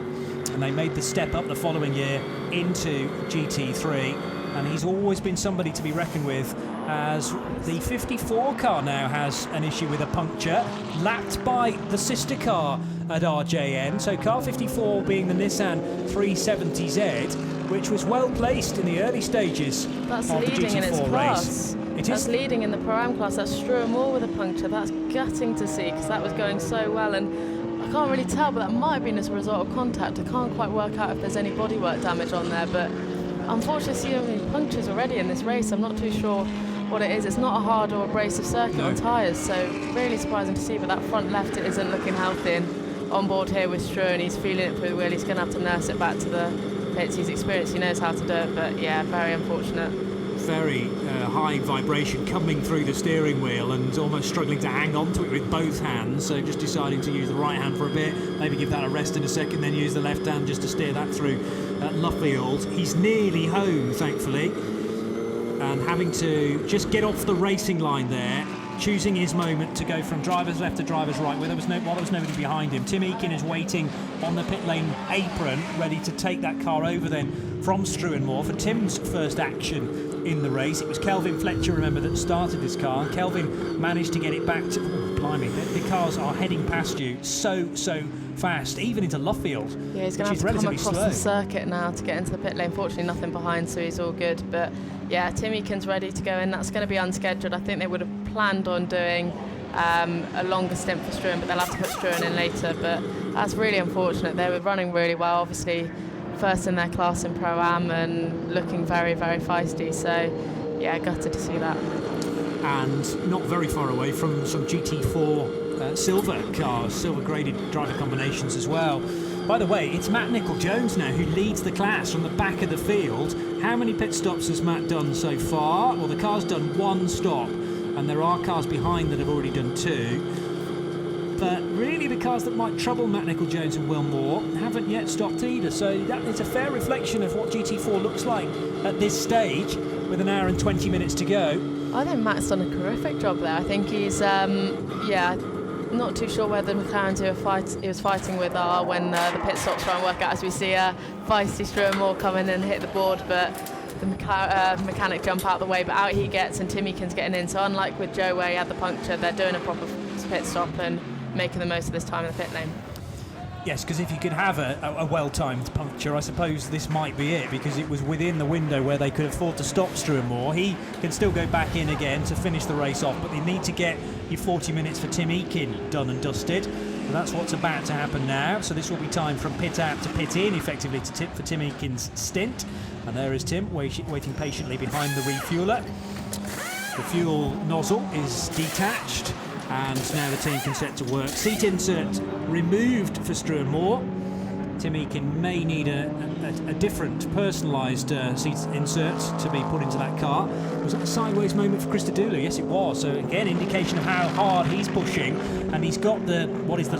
And they made the step up the following year into GT3. And he's always been somebody to be reckoned with, as the 54 car now has an issue with a puncture, lapped by the sister car at RJN. So car 54 being the Nissan 370Z, which was well placed in the early stages of the leading in its GT4 class. race. That's leading in the Pro-Am class. That's Stuart Middleton with a puncture. That's gutting to see, because that was going so well, and I can't really tell, but that might have been as a result of contact. I can't quite work out if there's any bodywork damage on there, but unfortunately, so many punctures already in this race. I'm not too sure what it is. It's not a hard or abrasive circuit on tyres, so really surprising to see. But that front left, it isn't looking healthy. And on board here with Stuart, and he's feeling it through the wheel. He's going to have to nurse it back to the pits. He's experienced, he knows how to do it, but yeah, very unfortunate. Very high vibration coming through the steering wheel, and almost struggling to hang on to it with both hands, so just deciding to use the right hand for a bit, maybe give that a rest in a second, then use the left hand just to steer that through Luffield. He's nearly home, thankfully, and having to just get off the racing line there, choosing his moment to go from driver's left to driver's right, while there was nobody behind him. Tim Eakin is waiting on the pit lane apron, ready to take that car over then from Struan Moore for Tim's first action in the race. It was Kelvin Fletcher, remember, that started this car. Kelvin managed to get it back to... Oh, blimey, the cars are heading past you so fast, even into Luffield. Yeah, he's going to have to come across the circuit now to get into the pit lane. Fortunately, nothing behind, so he's all good. But yeah, Tim Eakin's ready to go in. That's going to be unscheduled. I think they would have planned on doing a longer stint for Struan, but they'll have to put Struan in later. But that's really unfortunate. They were running really well, obviously first in their class in Pro-Am and looking very, very feisty. So yeah, gutted to see that. And not very far away from some GT4 silver cars, silver graded driver combinations as well. By the way, it's Matt Nicol-Jones now who leads the class from the back of the field. How many pit stops has Matt done so far? Well, the car's done one stop, and there are cars behind that have already done two. But really, the cars that might trouble Matt Nicol-Jones and Will Moore haven't yet stopped either. So that is a fair reflection of what GT4 looks like at this stage, with an hour and 20 minutes to go. I think Matt's done a terrific job there. I think he's, not too sure where the McLarens he was fighting with are when the pit stops try and work out, as we see feisty Stuart Moore come in and hit the board, but the mechanic jump out the way, but out he gets, and Tim Eakin's getting in. So unlike with Joe where he had the puncture, they're doing a proper pit stop and making the most of this time in the pit lane. Yes, because if you could have a well-timed puncture, I suppose this might be it, because it was within the window where they could afford to stop Struan Moore. He can still go back in again to finish the race off, but they need to get your 40 minutes for Tim Eakin done and dusted. And that's what's about to happen now. So this will be time from pit out to pit in, effectively for Tim Eakin's stint. And there is Tim waiting patiently behind the refueler. The fuel nozzle is detached, and now the team can set to work. Seat insert removed for Struan Moore. Tim Eakin may need a different personalised seat insert to be put into that car. Was that a sideways moment for Chris Dooley? Yes, it was. So again, indication of how hard he's pushing, and he's got the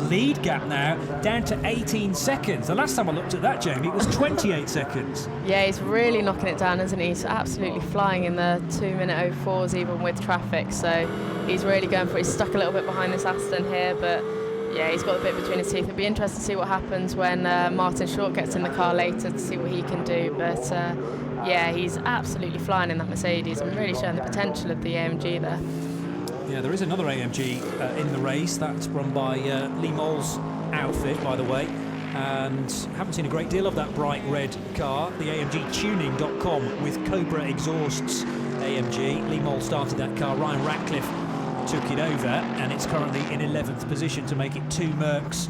lead gap now down to 18 seconds. The last time I looked at that, Jamie, it was 28 seconds. Yeah, he's really knocking it down, isn't he? He's absolutely flying in the 2-minute 04s, even with traffic. So he's really going for it. He's stuck a little bit behind this Aston here, but yeah, he's got a bit between his teeth. It'll be interesting to see what happens when Martin Short gets in the car later to see what he can do. But yeah, he's absolutely flying in that Mercedes and really showing the potential of the AMG there. Yeah, there is another AMG in the race. That's run by Lee Moll's outfit, by the way. And haven't seen a great deal of that bright red car. The AMGtuning.com with Cobra exhausts AMG. Lee Moll started that car. Ryan Ratcliffe took it over, and it's currently in 11th position to make it 2 Mercs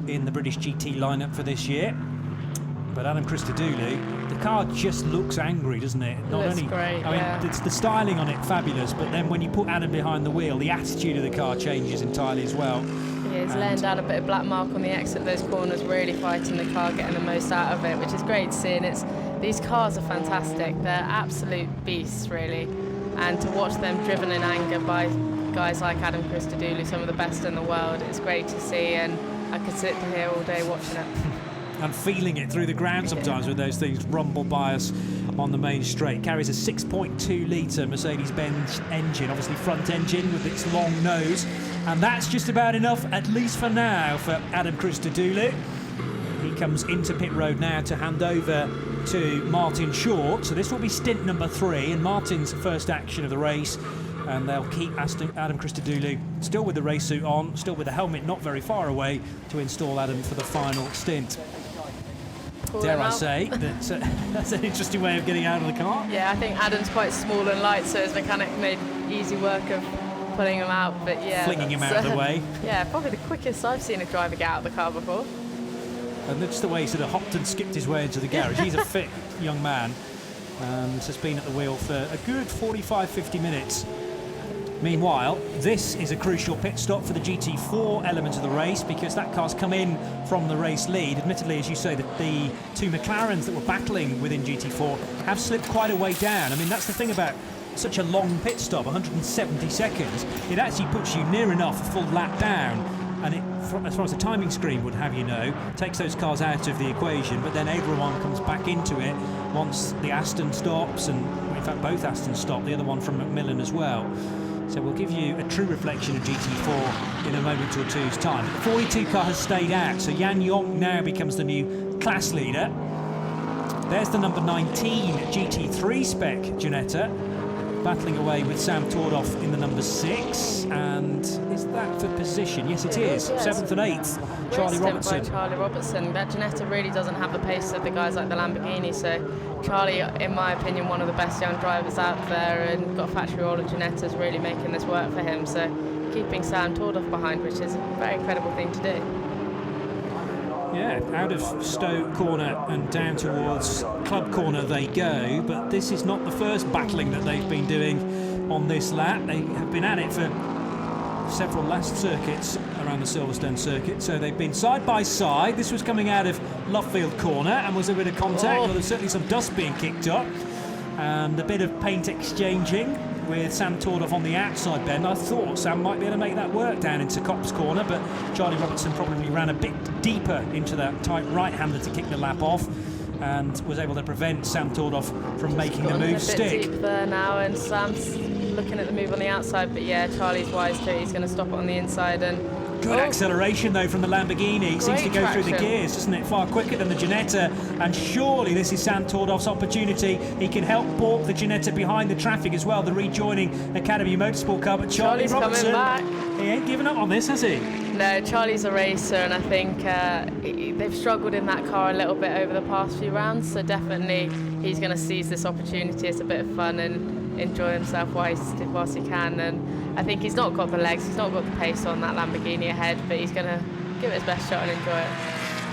in the British GT lineup for this year. But Adam Christodoulou, the car just looks angry, doesn't it? Not only great, I mean, it's the styling on it fabulous, but then when you put Adam behind the wheel, the attitude of the car changes entirely as well. Yeah, he's laying down a bit of black mark on the exit of those corners, really fighting the car, getting the most out of it, which is great to see. And these cars are fantastic. They're absolute beasts, really. And to watch them driven in anger by guys like Adam Christodoulou, some of the best in the world, it's great to see, and I could sit here all day watching it. And feeling it through the ground sometimes when those things rumble by us on the main straight. Carries a 6.2 litre Mercedes-Benz engine, obviously front engine with its long nose, and that's just about enough, at least for now, for Adam Christodoulou. He comes into pit road now to hand over to Martin Short, so this will be stint number 3 and Martin's first action of the race, and they'll keep Adam Christodoulou still with the race suit on, still with the helmet not very far away, to install Adam for the final stint. Dare I say, that's an interesting way of getting out of the car. Yeah, I think Adam's quite small and light, so his mechanic made easy work of pulling him out, but yeah. Flinging him out of the way. Yeah, probably the quickest I've seen a driver get out of the car before. And that's the way he sort of hopped and skipped his way into the garage. He's a fit young man and has been at the wheel for a good 45-50 minutes. Meanwhile, this is a crucial pit stop for the GT4 element of the race, because that car's come in from the race lead. Admittedly, as you say, that the two McLarens that were battling within GT4 have slipped quite a way down. I mean, that's the thing about such a long pit stop, 170 seconds. It actually puts you near enough a full lap down, and it, as far as the timing screen would have you know, takes those cars out of the equation, but then everyone comes back into it once the Aston stops, and in fact both Astons stop, the other one from Macmillan as well. So we'll give you a true reflection of GT4 in a moment or two's time. The 42 car has stayed out, so Jan Jonk now becomes the new class leader. There's the number 19 GT3 spec Ginetta, battling away with Sam Tordoff in the number 6. And is that for position? Yes, it is. Yes. 7th and 8th, Charlie Robertson. Charlie Robertson. That Ginetta really doesn't have the pace of the guys like the Lamborghini, so Charlie, in my opinion, one of the best young drivers out there, and got a factory roller Ginetta's really making this work for him, so keeping Sam Tordoff behind, which is a very incredible thing to do. Yeah, out of Stowe Corner and down towards Club Corner they go, but this is not the first battling that they've been doing on this lap. They have been at it for several last circuits around the Silverstone circuit, so they've been side by side. This was coming out of Lovefield Corner and was a bit of contact. Well, there's certainly some dust being kicked up and a bit of paint exchanging with Sam Tordoff on the outside bend. I thought Sam might be able to make that work down into Copse Corner, but Charlie Robertson probably ran a bit deeper into that tight right-hander to kick the lap off and was able to prevent Sam Tordoff from making the move stick. Deep there now, and Sam's looking at the move on the outside, but yeah, Charlie's wise too. He's going to stop it on the inside. And good acceleration though from the Lamborghini. It seems to go through the gears, doesn't it? Far quicker than the Ginetta, and surely this is Sam Tordoff's opportunity. He can help balk the Ginetta behind the traffic as well, the rejoining Academy Motorsport car. But Charlie Robertson, coming back. He ain't given up on this, has he? No, Charlie's a racer, and I think they've struggled in that car a little bit over the past few rounds, so definitely he's going to seize this opportunity. It's a bit of fun and enjoy himself whilst he can, and I think he's not got the legs, he's not got the pace on that Lamborghini ahead, but he's going to give it his best shot and enjoy it.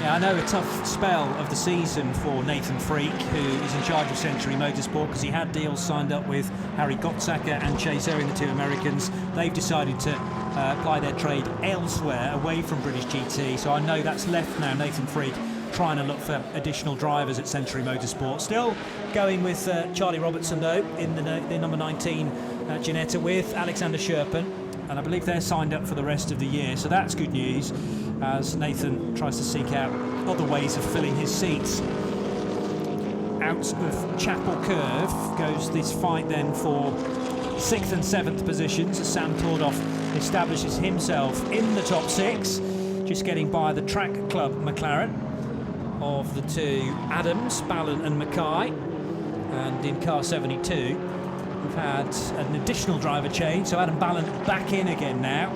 Yeah, I know a tough spell of the season for Nathan Freak, who is in charge of Century Motorsport, because he had deals signed up with Harry Gottsacker and Chase Owen, the two Americans. They've decided to apply their trade elsewhere, away from British GT, so I know that's left now Nathan Freak trying to look for additional drivers at Century Motorsport. Still going with Charlie Robertson though in the number 19 Ginetta with Alexander Sherpen, and I believe they're signed up for the rest of the year, so that's good news as Nathan tries to seek out other ways of filling his seats. Out of Chapel Curve goes this fight then for 6th and 7th positions as Sam Tordoff establishes himself in the top 6, just getting by the Track Club McLaren of the two Adams, Ballon and Mackay. And in car 72 we've had an additional driver change, so Adam Ballon back in again now,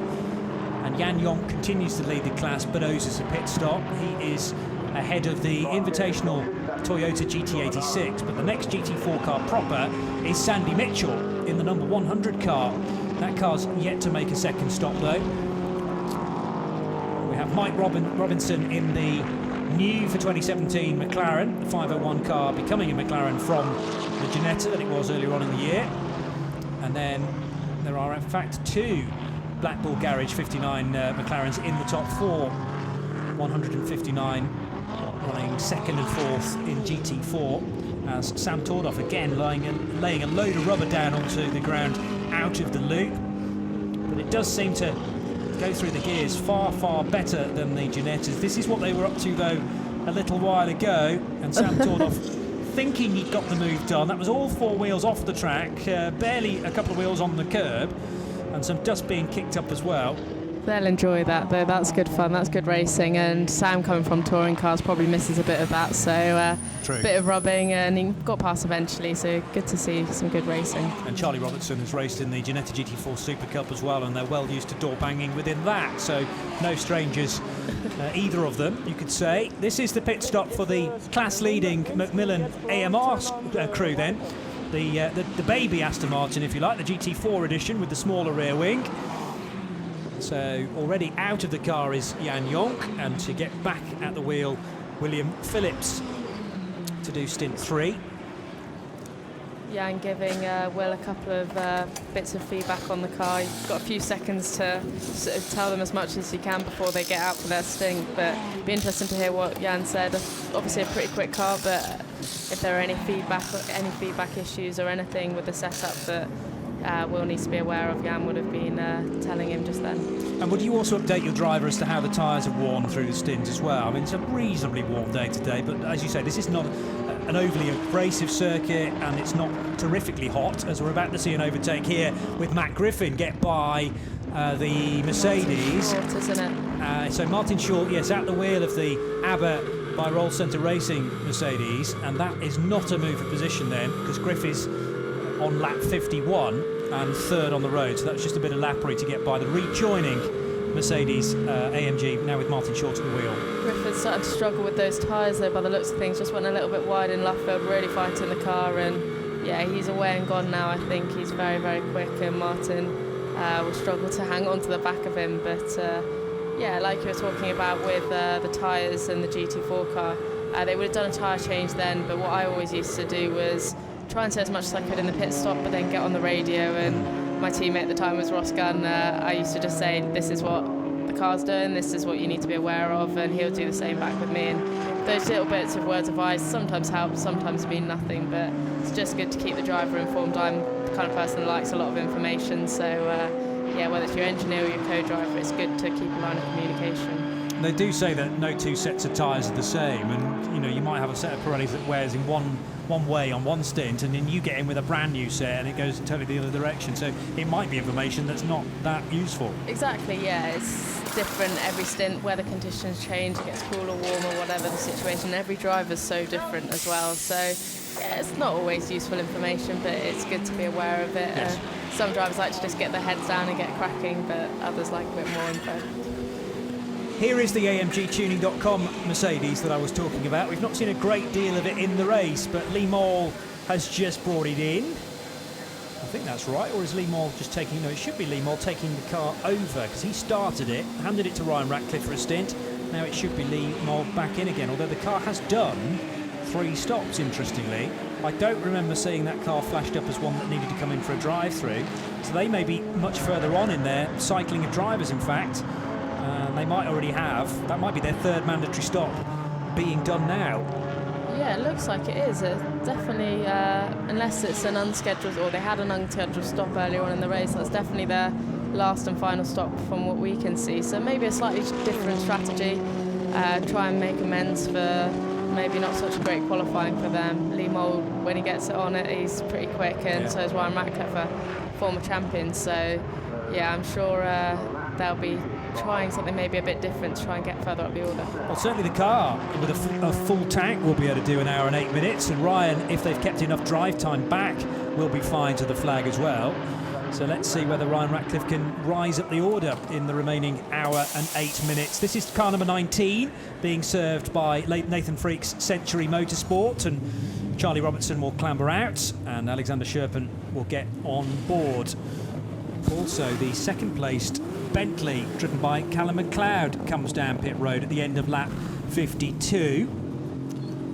and Jan Jonk continues to lead the class but owes us a pit stop. He is ahead of the Invitational Toyota GT86, but the next GT4 car proper is Sandy Mitchell in the number 100 car. That car's yet to make a second stop though. We have Mike Robinson in the new for 2017 McLaren, the 501 car becoming a McLaren from the Ginetta that it was earlier on in the year. And then there are in fact two Blackpool Garage 59 McLarens in the top 4, 159 running 2nd and 4th in GT4, as Sam Tordoff again laying a load of rubber down onto the ground out of the loop. But it does seem to go through the gears far better than the Ginettas. This is what they were up to though a little while ago, and Sam Tordoff thinking he'd got the move done. That was all 4 wheels off the track, barely a couple of wheels on the curb, and some dust being kicked up as well. They'll enjoy that though. That's good fun, that's good racing, and Sam coming from touring cars probably misses a bit of that, so a bit of rubbing, and he got past eventually, so good to see some good racing. And Charlie Robertson has raced in the Ginetta GT4 Super Cup as well, and they're well used to door banging within that, so no strangers, either of them, you could say. This is the pit stop for the class-leading Macmillan AMR crew then, the baby Aston Martin, if you like, the GT4 edition with the smaller rear wing. So already out of the car is Jan Jonk, and to get back at the wheel, William Phillips to do stint 3. Jan giving Will a couple of bits of feedback on the car. You've got a few seconds to sort of tell them as much as you can before they get out for their stint, but it'd be interesting to hear what Jan said. Obviously a pretty quick car, but if there are any feedback issues or anything with the setup that Will needs to be aware of, Jan would have been telling him just then. And would you also update your driver as to how the tyres have worn through the stint as well? I mean, it's a reasonably warm day today, but as you say, this is not an overly abrasive circuit, and it's not terrifically hot, as we're about to see an overtake here with Matt Griffin get by the Mercedes. Short, isn't it? So Martin Short, yes, at the wheel of the ABBA by Roll Centre Racing Mercedes, and that is not a move of position then, because Griff is on lap 51 and third on the road, so that's just a bit of lappery to get by the rejoining Mercedes AMG, now with Martin Short at the wheel. Griffin's starting to struggle with those tyres though by the looks of things, just went a little bit wide in Luffield, really fighting the car, and yeah, he's away and gone now. I think he's very, very quick, and Martin will struggle to hang on to the back of him, but yeah, like you were talking about with the tyres and the GT4 car, they would have done a tyre change then, but what I always used to do was try and say as much as I could in the pit stop, but then get on the radio, and my teammate at the time was Ross Gunn. I used to just say, this is what the car's doing, this is what you need to be aware of, and he'll do the same back with me. And those little bits of words of advice sometimes help, sometimes mean nothing, but it's just good to keep the driver informed. I'm the kind of person that likes a lot of information, so yeah, whether it's your engineer or your co-driver, it's good to keep a line of communication. They do say that no two sets of tyres are the same, and you know, you might have a set of Pirellis that wears in one way on one stint, and then you get in with a brand new set and it goes totally the other direction, so it might be information that's not that useful. Exactly, yeah, it's different every stint, weather conditions change, it gets cool or warm or whatever the situation. Every driver's so different as well, so yeah, it's not always useful information, but it's good to be aware of it. Yes. Some drivers like to just get their heads down and get cracking, but others like a bit more info. Here is the AMGtuning.com Mercedes that I was talking about. We've not seen a great deal of it in the race, but Lee Moll has just brought it in. I think that's right, or is Lee Moll just taking... No, it should be Lee Moll taking the car over, because he started it, handed it to Ryan Ratcliffe for a stint. Now it should be Lee Moll back in again, although the car has done 3 stops, interestingly. I don't remember seeing that car flashed up as one that needed to come in for a drive-through, so they may be much further on in their cycling of drivers, in fact. They might already have. That might be their 3rd mandatory stop being done now. Yeah, it looks like it is. Definitely, unless it's an unscheduled, or they had an unscheduled stop earlier on in the race, that's definitely their last and final stop from what we can see. So maybe a slightly different strategy, try and make amends for maybe not such a great qualifying for them. Lee Moll, when he gets it on it, he's pretty quick, and so is Ryan Ratcliffe, a former champion. So yeah, I'm sure they'll be trying something maybe a bit different to try and get further up the order. Well, certainly the car with a full tank will be able to do 1 hour and 8 minutes, and Ryan, if they've kept enough drive time back, will be fine to the flag as well. So let's see whether Ryan Ratcliffe can rise up the order in the remaining 1 hour and 8 minutes. This is car number 19 being served by Nathan Freak's Century Motorsport, and Charlie Robertson will clamber out and Alexander Sherpen will get on board. Also, the second-placed Bentley, driven by Callum McLeod, comes down pit road at the end of lap 52.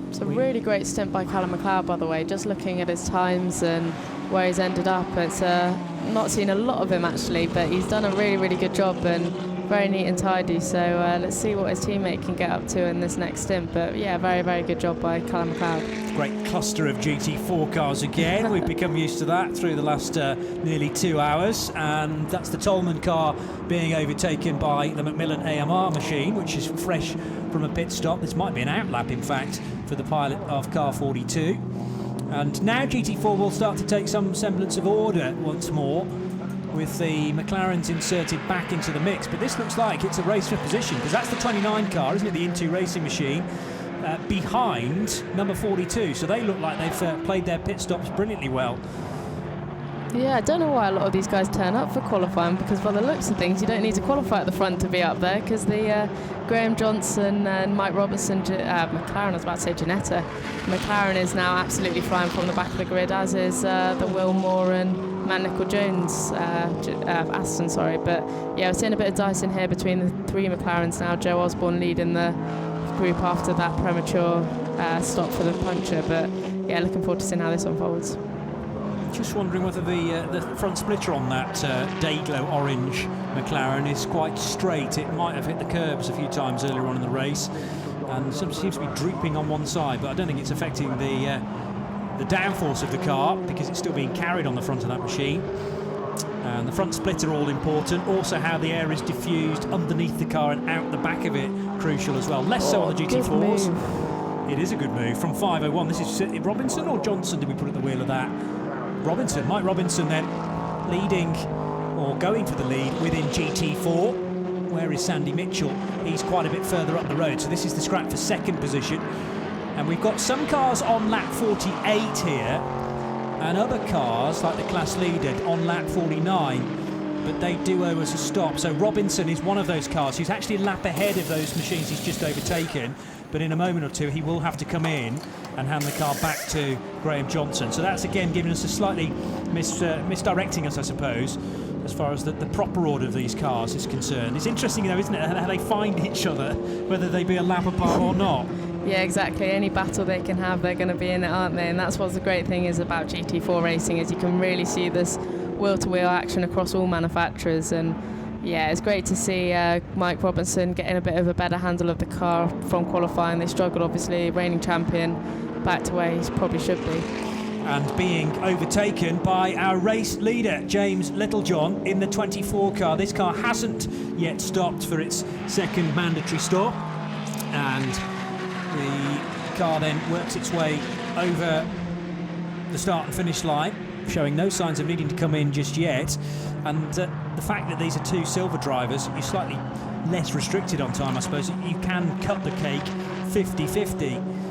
It's a really great stint by Callum McLeod, by the way. Just looking at his times and where he's ended up, it's not seen a lot of him actually, but he's done a really, really good job, and very neat and tidy. So let's see what his teammate can get up to in this next stint. But yeah, very, very good job by Callum McLeod. Great cluster of GT4 cars again. We've become used to that through the last nearly 2 hours, and that's the Tolman car being overtaken by the Macmillan AMR machine, which is fresh from a pit stop. This might be an outlap, in fact, for the pilot of car 42. And now GT4 will start to take some semblance of order once more, with the McLarens inserted back into the mix. But this looks like it's a race for position, because that's the 29 car, isn't it, the Intu Racing machine, behind number 42. So they look like they've played their pit stops brilliantly well. Yeah, I don't know why a lot of these guys turn up for qualifying, because by the looks of things, you don't need to qualify at the front to be up there, because the Graham Johnson and Mike Robinson, McLaren, I was about to say Janetta, McLaren is now absolutely flying from the back of the grid, as is the Wilmore and Man Nicol Jones, Aston, sorry. But yeah, we're seeing a bit of dice in here between the three McLarens now. Joe Osborne leading the group after that premature stop for the puncture. But yeah, looking forward to seeing how this unfolds. Just wondering whether the front splitter on that Dayglow orange McLaren is quite straight. It might have hit the curbs a few times earlier on in the race, and seems to be drooping on one side, but I don't think it's affecting the downforce of the car, because it's still being carried on the front of that machine. And the front splitter, all important. Also how the air is diffused underneath the car and out the back of it, crucial as well. Less so on the GT4s. It is a good move from 501. This is Robinson or Johnson, did we put at the wheel of that? Robinson, Mike Robinson then leading, or going for the lead within GT4. Where is Sandy Mitchell? He's quite a bit further up the road, so this is the scrap for second position. And we've got some cars on lap 48 here, and other cars, like the class leader, on lap 49, but they do owe us a stop. So Robinson is one of those cars who's actually a lap ahead of those machines he's just overtaken, but in a moment or two he will have to come in and hand the car back to Graham Johnson. So that's again giving us a slightly misdirecting us, I suppose, as far as the proper order of these cars is concerned. It's interesting, though, isn't it, how they find each other, whether they be a lap apart or not. Yeah, exactly. Any battle they can have, they're going to be in it, aren't they? And that's what the great thing is about GT4 racing, is you can really see this wheel-to-wheel action across all manufacturers. And yeah, it's great to see Mike Robinson getting a bit of a better handle of the car from qualifying. They struggled, obviously, reigning champion, back to where he probably should be. And being overtaken by our race leader, James Littlejohn, in the 24 car. This car hasn't yet stopped for its second mandatory stop. And the car then works its way over the start and finish line, showing no signs of needing to come in just yet. And the fact that these are two silver drivers, you're slightly less restricted on time, I suppose. You can cut the cake 50-50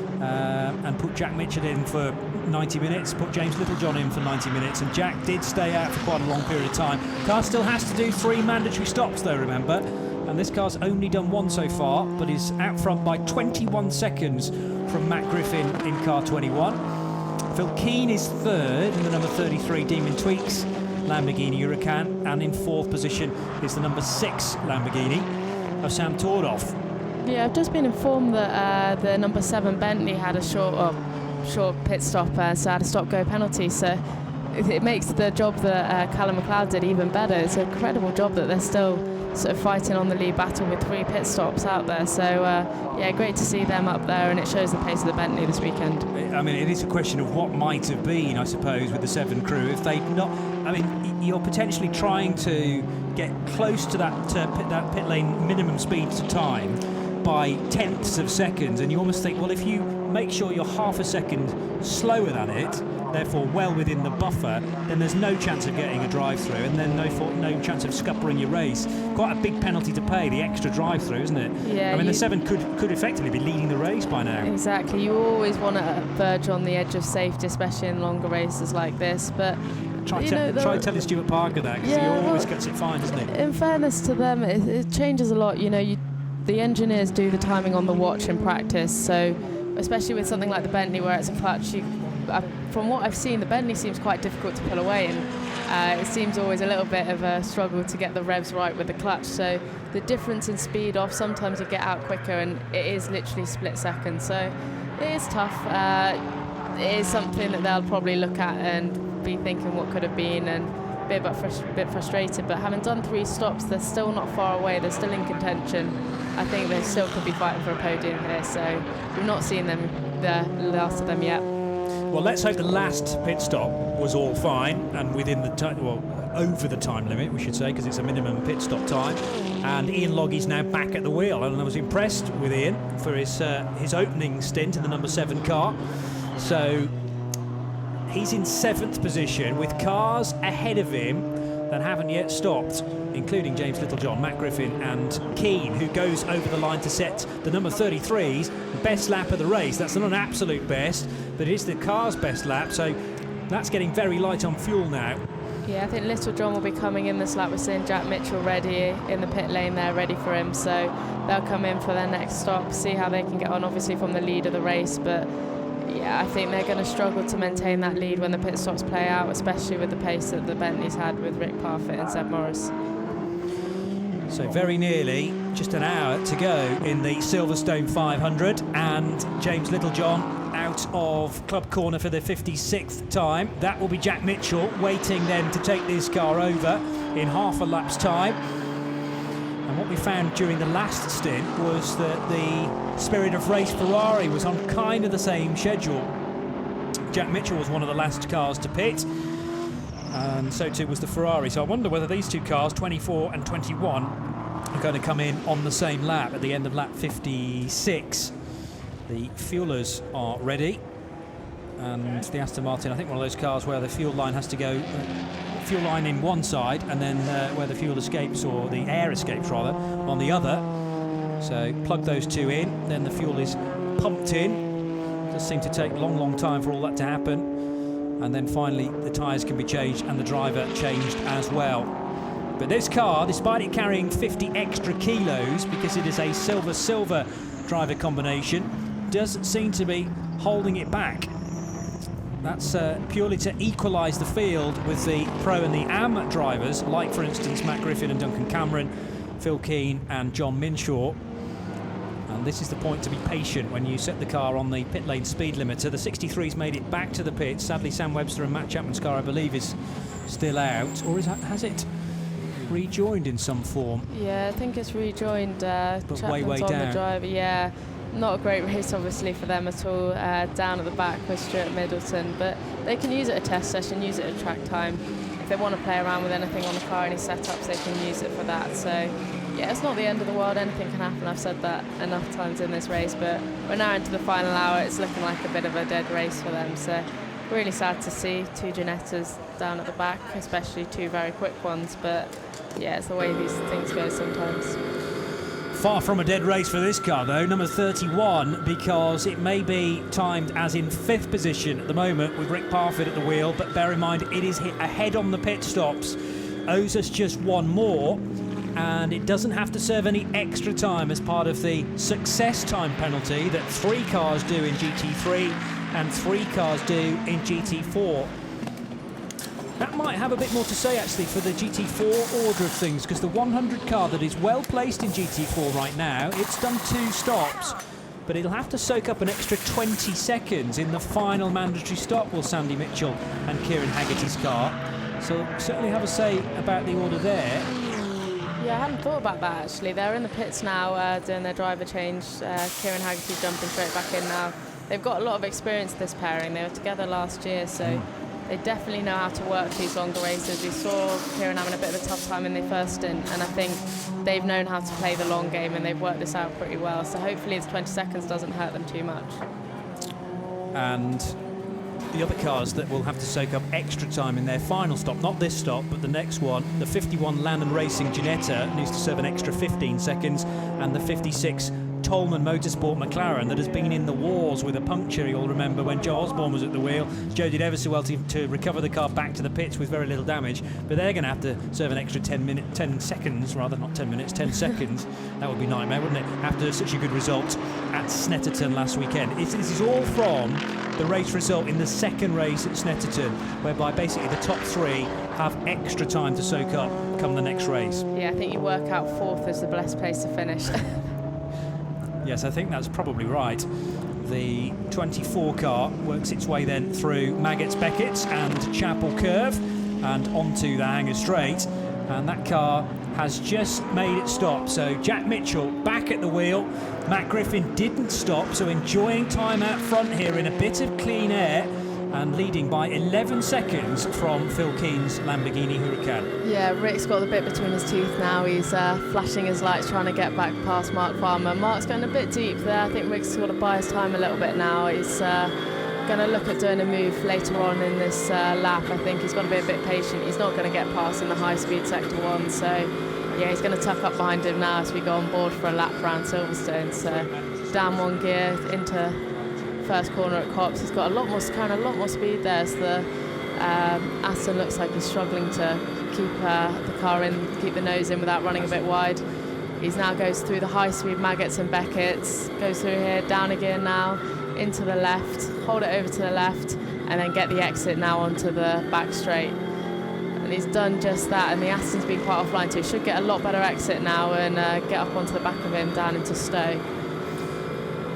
and put Jack Mitchell in for 90 minutes, put James Littlejohn in for 90 minutes, and Jack did stay out for quite a long period of time. Car still has to do 3 mandatory stops though, remember, and this car's only done 1 so far, but is out front by 21 seconds from Matt Griffin in car 21. Phil Keane is third in the number 33 Demon Tweaks Lamborghini Huracan, and in 4th position is the number 6 Lamborghini of Sam Tordoff. Yeah, I've just been informed that the number 7 Bentley had a short pit stop, so had a stop-go penalty. So it makes the job that Callum McLeod did even better. It's an incredible job that they're still sort of fighting on the lead battle with 3 pit stops out there. So yeah, great to see them up there, and it shows the pace of the Bentley this weekend. I mean, it is a question of what might have been, I suppose, with the 7 crew. If they'd not, I mean, you're potentially trying to get close to that pit lane minimum speed to time by tenths of seconds, and you almost think, well, if you make sure you're half a second slower than it, therefore well within the buffer, then there's no chance of getting a drive-through, and then no chance of scuppering your race. Quite a big penalty to pay, the extra drive-through, isn't it? Yeah. I mean, the 7 could effectively be leading the race by now. Exactly. You always want to verge on the edge of safety, especially in longer races like this. But try telling Stuart Parker that, because he always gets it fine, doesn't he? In fairness to them, it changes a lot. You know, the engineers do the timing on the watch in practice, so especially with something like the Bentley where it's a clutch, from what I've seen, the Bentley seems quite difficult to pull away, and it seems always a little bit of a struggle to get the revs right with the clutch. So the difference in speed off, sometimes you get out quicker, and it is literally split seconds. So it is tough. It is something that they'll probably look at and be thinking what could have been, and be a bit frustrated. But having done 3 stops, they're still not far away. They're still in contention. I think they still could be fighting for a podium here. So we've not seen the last of them yet. Well, let's hope the last pit stop was all fine and within the time, well, over the time limit, we should say, because it's a minimum pit stop time. And Ian Loggie's now back at the wheel, and I was impressed with Ian for his opening stint in the number 7 car. So he's in 7th position with cars ahead of him that haven't yet stopped, including James Littlejohn, Matt Griffin and Keane, who goes over the line to set the number 33's best lap of the race. That's not an absolute best, but it is the car's best lap, so that's getting very light on fuel now. Yeah, I think Littlejohn will be coming in this lap. We're seeing Jack Mitchell ready in the pit lane there, ready for him, so they'll come in for their next stop, see how they can get on, obviously from the lead of the race, but yeah, I think they're going to struggle to maintain that lead when the pit stops play out, especially with the pace that the Bentleys had with Rick Parfitt and Seb Morris. So very nearly just an hour to go in the Silverstone 500, and James Littlejohn out of club corner for the 56th time. That will be Jack Mitchell waiting then to take this car over in half a lap's time. And what we found during the last stint was that the Spirit of Race Ferrari was on kind of the same schedule. Jack Mitchell was one of the last cars to pit, and so too was the Ferrari. So I wonder whether these two cars, 24 and 21, are going to come in on the same lap at the end of lap 56. The fuelers are ready, and the Aston Martin, I think one of those cars where the fuel line has to go, fuel line in one side, and then where the fuel escapes, or the air escapes rather, on the other. So plug those two in, then the fuel is pumped in. It does seem to take a long time for all that to happen, and then finally the tyres can be changed and the driver changed as well. But this car, despite it carrying 50 extra kilos, because it is a silver-silver driver combination, does seem to be holding it back. That's purely to equalise the field with the Pro and the Am drivers, like for instance Matt Griffin and Duncan Cameron, Phil Keane and John Minshaw. And this is the point to be patient when you set the car on the pit lane speed limiter. The 63's made it back to the pit. Sadly, Sam Webster and Matt Chapman's car, I believe, is still out, or has it rejoined in some form? Yeah, I think it's rejoined. But Chapman's way on down. the driver. Yeah, not a great race obviously for them at all. Down at the back with Stuart Middleton, but they can use it a test session, use it at track time. If they want to play around with anything on the car, any setups, they can use it for that. So yeah, it's not the end of the world. Anything can happen. I've said that enough times in this race, but we're now into the final hour. It's looking like a bit of a dead race for them. So really sad to see 2 Ginettas down at the back, especially 2 very quick ones. But yeah, it's the way these things go sometimes. Far from a dead race for this car though, number 31, because it may be timed as in 5th position at the moment with Rick Parfitt at the wheel, but bear in mind it is ahead on the pit stops, owes us just 1 more, and it doesn't have to serve any extra time as part of the success time penalty that 3 cars do in GT3 and 3 cars do in GT4. That might have a bit more to say actually for the GT4 order of things, because the 100 car that is well placed in GT4 right now, it's done 2 stops, but it'll have to soak up an extra 20 seconds in the final mandatory stop, will Sandy Mitchell and Kieran Haggerty's car. So certainly have a say about the order there. Yeah, I hadn't thought about that actually. They're in the pits now doing their driver change. Kieran Haggerty jumping straight back in now. They've got a lot of experience, this pairing. They were together last year, so they definitely know how to work these longer races. We saw Kieran having a bit of a tough time in the first stint, and I think they've known how to play the long game and they've worked this out pretty well. So hopefully the 20 seconds doesn't hurt them too much. And the other cars that will have to soak up extra time in their final stop, not this stop, but the next one, the 51 Landon Racing Ginetta needs to serve an extra 15 seconds, and the 56 Tolman Motorsport McLaren that has been in the wars with a puncture, you'll remember, when Joe Osborne was at the wheel. Joe did ever so well to recover the car back to the pits with very little damage, but they're going to have to serve an extra 10 seconds, rather, not 10 minutes, 10 seconds. That would be a nightmare, wouldn't it, after such a good result at Snetterton last weekend. This is all from the race result in the second race at Snetterton, whereby basically the top 3 have extra time to soak up come the next race. Yeah, I think you work out 4th is the best place to finish. Yes, I think that's probably right. The 24 car works its way then through Maggots, Beckett's and Chapel Curve, and onto the Hanger Straight, and that car has just made it stop. So Jack Mitchell back at the wheel. Matt Griffin didn't stop, so enjoying time out front here in a bit of clean air, and leading by 11 seconds from Phil Keen's Lamborghini Huracan. Yeah, Rick's got the bit between his teeth now. He's flashing his lights, trying to get back past Mark Farmer. Mark's going a bit deep there. I think Rick's got to buy his time a little bit now. He's going to look at doing a move later on in this lap. I think he's got to be a bit patient. He's not going to get past in the high-speed sector one, so yeah, he's going to tuck up behind him now as we go on board for a lap around Silverstone. So down one gear into first corner at Copse. He's got a lot more speed there as the Aston looks like he's struggling to keep the car in, keep the nose in without running a bit wide. He's now goes through the high-speed Maggotts and Beckett's, goes through here, down a gear now, into the left, hold it over to the left, and then get the exit now onto the back straight. And he's done just that, and the Aston's been quite offline too. Should get a lot better exit now and get up onto the back of him down into Stowe.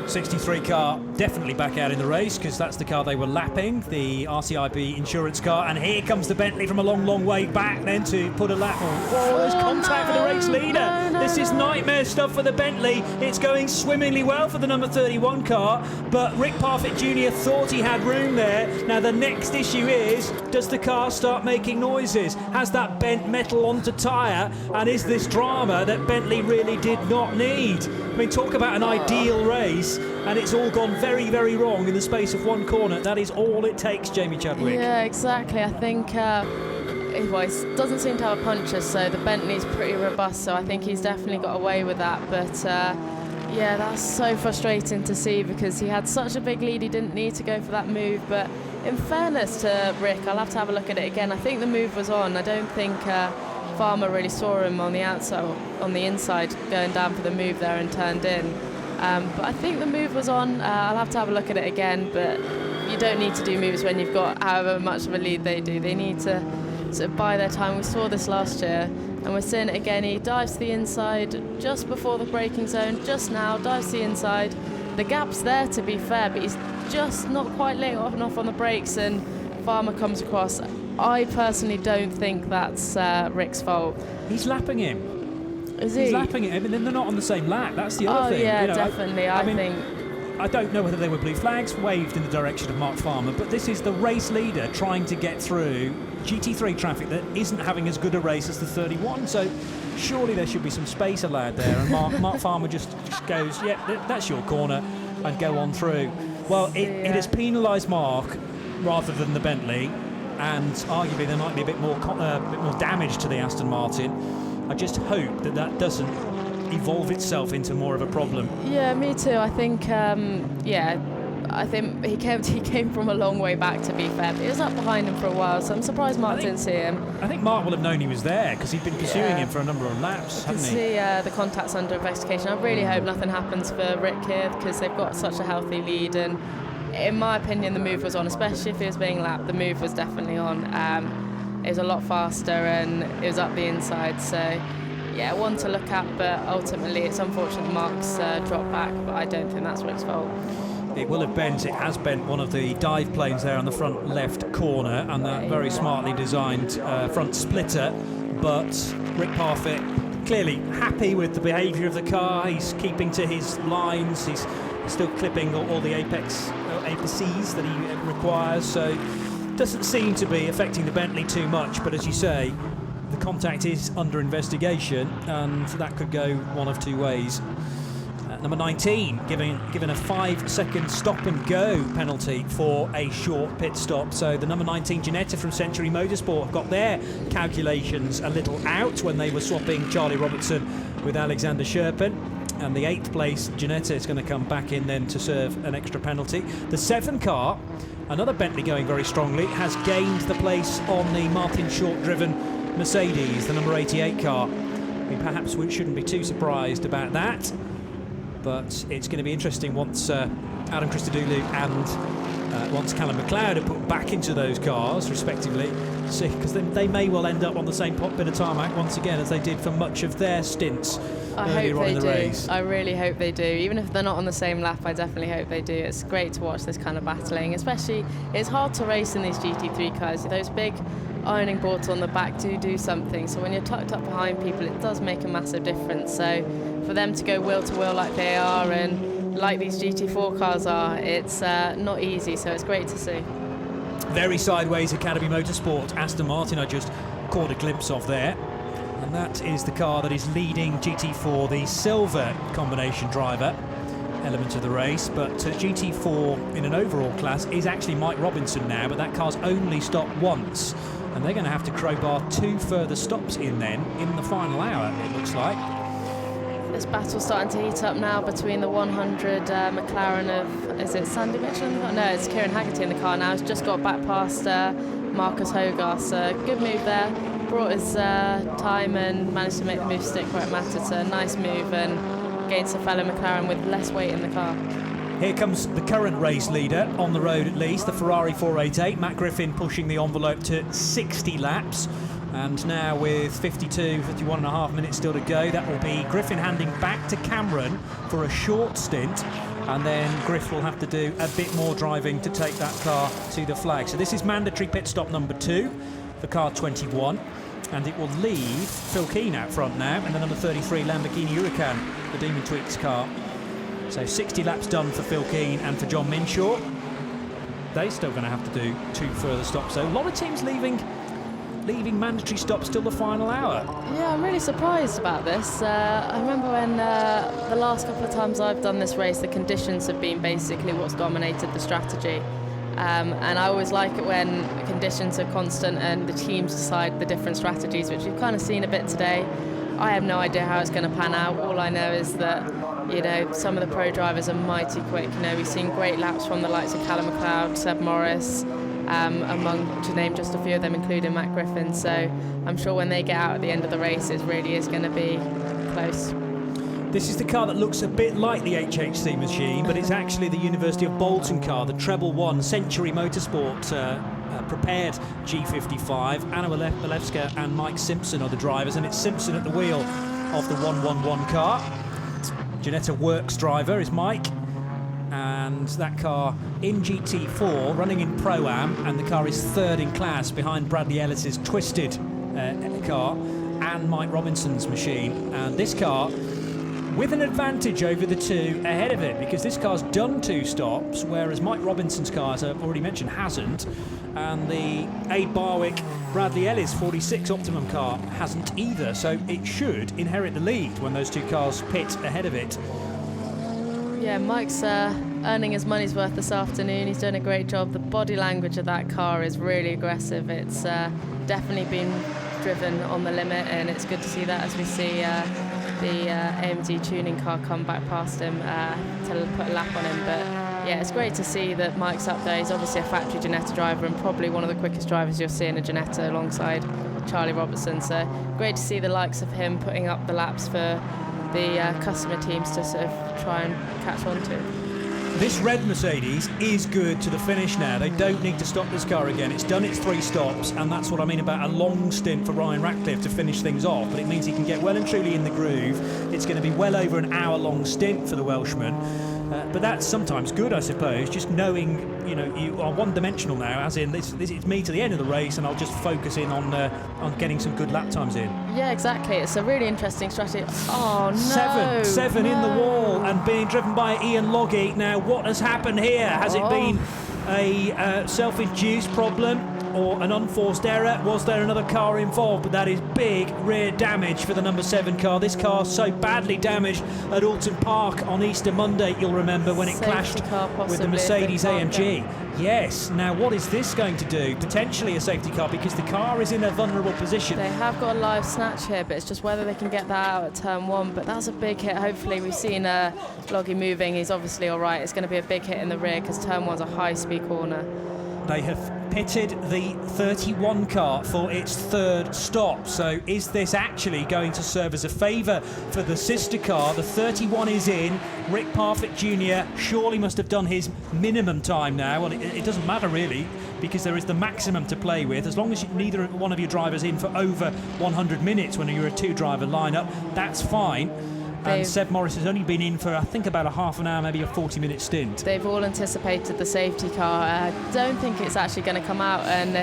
63 car definitely back out in the race, because that's the car they were lapping, the RCIB insurance car, and here comes the Bentley from a long way back then to put a lap on. Oh, there's contact for the race leader. This is nightmare stuff for the Bentley. It's going swimmingly well for the number 31 car, but Rick Parfitt Jr. thought he had room there. Now the next issue is, does the car start making noises? Has that bent metal onto tyre? And is this drama that Bentley really did not need? I mean, talk about an ideal race, and it's all gone very wrong in the space of one corner. That is all it takes, Jamie Chadwick. Yeah, exactly. I think he doesn't seem to have a puncher, so the Bentley's pretty robust, so I think he's definitely got away with that. But yeah, that's so frustrating to see, because he had such a big lead, he didn't need to go for that move. But in fairness to Rick, I'll have to have a look at it again. I think the move was on. I don't think Farmer really saw him on the outside, on the inside, going down for the move there and turned in. But I think the move was on. I'll have to have a look at it again, but you don't need to do moves when you've got however much of a lead they do. They need to sort of buy their time. We saw this last year, and we're seeing it again. He dives to the inside just before the braking zone, just now, dives to the inside. The gap's there, to be fair, but he's just not quite late enough on the brakes, and Farmer comes across. I personally don't think that's Rick's fault. He's lapping him. Is he? He's lapping him, and they're not on the same lap. That's the other thing. Oh yeah, you know, definitely. I think. I don't know whether they were blue flags waved in the direction of Mark Farmer, but this is the race leader trying to get through GT3 traffic that isn't having as good a race as the 31. So surely there should be some space allowed there, and Mark Farmer just goes, yeah, that's your corner, and go on through. Well, it has penalised Mark rather than the Bentley, and arguably there might be a bit more damage to the Aston Martin. I just hope that doesn't evolve itself into more of a problem. Yeah, me too. I think, I think he came from a long way back, to be fair. But he was up behind him for a while, so I'm surprised Mark didn't see him. I think Mark will have known he was there, because he'd been pursuing him for a number of laps, hasn't he? You can see the contacts under investigation. I really hope nothing happens for Rick here, because they've got such a healthy lead, and in my opinion the move was on, especially if he was being lapped. The move was definitely on. It was a lot faster and it was up the inside, so yeah, one to look at, but ultimately it's unfortunate Mark's dropped back, but I don't think that's Rick's fault. It will have bent, it has bent one of the dive planes there on the front left corner, and that very smartly designed front splitter, but Rick Parfitt clearly happy with the behaviour of the car. He's keeping to his lines, he's still clipping all the apeces that he requires, so doesn't seem to be affecting the Bentley too much. But as you say, the contact is under investigation, and that could go one of two ways. Number 19 given a 5-second stop and go penalty for a short pit stop. So the number 19 Ginetta from Century Motorsport got their calculations a little out when they were swapping Charlie Robertson with Alexander Sherpen. And the 8th place Ginetta is going to come back in then to serve an extra penalty. The 7 car, another Bentley going very strongly, has gained the place on the Martin Short driven Mercedes, the number 88 car. We perhaps shouldn't be too surprised about that, but it's going to be interesting once Adam Christodoulou and once Callum McLeod are put back into those cars respectively, because they may well end up on the same bit of tarmac once again as they did for much of their stints earlier on in the race. I really hope they do. Even if they're not on the same lap, I definitely hope they do. It's great to watch this kind of battling, especially it's hard to race in these GT3 cars. Those big ironing boards on the back do something. So when you're tucked up behind people, it does make a massive difference. So for them to go wheel to wheel like they are and like these GT4 cars are, it's not easy, so it's great to see. Very sideways Academy Motorsport Aston Martin I just caught a glimpse of there. And that is the car that is leading GT4, the silver combination driver element of the race. But GT4 in an overall class is actually Mike Robinson now, but that car's only stopped once. And they're going to have to crowbar 2 further stops in then in the final hour, it looks like. This battle's starting to heat up now between the 100 McLaren of, is it Sandy Mitchell in the car? No, it's Kieran Haggerty in the car now. He's just got back past Marcus Hogarth. So good move there. Brought his time and managed to make the move stick where it mattered. So a nice move and against a fellow McLaren with less weight in the car. Here comes the current race leader, on the road at least, the Ferrari 488. Matt Griffin pushing the envelope to 60 laps. And now with 51 and a half minutes still to go, that will be Griffin handing back to Cameron for a short stint. And then Griff will have to do a bit more driving to take that car to the flag. So this is mandatory pit stop number 2 for car 21. And it will leave Phil Keane out front now, and the number 33 Lamborghini Huracan, the Demon Tweaks car. So 60 laps done for Phil Keane and for John Minshaw. They're still going to have to do 2 further stops. So a lot of teams leaving mandatory stops till the final hour. Yeah, I'm really surprised about this. I remember when the last couple of times I've done this race, the conditions have been basically what's dominated the strategy. And I always like it when conditions are constant and the teams decide the different strategies, which we've kind of seen a bit today. I have no idea how it's going to pan out. All I know is that, you know, some of the pro drivers are mighty quick. You know, we've seen great laps from the likes of Callum McLeod, Seb Morris, to name just a few of them, including Matt Griffin. So I'm sure when they get out at the end of the race, it really is going to be close. This is the car that looks a bit like the HHC machine, but it's actually the University of Bolton car, the Treble One Century Motorsport prepared G55. Anna Walewska and Mike Simpson are the drivers, and it's Simpson at the wheel of the 111 car. Janetta Works driver is Mike, and that car in GT4 running in Pro-Am, and the car is 3rd in class behind Bradley Ellis's Twisted car and Mike Robinson's machine. And this car with an advantage over the 2 ahead of it, because this car's done 2 stops, whereas Mike Robinson's car, as I've already mentioned, hasn't, and the Aid Barwick Bradley Ellis 46 Optimum car hasn't either, so it should inherit the lead when those 2 cars pit ahead of it. Yeah, Mike's earning his money's worth this afternoon. He's doing a great job. The body language of that car is really aggressive. It's definitely been driven on the limit, and it's good to see that as we see the AMD tuning car come back past him to put a lap on him. But yeah, it's great to see that Mike's up there. He's obviously a factory Ginetta driver and probably one of the quickest drivers you'll see in a Ginetta alongside Charlie Robertson. So great to see the likes of him putting up the laps for the customer teams to sort of try and catch on to. This red Mercedes is good to the finish now. They don't need to stop this car again. It's done its 3 stops, and that's what I mean about a long stint for Ryan Ratcliffe to finish things off. But it means he can get well and truly in the groove. It's going to be well over an hour-long stint for the Welshman. But that's sometimes good, I suppose, just knowing, you know, you are one-dimensional now, as in this it's me to the end of the race, and I'll just focus in on getting some good lap times in. Yeah, exactly. It's a really interesting strategy. Oh, no. 7 in the wall and being driven by Ian Logie. Now, what has happened here? Has it been a self-induced problem or an unforced error? Was there another car involved? But that is big rear damage for the number 7 car. This car so badly damaged at Alton Park on Easter Monday, you'll remember, when it clashed with the Mercedes AMG. Yes, now what is this going to do? Potentially a safety car, because the car is in a vulnerable position. They have got a live snatch here, but it's just whether they can get that out at turn 1. But that's a big hit. Hopefully, we've seen Logie moving. He's obviously all right. It's going to be a big hit in the rear because turn 1's a high-speed corner. They have pitted the 31 car for its 3rd stop. So is this actually going to serve as a favour for the sister car? The 31 is in. Rick Parfitt Jr. surely must have done his minimum time now. Well, it doesn't matter really, because there is the maximum to play with. As long as neither one of your drivers in for over 100 minutes when you're a 2-driver lineup, that's fine. And Seb Morris has only been in for, I think, about a half an hour, maybe a 40-minute stint. They've all anticipated the safety car. I don't think it's actually going to come out, and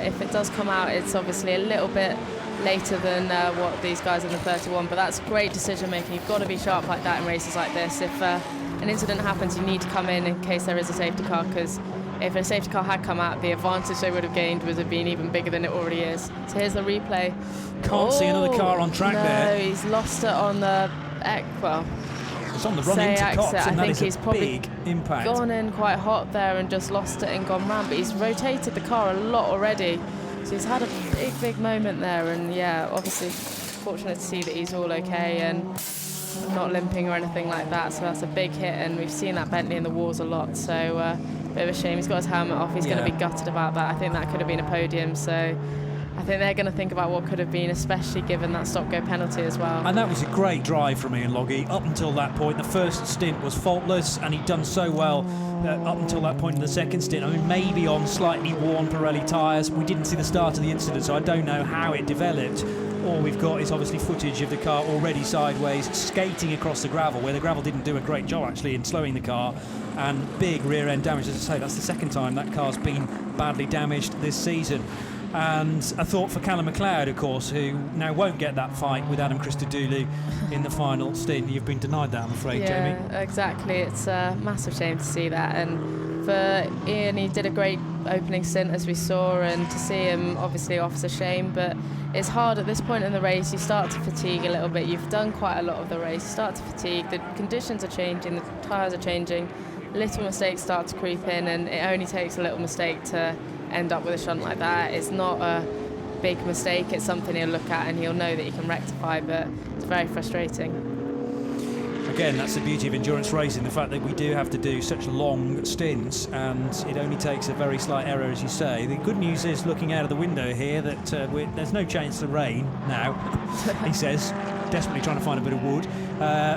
if it does come out, it's obviously a little bit later than what these guys in the 31, but that's great decision making. You've got to be sharp like that in races like this. If an incident happens, you need to come in case there is a safety car, because if a safety car had come out, the advantage they would have gained would have been even bigger than it already is. So here's the replay. Can't see another car on track there. No, he's lost it on the, it's on the run into Cox, and that is a big impact. Gone in quite hot there and just lost it and gone round, but he's rotated the car a lot already. So he's had a big moment there, and yeah, obviously fortunate to see that he's all okay and not limping or anything like that. So that's a big hit, and we've seen that Bentley in the walls a lot. So bit of a shame. He's got his helmet off. He's going to be gutted about that. I think that could have been a podium. So I think they're going to think about what could have been, especially given that stop-go penalty as well. And that was a great drive from Ian Logie up until that point. The first stint was faultless, and he'd done so well up until that point in the second stint. I mean, maybe on slightly worn Pirelli tyres. We didn't see the start of the incident, so I don't know how it developed. All we've got is obviously footage of the car already sideways, skating across the gravel, where the gravel didn't do a great job actually in slowing the car, and big rear end damage. As I say, that's the second time that car's been badly damaged this season. And a thought for Callum McLeod, of course, who now won't get that fight with Adam Christodoulou in the final stint. You've been denied that, I'm afraid, Jamie. Yeah, exactly. It's a massive shame to see that. And for Ian, he did a great opening stint, as we saw, and to see him obviously off's a shame. But it's hard at this point in the race. You start to fatigue a little bit. You've done quite a lot of the race. You start to fatigue. The conditions are changing. The tyres are changing. Little mistakes start to creep in, and it only takes a little mistake to end up with a shunt like that. It's not a big mistake. It's something he'll look at and he'll know that he can rectify, but it's very frustrating. Again, that's the beauty of endurance racing, the fact that we do have to do such long stints, and it only takes a very slight error, as you say. The good news is, looking out of the window here, that there's no chance of rain now, he says, desperately trying to find a bit of wood.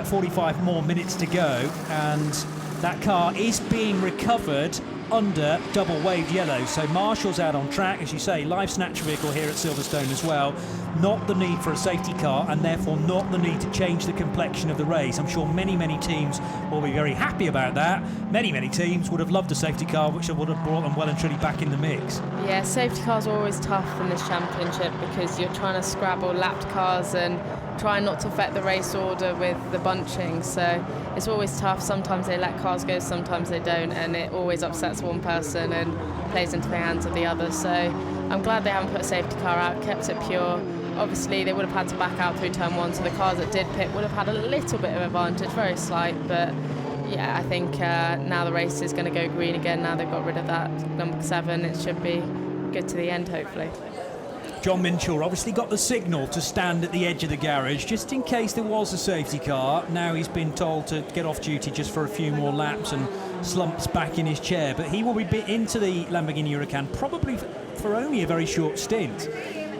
45 more minutes to go, and that car is being recovered under double waved yellow. So Marshall's out on track, as you say, live snatch vehicle here at Silverstone as well. Not the need for a safety car, and therefore not the need to change the complexion of the race. I'm sure many teams will be very happy about that. Many teams would have loved a safety car, which would have brought them well and truly back in the mix. Yeah, safety cars are always tough in this championship, because you're trying to scrabble lapped cars and try not to affect the race order with the bunching. So it's always tough. Sometimes they let cars go, sometimes they don't, and it always upsets one person and plays into the hands of the other. So I'm glad they haven't put a safety car out, kept it pure. Obviously they would have had to back out through turn one, so the cars that did pit would have had a little bit of advantage, very slight, but yeah, I think now the race is going to go green again. Now they've got rid of that number 7, it should be good to the end, hopefully. John Minshaw obviously got the signal to stand at the edge of the garage just in case there was a safety car. Now he's been told to get off duty just for a few more laps and slumps back in his chair, but he will be into the Lamborghini Huracan probably for only a very short stint.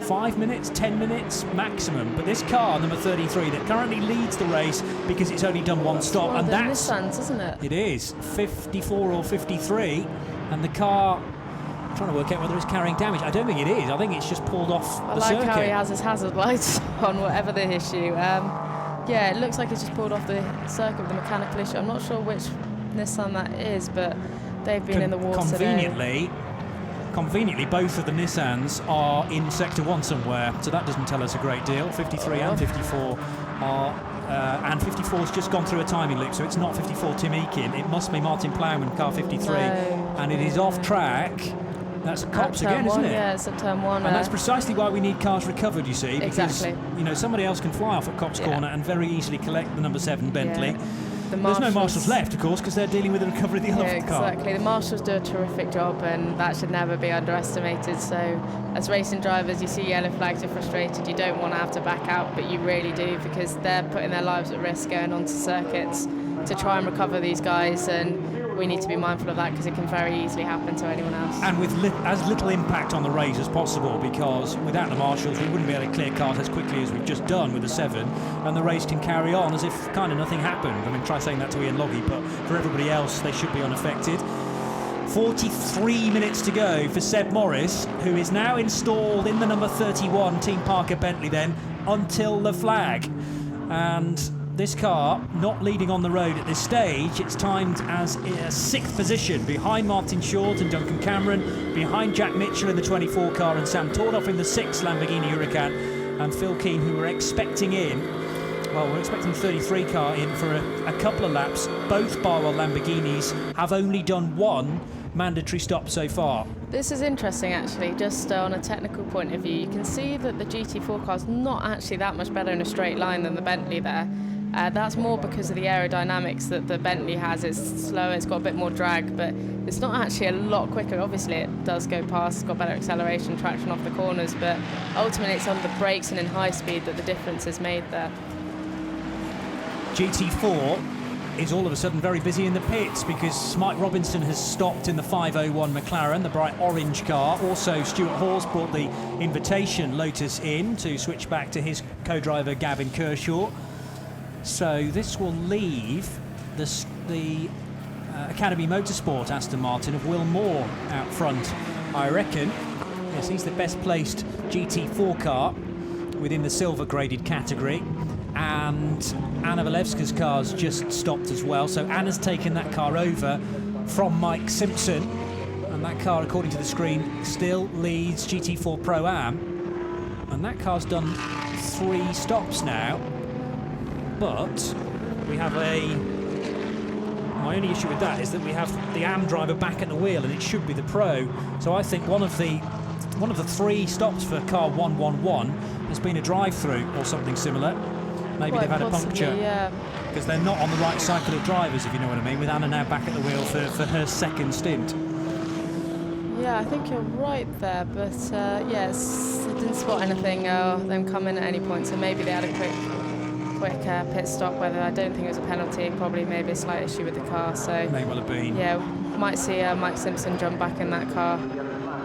5 minutes, 10 minutes maximum. But this car, number 33, that currently leads the race because it's only done one stop, and that's Nissans, isn't it? It is 54 or 53, and the car, I'm trying to work out whether it's carrying damage. I don't think it is. I think it's just pulled off the circuit. I like how he has his hazard lights on, whatever the issue. Yeah, it looks like he's just pulled off the circuit with a mechanical issue. I'm not sure which Nissan that is, but they've been in the water Conveniently, both of the Nissans are in Sector 1 somewhere, so that doesn't tell us a great deal. 53 and 54 are, and 54's just gone through a timing loop, so it's not 54 Tim Eakin. It must be Martin Plowman, car 53, and it is off track. That's Cops again, isn't it? Yeah, it's at turn 1. And that's precisely why we need cars recovered, you see, because somebody else can fly off at Cops Corner and very easily collect the number 7 Bentley. Yeah. There's no marshals left, of course, because they're dealing with the recovery of the other car. Exactly. The marshals do a terrific job, and that should never be underestimated. So, as racing drivers, you see yellow flags, you're frustrated. You don't want to have to back out, but you really do, because they're putting their lives at risk going onto circuits to try and recover these guys, and we need to be mindful of that, because it can very easily happen to anyone else. And with as little impact on the race as possible, because without the marshals we wouldn't be able to clear cars as quickly as we've just done with the 7, and the race can carry on as if kind of nothing happened. I mean, try saying that to Ian Logie, but for everybody else they should be unaffected. 43 minutes to go for Seb Morris, who is now installed in the number 31 Team Parker Bentley then until the flag. And this car not leading on the road at this stage. It's timed as a 6th position behind Martin Short and Duncan Cameron, behind Jack Mitchell in the 24 car and Sam Tordoff in the 6th Lamborghini Huracan, and Phil Keane, who we're expecting we're expecting the 33 car in for a couple of laps. Both Barwell Lamborghinis have only done one mandatory stop so far. This is interesting, actually, just on a technical point of view. You can see that the GT4 car's not actually that much better in a straight line than the Bentley there. That's more because of the aerodynamics that the Bentley has. It's slower, it's got a bit more drag, but it's not actually a lot quicker. Obviously, it does go past, it's got better acceleration, traction off the corners, but ultimately it's on the brakes and in high speed that the difference is made there. GT4 is all of a sudden very busy in the pits because Mike Robinson has stopped in the 501 McLaren, the bright orange car. Also, Stuart Hall's brought the Invitation Lotus in to switch back to his co-driver Gavin Kershaw. So this will leave the Academy Motorsport Aston Martin of Will Moore out front, I reckon. Yes, he's the best placed GT4 car within the silver graded category. And Anna Walewska's car's just stopped as well, so Anna's taken that car over from Mike Simpson, and that car, according to the screen, still leads GT4 Pro-Am, and that car's done 3 stops now. But we have my only issue with that is that we have the AM driver back at the wheel, and it should be the Pro. So I think one of the 3 stops for car 111 has been a drive-through or something similar. Maybe Quite they've had possibly, a puncture, yeah. because they're not on the right cycle of drivers, if you know what I mean, with Anna now back at the wheel for her second stint. Yeah, I think you're right there, but yes, I didn't spot anything them coming at any point, so maybe they had a quick pit stop, whether I don't think it was a penalty, probably maybe a slight issue with the car, so... May well have been. Yeah, might see Mike Simpson jump back in that car.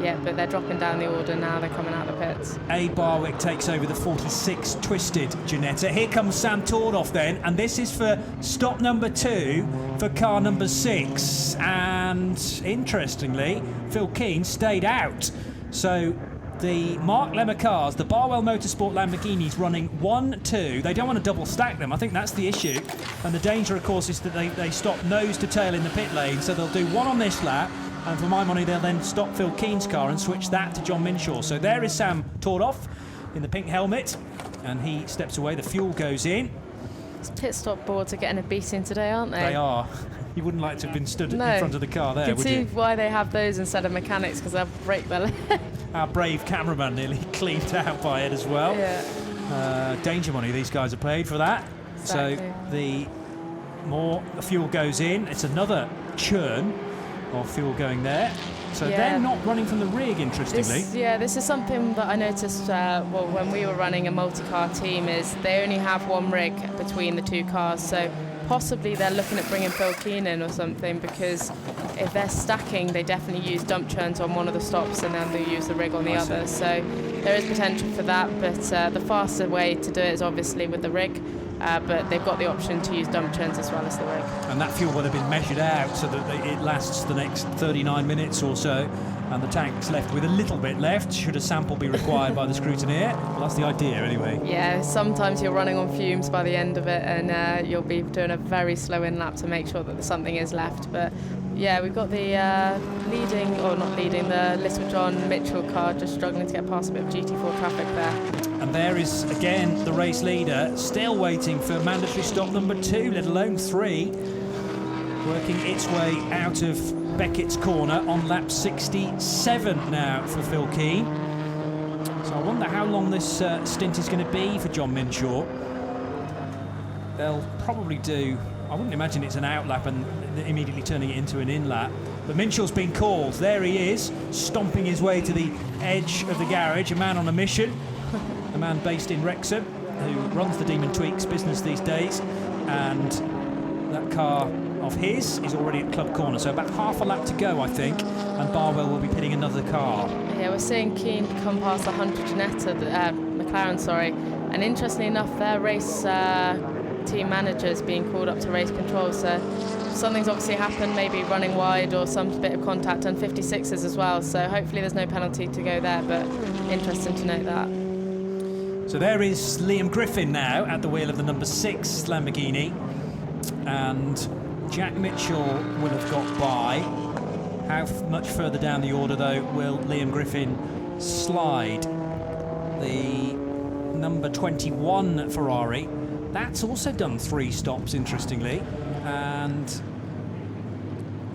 Yeah, but they're dropping down the order now, they're coming out of the pits. A. Barwick takes over the 46 Twisted Ginetta. Here comes Sam Tordoff then, and this is for stop number 2 for car number 6. And interestingly, Phil Keane stayed out. So the Mark Lemmer cars, the Barwell Motorsport Lamborghinis, running 1-2. They don't want to double stack them. I think that's the issue. And the danger, of course, is that they stop nose to tail in the pit lane. So they'll do one on this lap, and for my money, they'll then stop Phil Keane's car and switch that to John Minshaw. So there is Sam Tordoff in the pink helmet, and he steps away. The fuel goes in. These pit stop boards are getting a beating today, aren't they? They are. You wouldn't like to have been stood in front of the car there, would you? You can see why they have those instead of mechanics, because they'll break their leg. Our brave cameraman nearly cleaned out by it as well. Yeah. Danger money these guys are paid for that. Exactly. So the more fuel goes in, it's another churn of fuel going there. So they're not running from the rig, interestingly. This is something that I noticed when we were running a multi-car team, is they only have one rig between the 2 cars, so possibly they're looking at bringing Phil Keane in or something, because if they're stacking, they definitely use dump churns on one of the stops and then they use the rig on the other. So there is potential for that, but the faster way to do it is obviously with the rig. But they've got the option to use dump churns as well as the rig. And that fuel will have been measured out so that it lasts the next 39 minutes or so, and the tank's left with a little bit left should a sample be required by the scrutineer. Well, that's the idea anyway. Yeah, sometimes you're running on fumes by the end of it, and you'll be doing a very slow in lap to make sure that something is left. But yeah, we've got the the Little John Mitchell car just struggling to get past a bit of GT4 traffic there. And there is again the race leader still waiting for mandatory stop number 2, let alone 3, working its way out of Beckett's corner on lap 67 now for Phil Keane. So I wonder how long this stint is going to be for John Minshaw. They'll probably do, I wouldn't imagine it's an out lap and immediately turning it into an in lap. But Minshaw's been called. There he is, stomping his way to the edge of the garage, a man on a mission, a man based in Wrexham who runs the Demon Tweaks business these days, and that car of his is already at club corner, so about half a lap to go, I think, and Barwell will be pitting another car. Yeah, we're seeing Keane come past 100 Ginetta, McLaren, and interestingly enough, their race team manager's being called up to race control, so something's obviously happened, maybe running wide or some bit of contact on 56s as well, so hopefully there's no penalty to go there, but interesting to note that. So there is Liam Griffin now at the wheel of the number 6 Lamborghini, and Jack Mitchell will have got by. How much further down the order, though, will Liam Griffin slide? The number 21 Ferrari, that's also done 3 stops, interestingly, and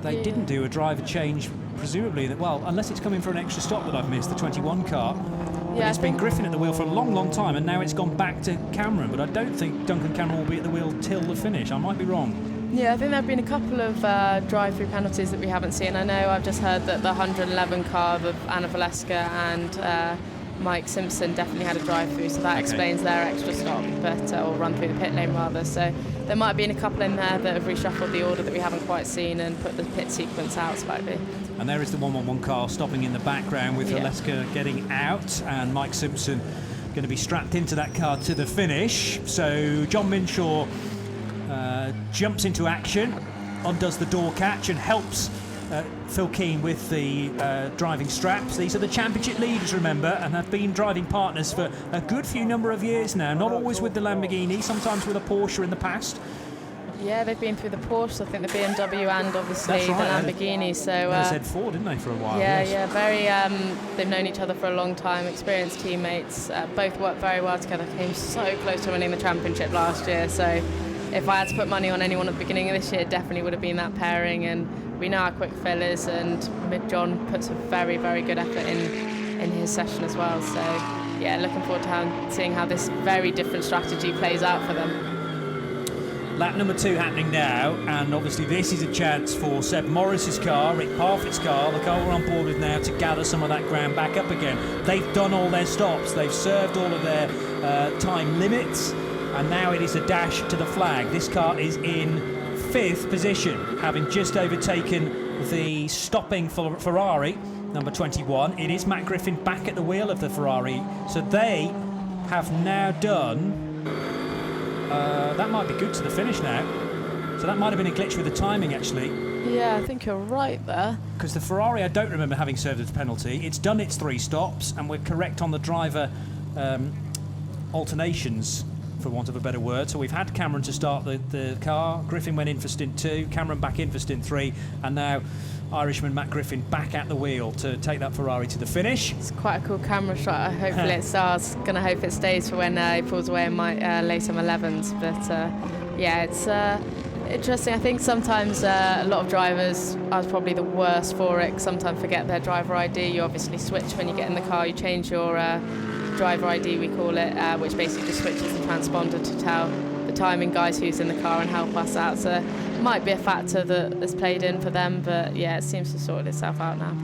they didn't do a driver change, presumably. Well, unless it's coming for an extra stop that I've missed, the 21 car. But it's been Griffin at the wheel for a long, long time, and now it's gone back to Cameron. But I don't think Duncan Cameron will be at the wheel till the finish. I might be wrong. Yeah, I think there have been a couple of drive-through penalties that we haven't seen. I know I've just heard that the 111 car of Anna Valeska and Mike Simpson definitely had a drive-through, so that explains their extra stop, or run through the pit lane rather. So there might have been a couple in there that have reshuffled the order that we haven't quite seen and put the pit sequence out slightly. And there is the 111 car stopping in the background with Valeska getting out, and Mike Simpson going to be strapped into that car to the finish. So John Minshaw jumps into action, undoes the door catch and helps Phil Keane with the driving straps. These are the championship leaders, remember, and have been driving partners for a good few number of years now. Not always with the Lamborghini, sometimes with a Porsche in the past. Yeah, they've been through the Porsche, I think the BMW and obviously the Lamborghini. So they Z4, didn't they, for a while? Yeah, very. They've known each other for a long time, experienced teammates. Both worked very well together. Came so close to winning the championship last year. So if I had to put money on anyone at the beginning of this year, it definitely would have been that pairing. And we know how quick Phil is, and John puts a very, very good effort in his session as well. So yeah, looking forward to seeing how this very different strategy plays out for them. Lap number 2 happening now, and obviously this is a chance for Seb Morris's car, Rick Parfitt's car, the car we're on board with now, to gather some of that ground back up again. They've done all their stops, they've served all of their time limits, and now it is a dash to the flag. This car is in 5th position, having just overtaken the stopping Ferrari, number 21. It is Matt Griffin back at the wheel of the Ferrari, so they have now done... that might be good to the finish now. So that might have been a glitch with the timing, actually. Yeah, I think you're right there. Because the Ferrari, I don't remember having served its penalty. It's done its 3 stops, and we're correct on the driver alternations, for want of a better word. So we've had Cameron to start the car. Griffin went in for stint 2, Cameron back in for stint 3, and now Irishman Matt Griffin back at the wheel to take that Ferrari to the finish. It's quite a cool camera shot. Hopefully it stars. Gonna hope it stays for when he pulls away in my late summer 11s. But yeah, it's interesting. I think sometimes a lot of drivers are probably the worst for it. Sometimes forget their driver ID. You obviously switch when you get in the car. You change your driver ID, we call it, which basically just switches the transponder to tell the timing guys who's in the car and help us out. So it might be a factor that's played in for them, but yeah, it seems to sort itself out now.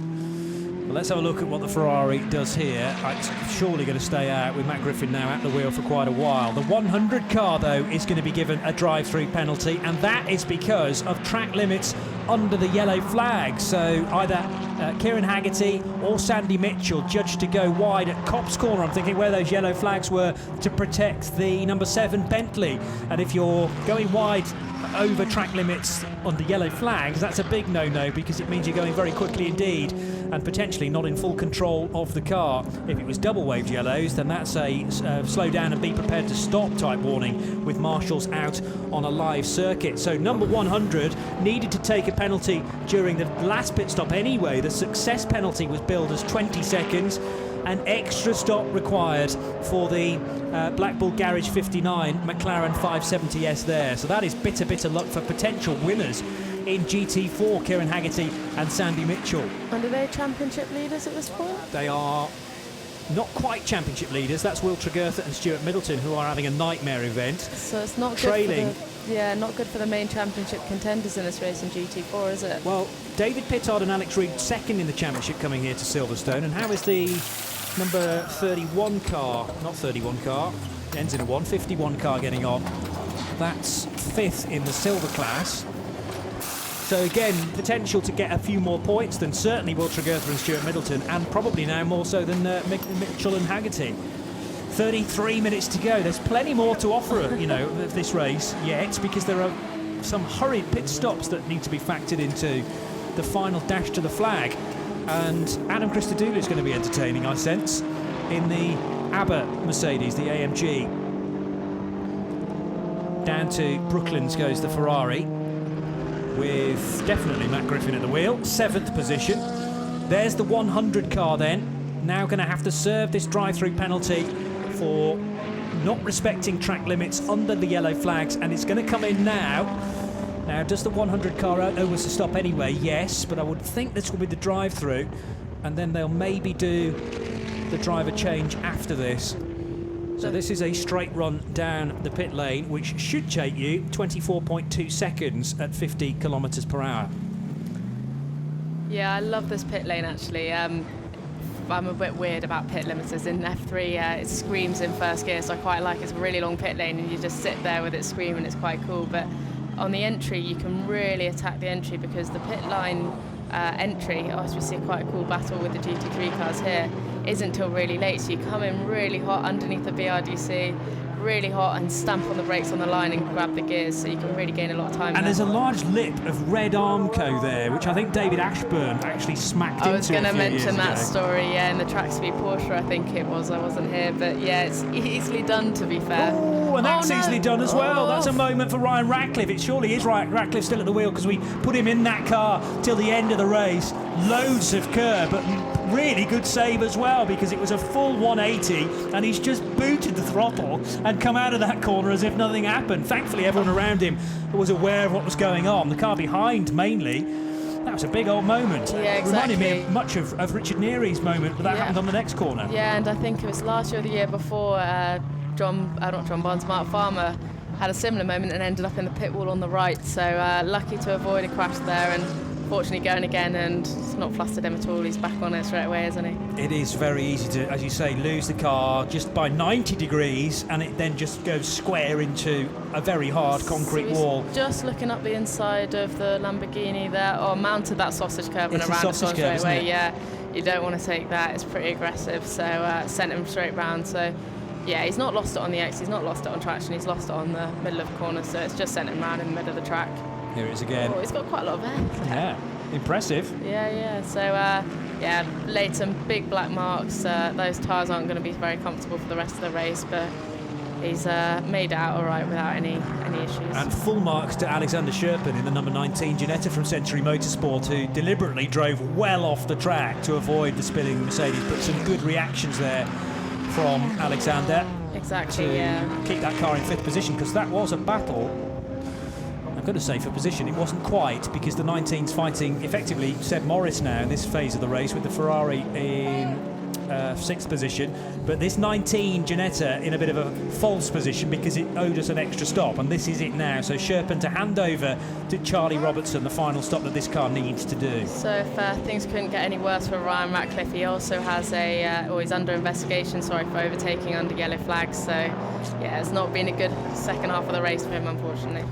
Well, let's have a look at what the Ferrari does here. It's surely going to stay out with Matt Griffin now at the wheel for quite a while. The 100 car, though, is going to be given a drive-through penalty, and that is because of track limits under the yellow flag. So either Kieran Haggerty or Sandy Mitchell judged to go wide at Cops Corner. I'm thinking where those yellow flags were to protect the number 7 Bentley. And if you're going wide over track limits under yellow flags, that's a big no-no, because it means you're going very quickly indeed and potentially not in full control of the car. If it was double waved yellows, then that's a slow down and be prepared to stop type warning with marshals out on a live circuit. So number 100 needed to take a penalty during the last pit stop anyway. The success penalty was billed as 20 seconds. An extra stop required for the Black Bull Garage 59 McLaren 570S there. So that is bitter luck for potential winners in GT4, Kieran Haggerty and Sandy Mitchell. And are they championship leaders at this point? They are not quite championship leaders. That's Will Tregurtha and Stuart Middleton, who are having a nightmare event. So it's not trailing. Not good for the main championship contenders in this race in GT4, is it? Well, David Pittard and Alex Reid second in the championship coming here to Silverstone. And how is the number 31 car, not 31 car, ends in a 151 car getting on? That's 5th in the silver class. So again, potential to get a few more points than certainly Will Tregurtha and Stuart Middleton, and probably now more so than Mitchell and Haggerty. 33 minutes to go. There's plenty more to offer, of this race yet, because there are some hurried pit stops that need to be factored into the final dash to the flag. And Adam Christodoulou is going to be entertaining, I sense, in the ABBA Mercedes, the AMG. Down to Brooklands goes the Ferrari, with definitely Matt Griffin at the wheel, 7th position. There's the 100 car then, now going to have to serve this drive-through penalty for not respecting track limits under the yellow flags, and it's going to come in now. Now, does the 100 car owe us a stop anyway? Yes, but I would think this will be the drive-through, and then they'll maybe do the driver change after this. So this is a straight run down the pit lane, which should take you 24.2 seconds at 50 kilometres per hour. Yeah, I love this pit lane actually. I'm a bit weird about pit limiters in F3. It screams in first gear, so I quite like it. It's a really long pit lane and you just sit there with it screaming. It's quite cool. But on the entry, you can really attack the entry because the pit line entry, as we see quite a cool battle with the GT3 cars here, isn't till really late. So you come in really hot underneath the BRDC, really hot, and stamp on the brakes on the line and grab the gears, so you can really gain a lot of time. And there's a large lip of red Armco there, which I think David Ashburn actually smacked into. I was going to mention that ago. story, yeah, in the Track Speed Porsche, I think it was. I wasn't here, but yeah, it's easily done, to be fair. Oh, and that's easily done as well. That's a moment for Ryan Ratcliffe. It surely is Ratcliffe still at the wheel, because we put him in that car till the end of the race. Loads of curb, but really good save as well, because it was a full 180 and he's just booted the throttle and come out of that corner as if nothing happened. Thankfully everyone around him was aware of what was going on. The car behind mainly. That was a big old moment. Yeah, exactly. Reminded me much of Richard Neary's moment, but that happened on the next corner. Yeah, and I think it was last year or the year before, not John Barnes, Mark Farmer had a similar moment and ended up in the pit wall on the right. So lucky to avoid a crash there, and fortunately going again, and it's not flustered him at all. He's back on it straight away, isn't he? It is very easy to, as you say, lose the car just by 90 degrees, and it then just goes square into a very hard concrete wall. Just looking up the inside of the Lamborghini there, or mounted that sausage curve and It's around a sausage curve, straight away. isn't it? Yeah, you don't want to take that. It's pretty aggressive. So sent him straight round. So yeah, he's not lost it on the X. He's not lost it on traction. He's lost it on the middle of the corner. So it's just sent him round in the middle of the track. Here it is again. Oh, he's got quite a lot of air. Yeah, impressive. Yeah. So, yeah, Leighton, big black marks. Those tyres aren't going to be very comfortable for the rest of the race, but he's made out all right without any issues. And full marks to Alexander Sherpen in the number 19 Ginetta from Century Motorsport, who deliberately drove well off the track to avoid the spinning Mercedes, but some good reactions there from Alexander. Exactly, to keep that car in 5th position, because that was a battle. I'm going to say for position, it wasn't quite, because the 19's fighting effectively Seb Morris now in this phase of the race, with the Ferrari in 6th position, but this 19 Ginetta in a bit of a false position because it owed us an extra stop, and this is it now. So Sherpen to hand over to Charlie Robertson, the final stop that this car needs to do. So if things couldn't get any worse for Ryan Ratcliffe, he also has he's under investigation, for overtaking under yellow flags. So yeah, it's not been a good second half of the race for him, unfortunately.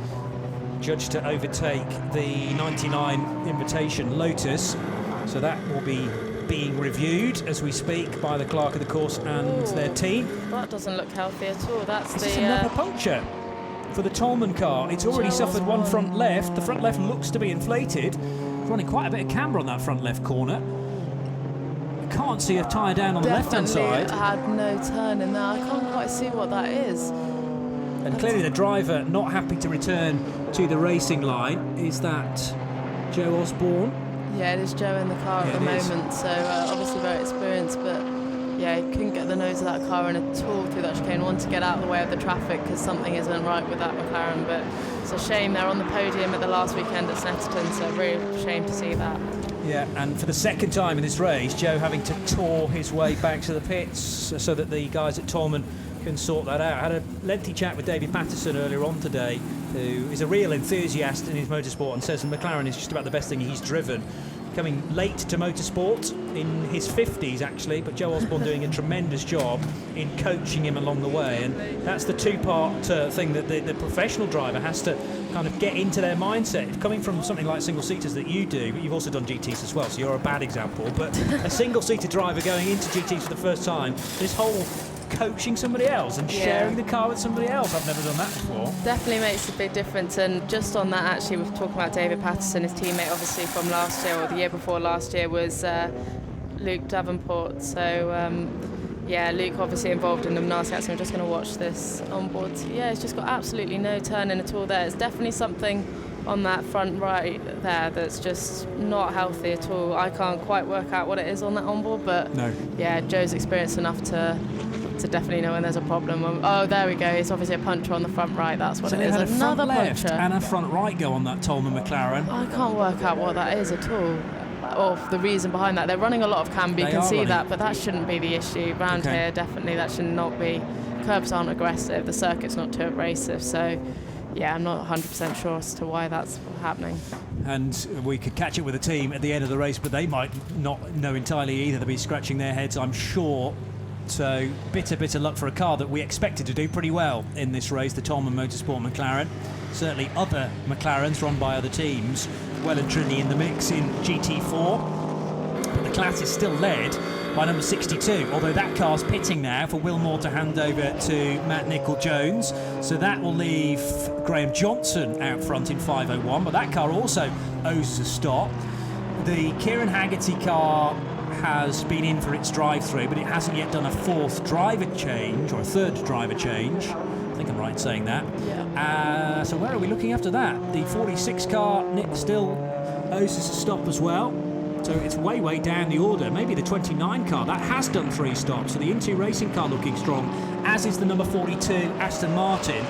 Judged to overtake the 99 Invitation Lotus, so that will be being reviewed as we speak by the clerk of the course and their team. That doesn't look healthy at all. That's This is another puncture for the Tolman car. It's already suffered one front left. The front left looks to be inflated. It's running quite a bit of camber on that front left corner. You can't see a tyre down on the left-hand side. Had no turn in there. I can't quite see what that is. And clearly the driver not happy to return to the racing line. Is that Joe Osborne? Yeah, it is Joe in the car at the moment, so obviously very experienced, but yeah, he couldn't get the nose of that car in at all through that chicane. Wanted to get out of the way of the traffic because something isn't right with that McLaren, but it's a shame. They're on the podium at the last weekend at Snetterton, so really shame to see that. Yeah, and for the second time in this race, Joe having to tour his way back to the pits so that the guys at Tolman can sort that out. I had a lengthy chat with David Patterson earlier on today, who is a real enthusiast in his motorsport and says the McLaren is just about the best thing he's driven. Coming late to motorsport, in his 50s actually, but Joe Osborne doing a tremendous job in coaching him along the way, and that's the two-part thing that the professional driver has to kind of get into their mindset. Coming from something like single-seaters that you do, but you've also done GTs as well, so you're a bad example, but a single-seater driver going into GTs for the first time, this whole coaching somebody else and sharing the car with somebody else. I've never done that before. Definitely makes a big difference, and just on that actually, we're talking about David Patterson, his teammate obviously from last year or the year before last year was Luke Davenport, so yeah, Luke obviously involved in the nasty accident. We're just going to watch this on board. Yeah, it's just got absolutely no turning at all there. It's definitely something on that front right there that's just not healthy at all. I can't quite work out what it is on that onboard, but no. Yeah, Joe's experienced enough to definitely know when there's a problem. Oh, there we go. It's obviously a puncher on the front right. That's what so it is. Had another a front left puncher and a front right go on that Tolman McLaren. I can't work out what that is at all, or the reason behind that. They're running a lot of camber, you can see that, but that shouldn't be the issue. Round here, definitely, that should not be. Curbs aren't aggressive, the circuit's not too abrasive, so yeah, I'm not 100% sure as to why that's happening. And we could catch it with the team at the end of the race, but they might not know entirely either. They'll be scratching their heads, I'm sure. So bitter luck for a car that we expected to do pretty well in this race, the Tolman Motorsport McLaren. Certainly other McLarens run by other teams well and truly in the mix in GT4. But the class is still led by number 62, although that car's pitting now for Wilmore to hand over to Matt Nicol-Jones. So that will leave Graham Johnson out front in 501, but that car also owes us a stop. The Kieran Haggerty car has been in for its drive-through, but it hasn't yet done a fourth driver change, or a third driver change. I think I'm right in saying that. Yeah. So where are we looking after that? The 46 car, Nick, still owes us a stop as well. So it's way down the order. Maybe the 29 car, that has done 3 stops. So the Intu Racing car looking strong, as is the number 42 Aston Martin.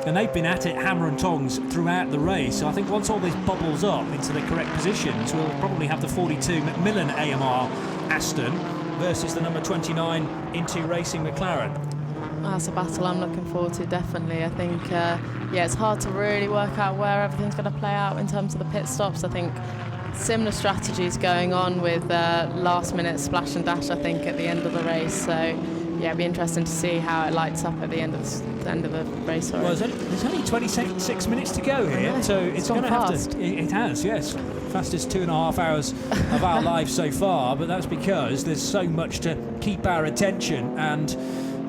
And they've been at it hammer and tongs throughout the race. So I think once all this bubbles up into the correct positions, we'll probably have the 42 Macmillan AMR Aston versus the number 29 Intu Racing McLaren. That's a battle I'm looking forward to, definitely. I think, it's hard to really work out where everything's going to play out in terms of the pit stops. I think similar strategies going on with last-minute splash and dash, I think, at the end of the race. So, yeah, it'll be interesting to see how it lights up at the end of the race. Well, there's only 26 minutes to go here, so it's going to have to. It has, yes, fastest 2.5 hours of our lives so far. But that's because there's so much to keep our attention, and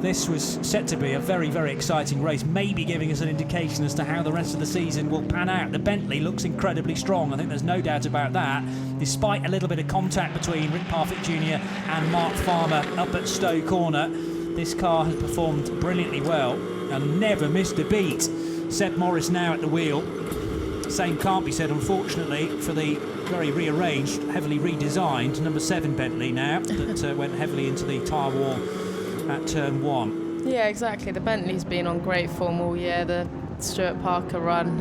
this was set to be a very exciting race, maybe giving us an indication as to how the rest of the season will pan out. The Bentley looks incredibly strong, I think there's no doubt about that, despite a little bit of contact between Rick Parfitt Jr. and Mark Farmer up at Stowe Corner. This car has performed brilliantly well and never missed a beat. Seb Morris now at the wheel. Same can't be said, unfortunately, for the very rearranged, heavily redesigned number 7 Bentley now that went heavily into the tyre wall at turn 1. Yeah, exactly. The Bentley's been on great form all year. The Stuart Parker run,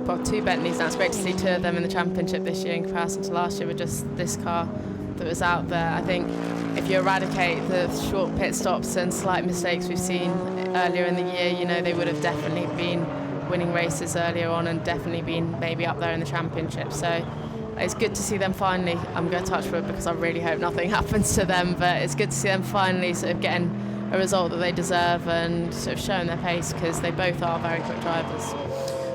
got 2 Bentleys now. It's great to see 2 of them in the championship this year in comparison to last year with just this car that was out there. I think if you eradicate the short pit stops and slight mistakes we've seen earlier in the year, they would have definitely been winning races earlier on and definitely been maybe up there in the championship. So it's good to see them finally. I'm going to touch wood because I really hope nothing happens to them, but it's good to see them finally sort of getting a result that they deserve and sort of showing their pace, because they both are very quick drivers.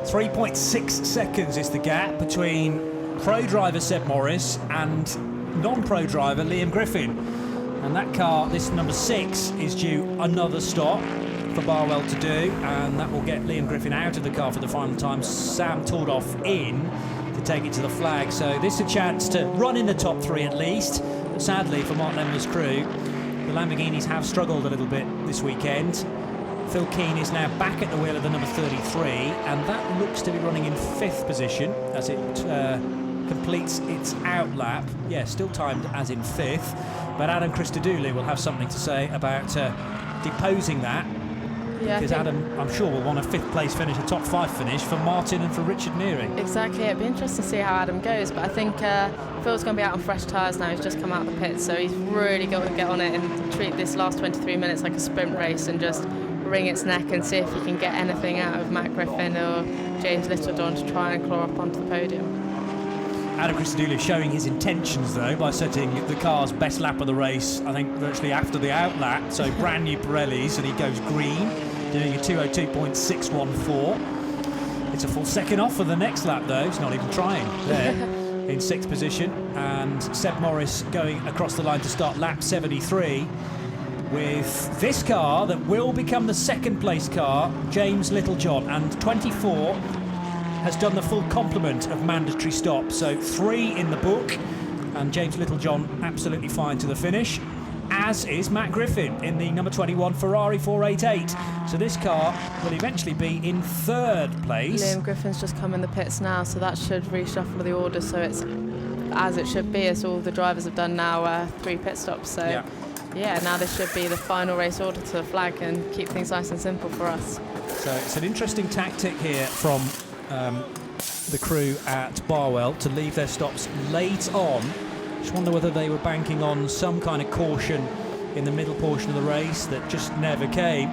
3.6 seconds is the gap between pro driver Seb Morris and non-pro driver Liam Griffin. And that car, this number 6, is due another stop for Barwell to do, and that will get Liam Griffin out of the car for the final time. Sam Tordoff in to take it to the flag. So this is a chance to run in the top 3 at least. But sadly for Mark Lemler's crew, the Lamborghinis have struggled a little bit this weekend. Phil Keane is now back at the wheel of the number 33, and that looks to be running in 5th position as it completes its out lap. Yeah, still timed as in 5th, but Adam Christodoulou will have something to say about deposing that. Yeah, because Adam, I'm sure, will want a 5th place finish, a top 5 finish for Martin and for Richard Neary. Exactly, it'd be interesting to see how Adam goes, but I think Phil's going to be out on fresh tyres now. He's just come out of the pit, so he's really got to get on it and treat this last 23 minutes like a sprint race and just wring its neck and see if he can get anything out of Matt Griffin or James Littlejohn to try and claw up onto the podium. Adam Christodoulou showing his intentions though by setting the car's best lap of the race, I think virtually after the out lap, so brand new Pirellis, and he goes green, doing a 2:02.614. It's a full second off for the next lap though, he's not even trying there. In 6th position, and Seb Morris going across the line to start lap 73 with this car that will become the 2nd place car, James Littlejohn, and 24 has done the full complement of mandatory stops, so 3 in the book, and James Littlejohn absolutely fine to the finish, as is Matt Griffin in the number 21 Ferrari 488. So this car will eventually be in third place. Liam Griffin's just come in the pits now, so that should reshuffle the order, so it's as it should be, as all the drivers have done now, 3 pit stops. So yeah, now this should be the final race order to the flag and keep things nice and simple for us. So it's an interesting tactic here from the crew at Barwell to leave their stops late on. Just wonder whether they were banking on some kind of caution in the middle portion of the race that just never came.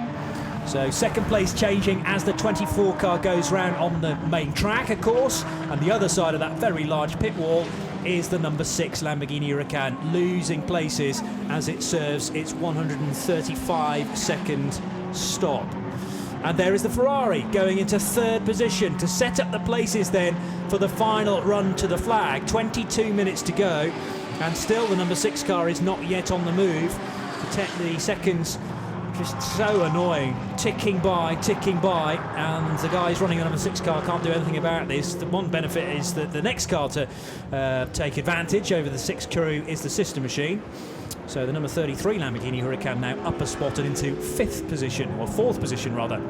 So second place changing as the 24 car goes round on the main track, of course, and the other side of that very large pit wall is the number 6 Lamborghini Huracan, losing places as it serves its 135-second stop. And there is the Ferrari going into third position to set up the places then for the final run to the flag. 22 minutes to go, and still the number 6 car is not yet on the move. The seconds just so annoying, ticking by, and the guys running the number 6 car can't do anything about this. The one benefit is that the next car to take advantage over the 6 crew is the sister machine. So the number 33 Lamborghini Huracan now upper spotted into 5th position, or 4th position rather.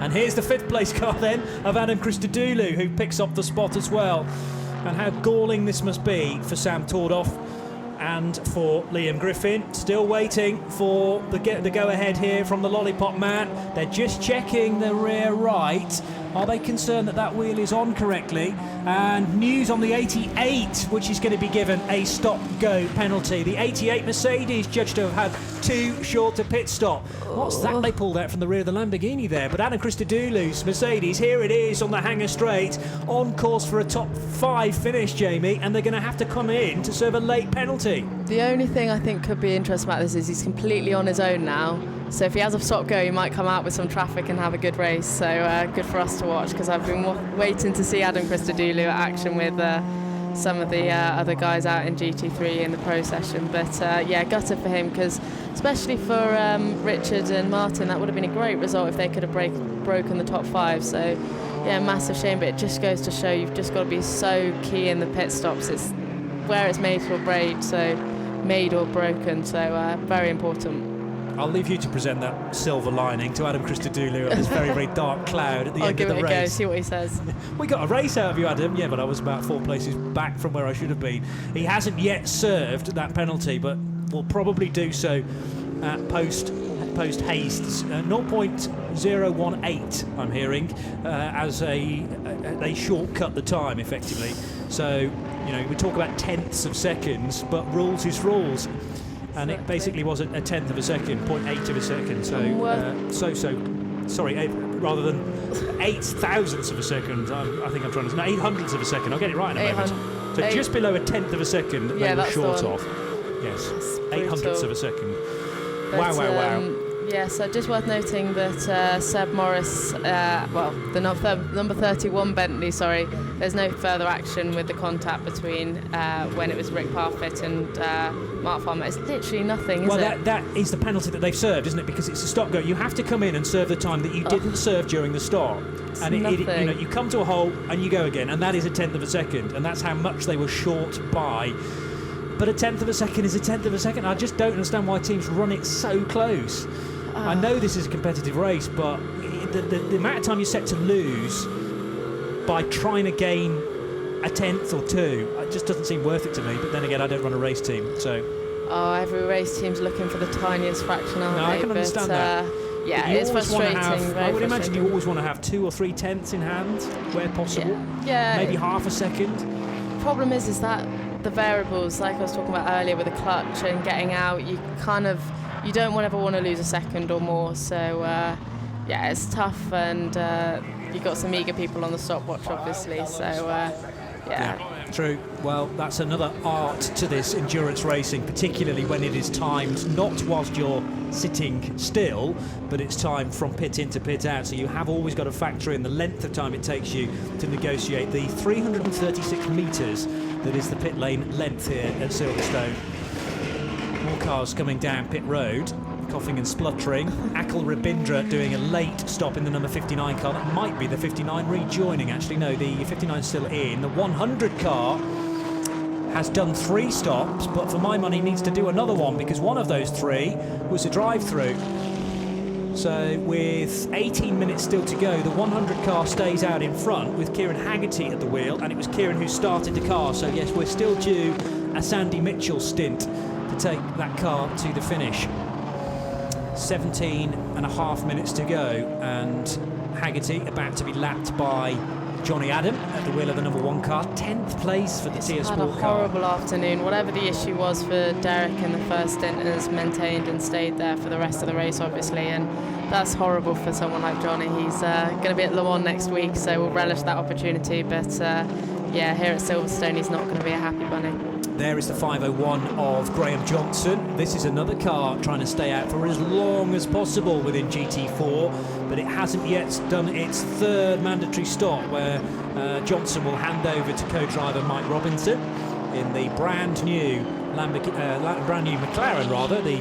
And here's the 5th place car then of Adam Christodoulou, who picks up the spot as well. And how galling this must be for Sam Tordoff and for Liam Griffin. Still waiting for the go-ahead here from the Lollipop Man. They're just checking the rear right. Are they concerned that that wheel is on correctly? And news on the 88, which is going to be given a stop-go penalty. The 88 Mercedes judged to have had too short a pit stop. What's that they pulled out from the rear of the Lamborghini there? But Adam Christodoulou's Mercedes, here it is on the Hangar Straight, on course for a top 5 finish, Jamie, and they're going to have to come in to serve a late penalty. The only thing I think could be interesting about this is he's completely on his own now. So if he has a stop go, he might come out with some traffic and have a good race. So good for us to watch, because I've been waiting to see Adam Christodoulou at action with some of the other guys out in GT3 in the pro session. But yeah, gutted for him, because especially for Richard and Martin, that would have been a great result if they could have broken the top 5. So yeah, massive shame, but it just goes to show you've just got to be so key in the pit stops. It's where it's made or break, so made or broken. So very important. I'll leave you to present that silver lining to Adam Christodoulou on this very, very dark cloud at the end of the race. I'll give it a go, see what he says. We got a race out of you, Adam. Yeah, but I was about 4 places back from where I should have been. He hasn't yet served that penalty, but will probably do so at post haste. 0.018, I'm hearing, as they shortcut the time effectively. So, you know, we talk about tenths of seconds, but rules is rules. And it basically was a tenth of a second, 0.8 of a second. So, rather than 8 thousandths of a second, I think I'm trying to say, no, 800ths of a second. I'll get it right in a moment. So just below a tenth of a second, they were short of. Yes, 800ths of a second. But, wow. Yeah, so just worth noting that Seb Morris, the number 31 Bentley, there's no further action with the contact between when it was Rick Parfitt and Mark Farmer. It's literally nothing, is it? That is the penalty that they've served, isn't it? Because it's a stop-go. You have to come in and serve the time that you didn't serve during the start. And you come to a hole and you go again, and that is a tenth of a second, and that's how much they were short by. But a tenth of a second is a tenth of a second. I just don't understand why teams run it so close. I know this is a competitive race, but the amount of time you're set to lose by trying to gain a tenth or 2, it just doesn't seem worth it to me. But then again, I don't run a race team, so. Every race team's looking for the tiniest fraction, aren't they? No, I can understand that. Yeah, it's frustrating. I would imagine you always want to have 2 or 3 tenths in hand, where possible. Yeah. Maybe half a second. Problem is that the variables, like I was talking about earlier with the clutch and getting out, you don't ever want to lose a second or more. So yeah, it's tough, and you've got some eager people on the stopwatch, obviously. So yeah, true. Well, that's another art to this endurance racing, particularly when it is timed not whilst you're sitting still, but it's timed from pit in to pit out. So you have always got to factor in the length of time it takes you to negotiate the 336 metres that is the pit lane length here at Silverstone. More cars coming down pit road, coughing and spluttering. Akil Rabindra doing a late stop in the number 59 car. That might be the 59 rejoining, actually. No, the 59 is still in. The 100 car has done 3 stops, but for my money needs to do another one, because one of those 3 was a drive-through. So with 18 minutes still to go, the 100 car stays out in front with Kieran Haggerty at the wheel, and it was Kieran who started the car. So yes, we're still due a Sandy Mitchell stint to take that car to the finish. 17.5 minutes to go, and Haggerty about to be lapped by Johnny Adam at the wheel of the number 1 car. 10th place for the Tia Sport car. Had a horrible afternoon. Whatever the issue was for Derek in the first stint has maintained and stayed there for the rest of the race, obviously, and that's horrible for someone like Johnny. He's going to be at Le Mans next week, so we'll relish that opportunity, but yeah, here at Silverstone he's not going to be a happy bunny. There is the 501 of Graham Johnson. This is another car trying to stay out for as long as possible within GT4, but it hasn't yet done its 3rd mandatory stop, where Johnson will hand over to co-driver Mike Robinson in the brand new McLaren, rather, the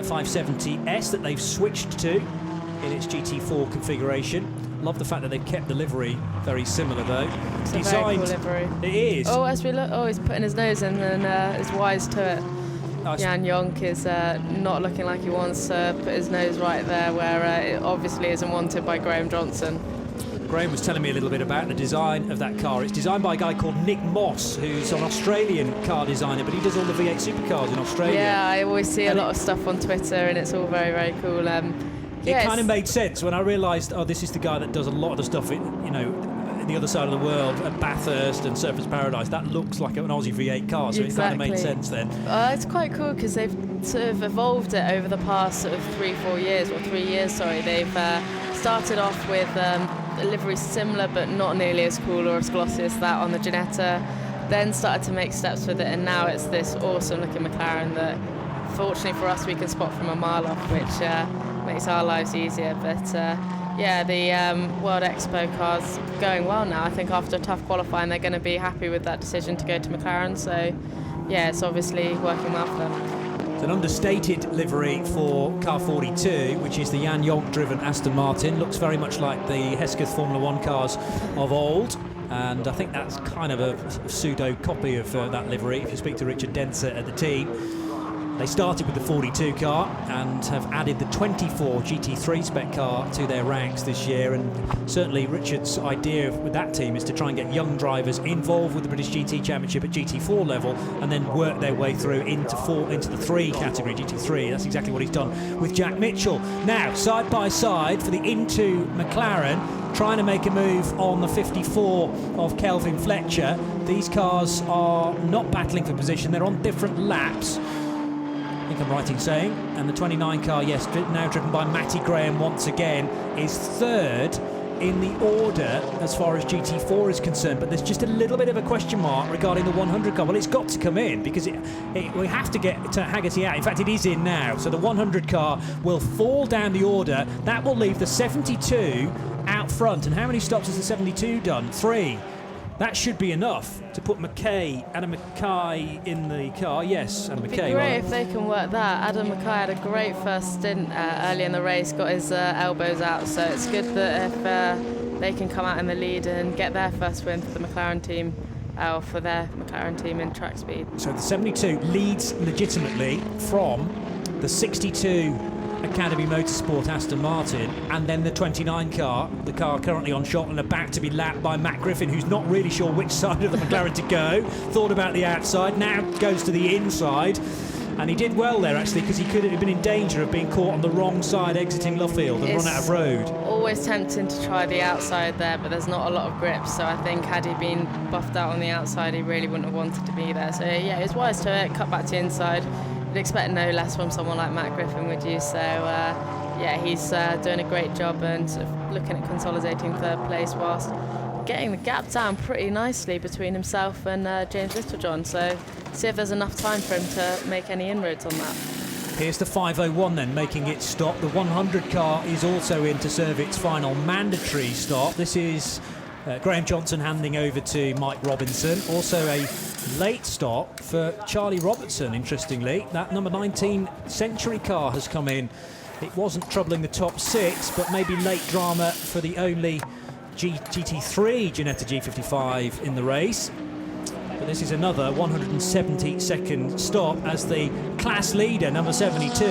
570S that they've switched to in its GT4 configuration. Love the fact that they've kept the livery very similar, though. It's a very cool livery. It is. Oh, as we look, he's putting his nose in and is wise to it. Jan Jonk is not looking like he wants to put his nose right there, where it obviously isn't wanted by Graham Johnson. Graham was telling me a little bit about the design of that car. It's designed by a guy called Nick Moss, who's an Australian car designer, but he does all the V8 supercars in Australia. Yeah, I always see a lot of stuff on Twitter, and it's all very, very cool. It kind of made sense when I realised, oh, this is the guy that does a lot of the stuff in the other side of the world at Bathurst and Surfers Paradise. That looks like an Aussie V8 car, so It kind of made sense then. It's quite cool because they've sort of evolved it over the past sort of 3 years. They've started off with a livery similar but not nearly as cool or as glossy as that on the Ginetta, then started to make steps with it, and now it's this awesome looking McLaren that fortunately for us we can spot from a mile off, which makes our lives easier. But yeah, the World Expo car's going well now. I think after a tough qualifying they're going to be happy with that decision to go to McLaren, so yeah, it's obviously working well for them. It's an understated livery for car 42, which is the Jan Jonk driven Aston Martin. Looks very much like the Hesketh Formula 1 cars of old, and I think that's kind of a pseudo copy of that livery if you speak to Richard Denser at the team. They started with the 42 car and have added the 24 GT3 spec car to their ranks this year, and certainly Richard's idea with that team is to try and get young drivers involved with the British GT Championship at GT4 level and then work their way through into the 3 category, GT3. That's exactly what he's done with Jack Mitchell. Now, side by side for the Into McLaren, trying to make a move on the 54 of Kelvin Fletcher. These cars are not battling for position, they're on different laps, I think I'm right in saying, and the 29 car, yes, now driven by Matty Graham once again, is 3rd in the order as far as GT4 is concerned, but there's just a little bit of a question mark regarding the 100 car. Well, it's got to come in because we have to get to Haggerty out. In fact, it is in now, so the 100 car will fall down the order. That will leave the 72 out front, and how many stops has the 72 done? 3. That should be enough to put McKay, Adam Mackay in the car. Yes, Adam Mackay. It'd be great if they can work that. Adam Mackay had a great first stint early in the race, got his elbows out, so it's good that if they can come out in the lead and get their first win for the McLaren team, for their McLaren team in track speed. So the 72 leads legitimately from the 62 Academy Motorsport Aston Martin, and then the 29 car, the car currently on shot and about to be lapped by Matt Griffin, who's not really sure which side of the McLaren to go. Thought about the outside, now goes to the inside, and he did well there actually, because he could have been in danger of being caught on the wrong side exiting Luffield and run out of road. Always tempting to try the outside there, but there's not a lot of grip, so I think had he been buffed out on the outside he really wouldn't have wanted to be there. So yeah, it's wise to cut back to the inside. You'd expect no less from someone like Matt Griffin, would you? So yeah, he's doing a great job and sort of looking at consolidating 3rd place whilst getting the gap down pretty nicely between himself and James Littlejohn. So see if there's enough time for him to make any inroads on that. Here's the 501 then making its stop. The 100 car is also in to serve its final mandatory stop. This is Graham Johnson handing over to Mike Robinson. Also a late stop for Charlie Robertson, interestingly. That number 19 Century car has come in. It wasn't troubling the top 6, but maybe late drama for the only GT3 Ginetta G55 in the race. But this is another 170-second stop as the class leader, number 72,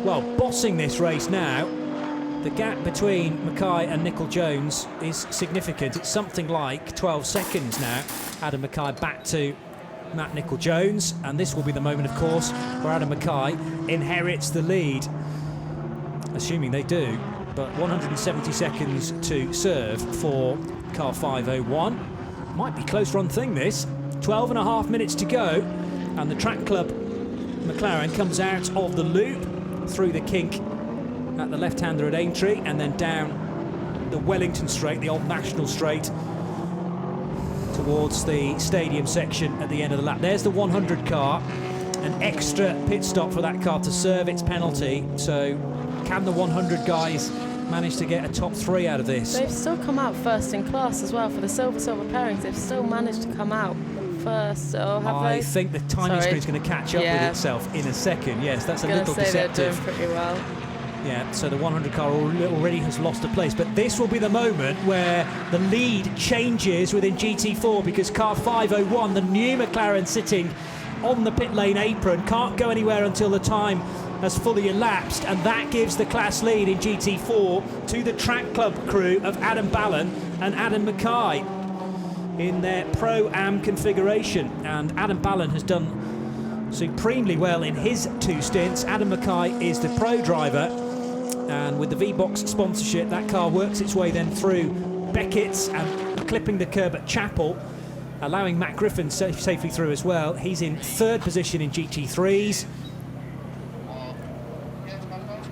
well, bossing this race now. The gap between Mackay and Nicol-Jones is significant. It's something like 12 seconds now. Adam Mackay back to Matt Nicol-Jones, and this will be the moment, of course, where Adam Mackay inherits the lead, assuming they do. But 170 seconds to serve for car 501. Might be close run thing, this. 12 and a half minutes to go, and the Track Club McLaren comes out of the loop through the kink at the left-hander at Aintree, and then down the Wellington Straight, the old National Straight, towards the stadium section at the end of the lap. There's the 100 car, an extra pit stop for that car to serve its penalty. So can the 100 guys manage to get a top 3 out of this? They've still come out first in class as well for the silver pairings. They've still managed to come out first. Or have I they? think the timing screen's going to catch up with itself in a second. Yes, that's a little deceptive. They're doing pretty well. Yeah, so the 100 car already has lost a place, but this will be the moment where the lead changes within GT4, because car 501, the new McLaren sitting on the pit lane apron, can't go anywhere until the time has fully elapsed, and that gives the class lead in GT4 to the Track Club crew of Adam Ballon and Adam Mackay in their Pro-Am configuration. And Adam Ballon has done supremely well in his 2 stints. Adam Mackay is the pro driver, and with the V-Box sponsorship, that car works its way then through Beckett's and clipping the curb at Chapel, allowing Matt Griffin safely through as well. He's in 3rd position in GT3s.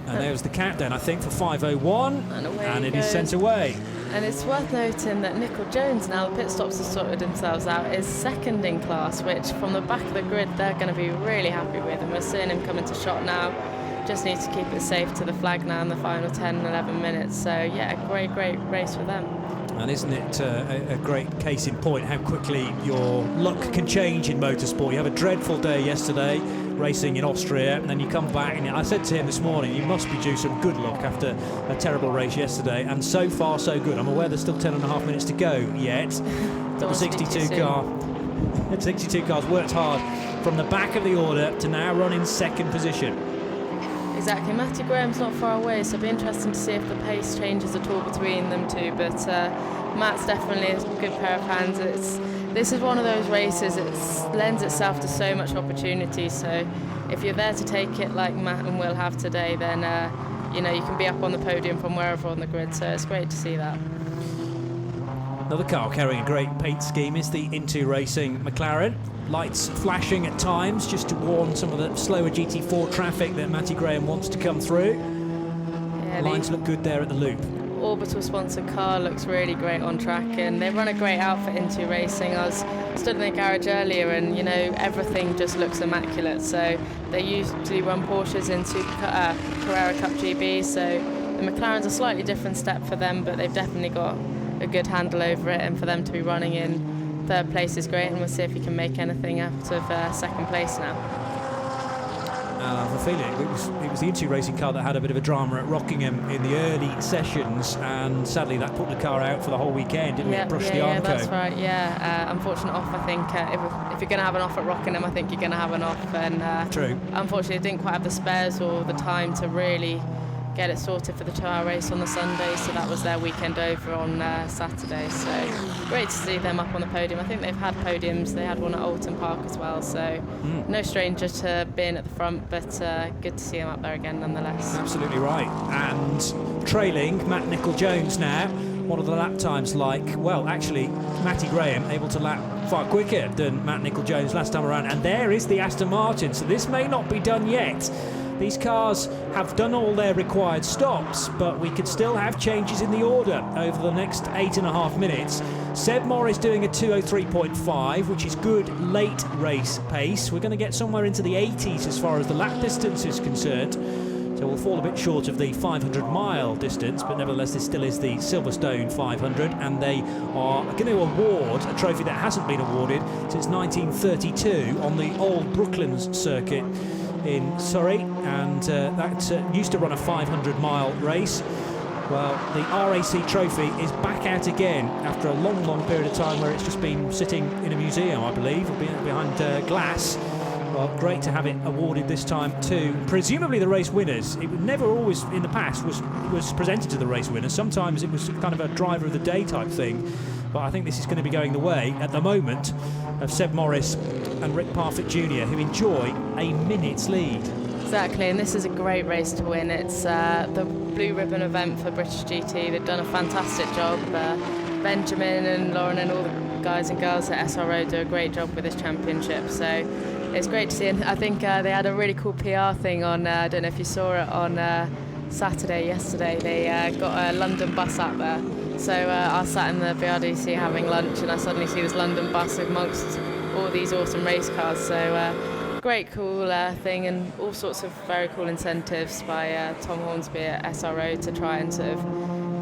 And there's the countdown, I think, for 501, and it is sent away. And it's worth noting that Nicol-Jones, now the pit stops have sorted themselves out, is 2nd in class, which from the back of the grid they're going to be really happy with, and we're seeing him come into shot now. Just need to keep it safe to the flag now in the final 10 and 11 minutes. So yeah, great race for them. And isn't it a great case in point how quickly your luck can change in motorsport? You have a dreadful day yesterday racing in Austria, and then you come back, and I said to him this morning, you must be due some good luck after a terrible race yesterday, and so far so good. I'm aware there's still 10 and a half minutes to go yet. The 62 car, the 62 car's worked hard from the back of the order to now run in 2nd position. Exactly, Matty Graham's not far away, so it'll be interesting to see if the pace changes at all between them two, but Matt's definitely a good pair of hands. This is one of those races, it lends itself to so much opportunity, so if you're there to take it like Matt and Will have today, then you know, you can be up on the podium from wherever on the grid, so it's great to see that. Another car carrying a great paint scheme is the Into Racing McLaren. Lights flashing at times just to warn some of the slower GT4 traffic that Matty Graham wants to come through. Yeah, lines look good there at the loop. Orbital sponsored car looks really great on track, and they run a great outfit Into Racing. I was stood in the garage earlier, and you know, everything just looks immaculate. So they usually run Porsches into Carrera Cup GB, so the McLaren's a slightly different step for them, but they've definitely got a good handle over it, and for them to be running in 3rd place is great, and we'll see if he can make anything out of 2nd place now. I have a feeling it was the Into Racing car that had a bit of a drama at Rockingham in the early sessions, and sadly that put the car out for the whole weekend, didn't it? Brushed the Armco. Yeah, that's right, yeah. Unfortunate off, I think. If you're going to have an off at Rockingham, I think you're going to have an off, and True. Unfortunately, it didn't quite have the spares or the time to really get it sorted for the 2-hour race on the Sunday, so that was their weekend over on Saturday. So great to see them up on the podium. I think they've had podiums. They had one at Alton Park as well, so no stranger to being at the front, but good to see them up there again nonetheless. Absolutely right. And trailing Matt Nicol-Jones now. What are the lap times like? Well, actually, Matty Graham able to lap far quicker than Matt Nicol-Jones last time around, and there is the Aston Martin, so this may not be done yet. These cars have done all their required stops, but we could still have changes in the order over the next 8.5 minutes. Seb Morris doing a 2:03.5, which is good late race pace. We're going to get somewhere into the 80s as far as the lap distance is concerned. So we'll fall a bit short of the 500-mile distance, but nevertheless this still is the Silverstone 500, and they are going to award a trophy that hasn't been awarded since 1932 on the old Brooklands circuit in Surrey, and that used to run a 500-mile race. Well, the RAC trophy is back out again after a long, long period of time where it's just been sitting in a museum, I believe, or behind glass. Well, great to have it awarded this time to presumably the race winners. It never always in the past was presented to the race winners. Sometimes it was kind of a driver of the day type thing, but I think this is going to be going the way at the moment of Seb Morris and Rick Parfitt Jr., who enjoy a minute's lead. Exactly, and this is a great race to win. It's the blue ribbon event for British GT. They've done a fantastic job. Benjamin and Lauren and all the guys and girls at SRO do a great job with this championship. So it's great to see. And I think they had a really cool PR thing on, I don't know if you saw it, on yesterday. They got a London bus out there. So I sat in the BRDC having lunch and I suddenly see this London bus amongst all these awesome race cars. So great cool thing, and all sorts of very cool incentives by Tom Hornsby at SRO to try and sort of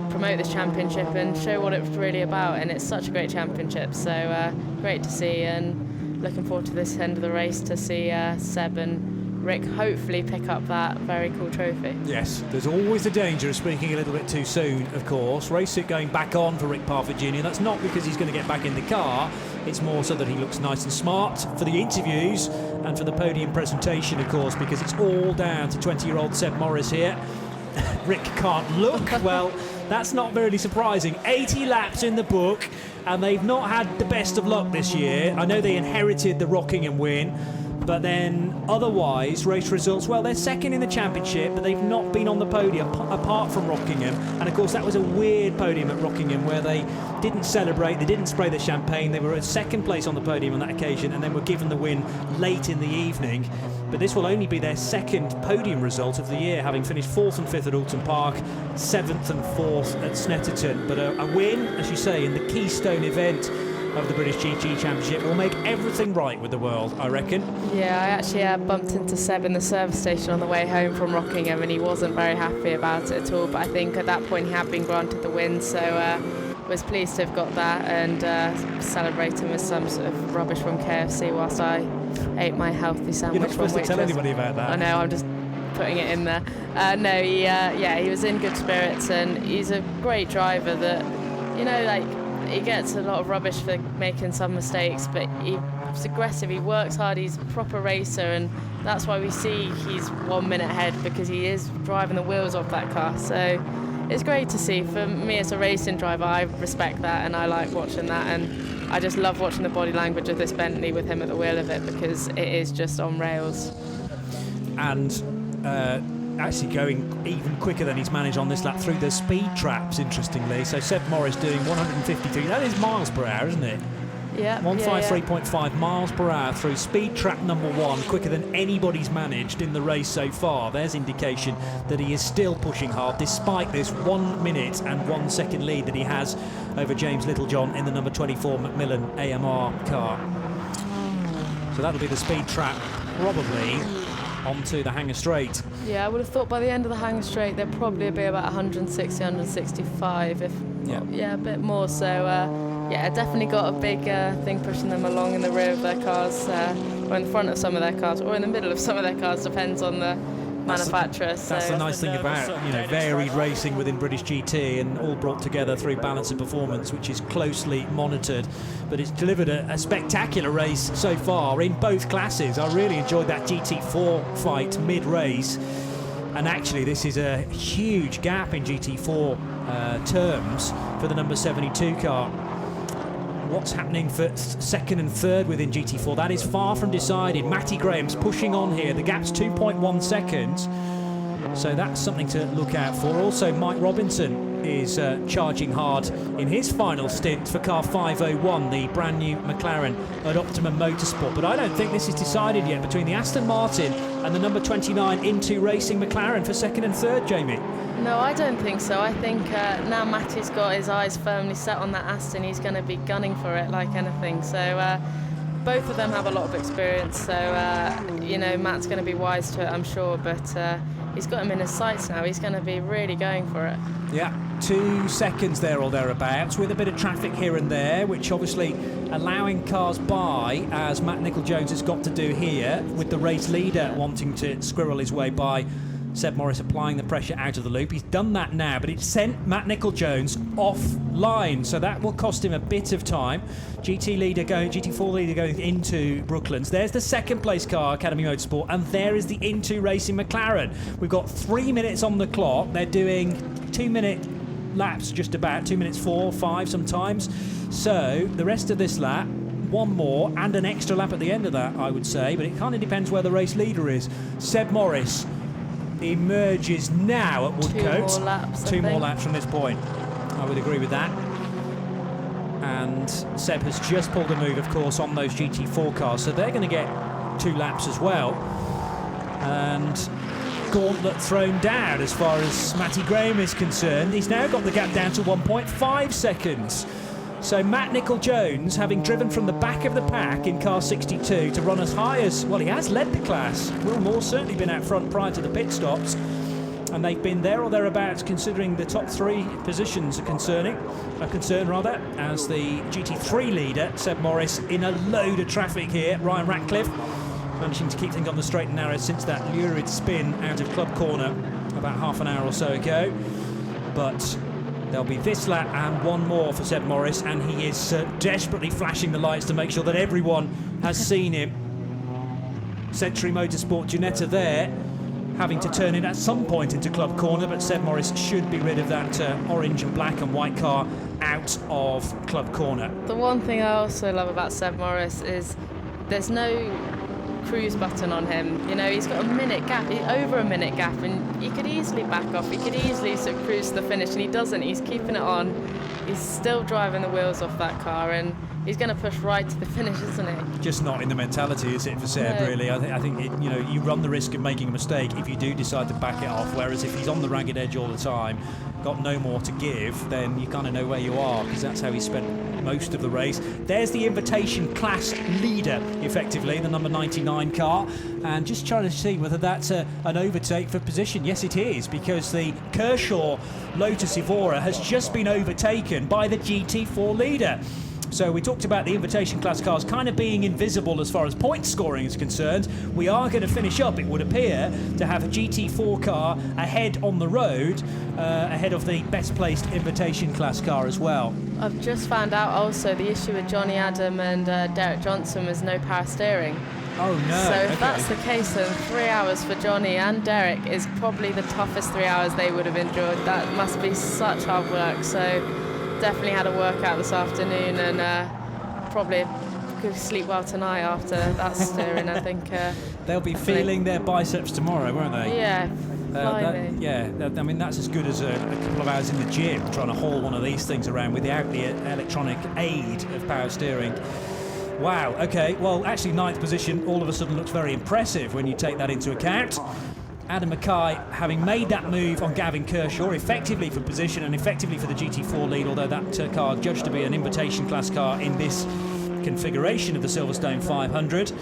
promote this championship and show what it's really about. And it's such a great championship, so great to see, and looking forward to this end of the race to see Seb and Rick hopefully pick up that very cool trophy. Yes, there's always the danger of speaking a little bit too soon, of course. Race suit going back on for Rick Parfitt Jr. That's not because he's going to get back in the car. It's more so that he looks nice and smart for the interviews and for the podium presentation, of course, because it's all down to 20-year-old Seb Morris here. Rick can't look. Well, that's not really surprising. 80 laps in the book, and they've not had the best of luck this year. I know they inherited the Rockingham win, but then otherwise, race results, well, they're second in the championship, but they've not been on the podium apart from Rockingham. And of course, that was a weird podium at Rockingham where they didn't celebrate, they didn't spray the champagne, they were at second place on the podium on that occasion and then were given the win late in the evening. But this will only be their second podium result of the year, having finished 4th and 5th at Alton Park, 7th and 4th at Snetterton. But a win, as you say, in the keystone event of the British GT Championship will make everything right with the world, I reckon. Yeah, I actually bumped into Seb in the service station on the way home from Rockingham, and he wasn't very happy about it at all. But I think at that point he had been granted the win, so was pleased to have got that and celebrating with some sort of rubbish from KFC whilst I ate my healthy sandwich. You're not supposed to tell anybody about that. I know, I'm just putting it in there. No, he was in good spirits, and he's a great driver that, you know, like, he gets a lot of rubbish for making some mistakes, but he's aggressive, he works hard, he's a proper racer, and that's why we see he's 1 minute ahead, because he is driving the wheels off that car. So it's great to see. For me as a racing driver, I respect that and I like watching that, and I just love watching the body language of this Bentley with him at the wheel of it, because it is just on rails. And actually going even quicker than he's managed on this lap through the speed traps, interestingly. So Seb Morris doing 153, that is miles per hour, isn't it? Yeah. 153.5 miles per hour through speed trap number 1, quicker than anybody's managed in the race so far. There's indication that he is still pushing hard despite this 1 minute and 1 second lead that he has over James Littlejohn in the number 24 Macmillan AMR car. So that'll be the speed trap probably onto the Hanger Straight. Yeah, I would have thought by the end of the Hanger Straight there'd probably be about 160, 165, if a bit more. So definitely got a big thing pushing them along in the rear of their cars, or in the front of some of their cars, or in the middle of some of their cars, depends on the manufacturer. That's the nice thing about varied racing within British GT, and all brought together through Balance and Performance, which is closely monitored. But it's delivered a spectacular race so far in both classes. I really enjoyed that GT4 fight mid-race, and actually this is a huge gap in GT4 terms for the number 72 car. What's happening for second and third within GT4? That is far from decided. Matty Graham's pushing on here. The gap's 2.1 seconds. So that's something to look out for. Also, Mike Robinson is charging hard in his final stint for car 501, the brand new McLaren at Optimum Motorsport. But I don't think this is decided yet between the Aston Martin and the number 29 Into Racing McLaren for second and third, Jamie. No, I don't think so. I think now Matty's got his eyes firmly set on that Aston, he's going to be gunning for it like anything. So both of them have a lot of experience. So, Matt's going to be wise to it, I'm sure. But he's got him in his sights now. He's going to be really going for it. Yeah, 2 seconds there or thereabouts, with a bit of traffic here and there, which obviously allowing cars by, as Matt Nicol-Jones has got to do here, with the race leader wanting to squirrel his way by Seb Morris applying the pressure out of the loop. He's done that now, but it sent Matt Nicol-Jones offline, so that will cost him a bit of time. GT4 leader going into Brooklands. There's the second place car, Academy Motorsport, and there is the Into Racing McLaren. We've got 3 minutes on the clock. They're doing 2-minute laps, just about 2 minutes 4, 5 sometimes. So the rest of this lap, one more and an extra lap at the end of that, I would say, but it kind of depends where the race leader is. Seb Morris emerges now at Woodcote. Two more laps from this point. I would agree with that. And Seb has just pulled a move, of course, on those GT4 cars, so they're going to get 2 laps as well. And gauntlet thrown down as far as Matty Graham is concerned. He's now got the gap down to 1.5 seconds. So Matt Nicol-Jones, having driven from the back of the pack in car 62 to run as high as, well, he has led the class. Will Moore's certainly been out front prior to the pit stops, and they've been there or thereabouts considering the top 3 positions are concerned, as the GT3 leader, Seb Morris, in a load of traffic here. Ryan Ratcliffe managing to keep things on the straight and narrow since that lurid spin out of Club Corner about half an hour or so ago. But there'll be this lap and one more for Seb Morris, and he is desperately flashing the lights to make sure that everyone has seen him. Century Motorsport Ginetta there, having to turn in at some point into Club Corner, but Seb Morris should be rid of that orange and black and white car out of Club Corner. The one thing I also love about Seb Morris is there's no cruise button on him. You know, he's got a minute gap, over a minute gap, and he could easily back off. He could easily sort of cruise to the finish, and he doesn't. He's keeping it on. He's still driving the wheels off that car, and he's going to push right to the finish, isn't he? Just not in the mentality, is it, for Seb, really? I think you run the risk of making a mistake if you do decide to back it off, whereas if he's on the ragged edge all the time, got no more to give, then you kind of know where you are, because that's how he spent most of the race. There's the invitation class leader, effectively, the number 99 car, and just trying to see whether that's an overtake for position. Yes, it is, because the Kershaw Lotus Evora has just been overtaken by the GT4 leader. So we talked about the invitation class cars kind of being invisible as far as point scoring is concerned. We are going to finish up, it would appear, to have a GT4 car ahead on the road, ahead of the best placed invitation class car as well. I've just found out also the issue with Johnny Adam and Derek Johnson was no power steering. Oh no. So if that's the case, then 3 hours for Johnny and Derek is probably the toughest 3 hours they would have enjoyed. That must be such hard work. So definitely had a workout this afternoon, and probably could sleep well tonight after that steering. I think they'll be feeling their biceps tomorrow, won't they? Yeah. I mean, that's as good as a couple of hours in the gym trying to haul one of these things around without the electronic aid of power steering. Wow, okay, well, actually, 9th position all of a sudden looks very impressive when you take that into account. Adam Mackay having made that move on Gavin Kershaw, effectively for position and effectively for the GT4 lead, although that car judged to be an invitation class car in this configuration of the Silverstone 500.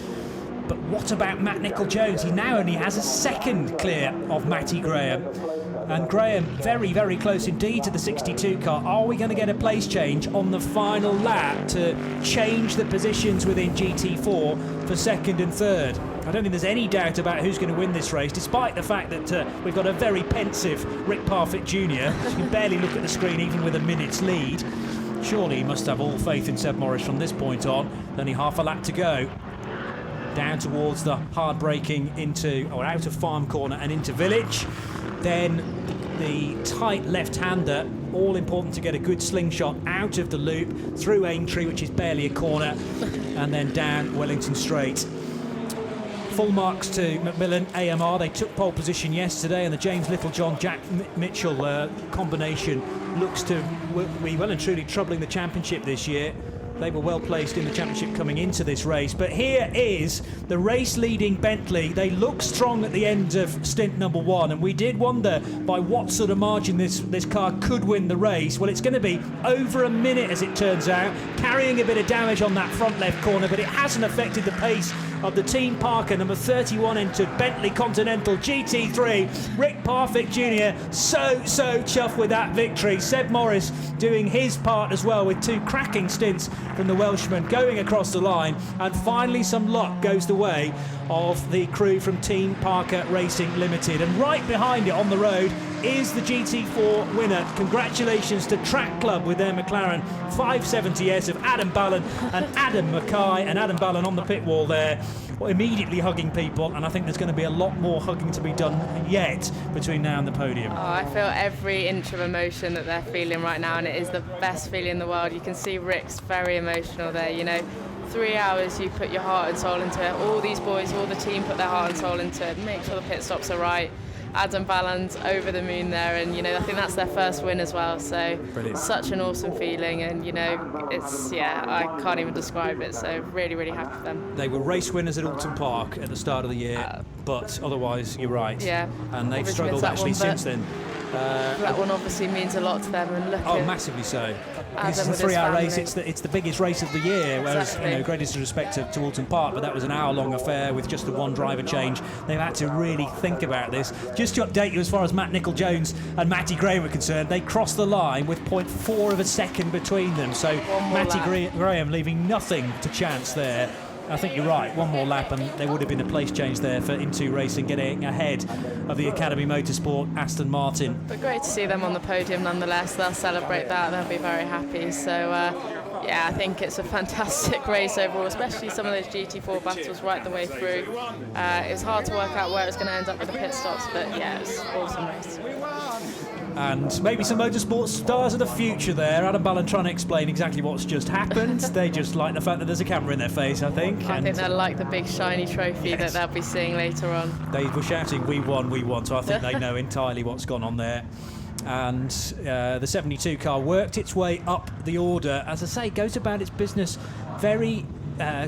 But what about Matt Nicol-Jones? He now only has a second clear of Matty Graham. And Graham very, very close indeed to the 62 car. Are we going to get a place change on the final lap to change the positions within GT4 for second and third? I don't think there's any doubt about who's going to win this race, despite the fact that we've got a very pensive Rick Parfitt Jr. You can barely look at the screen even with a minute's lead. Surely he must have all faith in Seb Morris from this point on. Only half a lap to go. Down towards the hard braking out of Farm Corner and into Village. Then the tight left-hander, all important to get a good slingshot out of the loop, through Aintree, which is barely a corner, and then down Wellington Straight. Full marks to Macmillan AMR. They took pole position yesterday, and the James Littlejohn-Jack Mitchell combination looks to be well and truly troubling the championship this year. They were well placed in the championship coming into this race. But here is the race-leading Bentley. They look strong at the end of stint number 1, and we did wonder by what sort of margin this car could win the race. Well, it's going to be over a minute, as it turns out, carrying a bit of damage on that front left corner, but it hasn't affected the pace of the Team Parker number 31 entered Bentley Continental GT3. Rick Parfitt Jr. so chuffed with that victory. Seb Morris doing his part as well with 2 cracking stints from the Welshman going across the line, and finally some luck goes the way of the crew from Team Parker Racing Limited. And right behind it on the road is the GT4 winner. Congratulations to Track Club with their McLaren 570S of Adam Ballon and Adam Mackay, and Adam Ballon on the pit wall there, immediately hugging people, and I think there's going to be a lot more hugging to be done yet between now and the podium. Oh, I feel every inch of emotion that they're feeling right now, and it is the best feeling in the world. You can see Rick's very emotional there, you know. 3 hours you put your heart and soul into it. All these boys, all the team put their heart and soul into it. Make sure the pit stops are right. Adam Ballon's over the moon there, and you know, I think that's their first win as well, so brilliant. Such an awesome feeling, and you know, it's, yeah, I can't even describe it, so really happy for them. They were race winners at Alton Park at the start of the year, but otherwise you're right, yeah, and they've obviously struggled actually since then. That one obviously means a lot to them, and look at massively so. This is Adam a with his 3-hour race. family. It's the biggest race of the year. Whereas, Exactly. you know, greatest respect to Alton Park, but that was an hour-long affair with just the one driver change. They've had to really think about this. Just to update you, as far as Matt Nicol-Jones and Matty Graham were concerned, they crossed the line with 0.4 of a second between them. So Matty Graham leaving nothing to chance there. I think you're right, one more lap and there would have been a place change there for M2 Racing getting ahead of the Academy Motorsport Aston Martin. But great to see them on the podium nonetheless. They'll celebrate that, they'll be very happy. So yeah, I think it's a fantastic race overall, especially some of those GT4 battles right the way through. It was hard to work out where it's going to end up with the pit stops, but yeah, it was an awesome race. And maybe some motorsport stars of the future there. Adam Ballon trying to explain exactly what's just happened. They just like the fact that there's a camera in their face, I think. I think they'll like the big shiny trophy that they'll be seeing later on. They were shouting, we won, so I think they know entirely what's gone on there. And the 72 car worked its way up the order. As I say, goes about its business very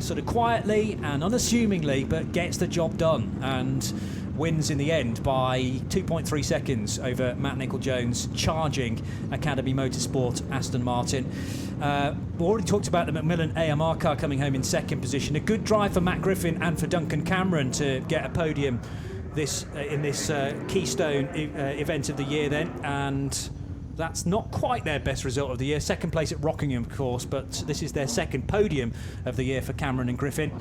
sort of quietly and unassumingly, but gets the job done and wins in the end by 2.3 seconds over Matt Nicol-Jones, charging Academy Motorsport Aston Martin. We already talked about the Macmillan AMR car coming home in second position. A good drive for Matt Griffin and for Duncan Cameron to get a podium in this Keystone event of the year then, and that's not quite their best result of the year. Second place at Rockingham, of course, but this is their second podium of the year for Cameron and Griffin.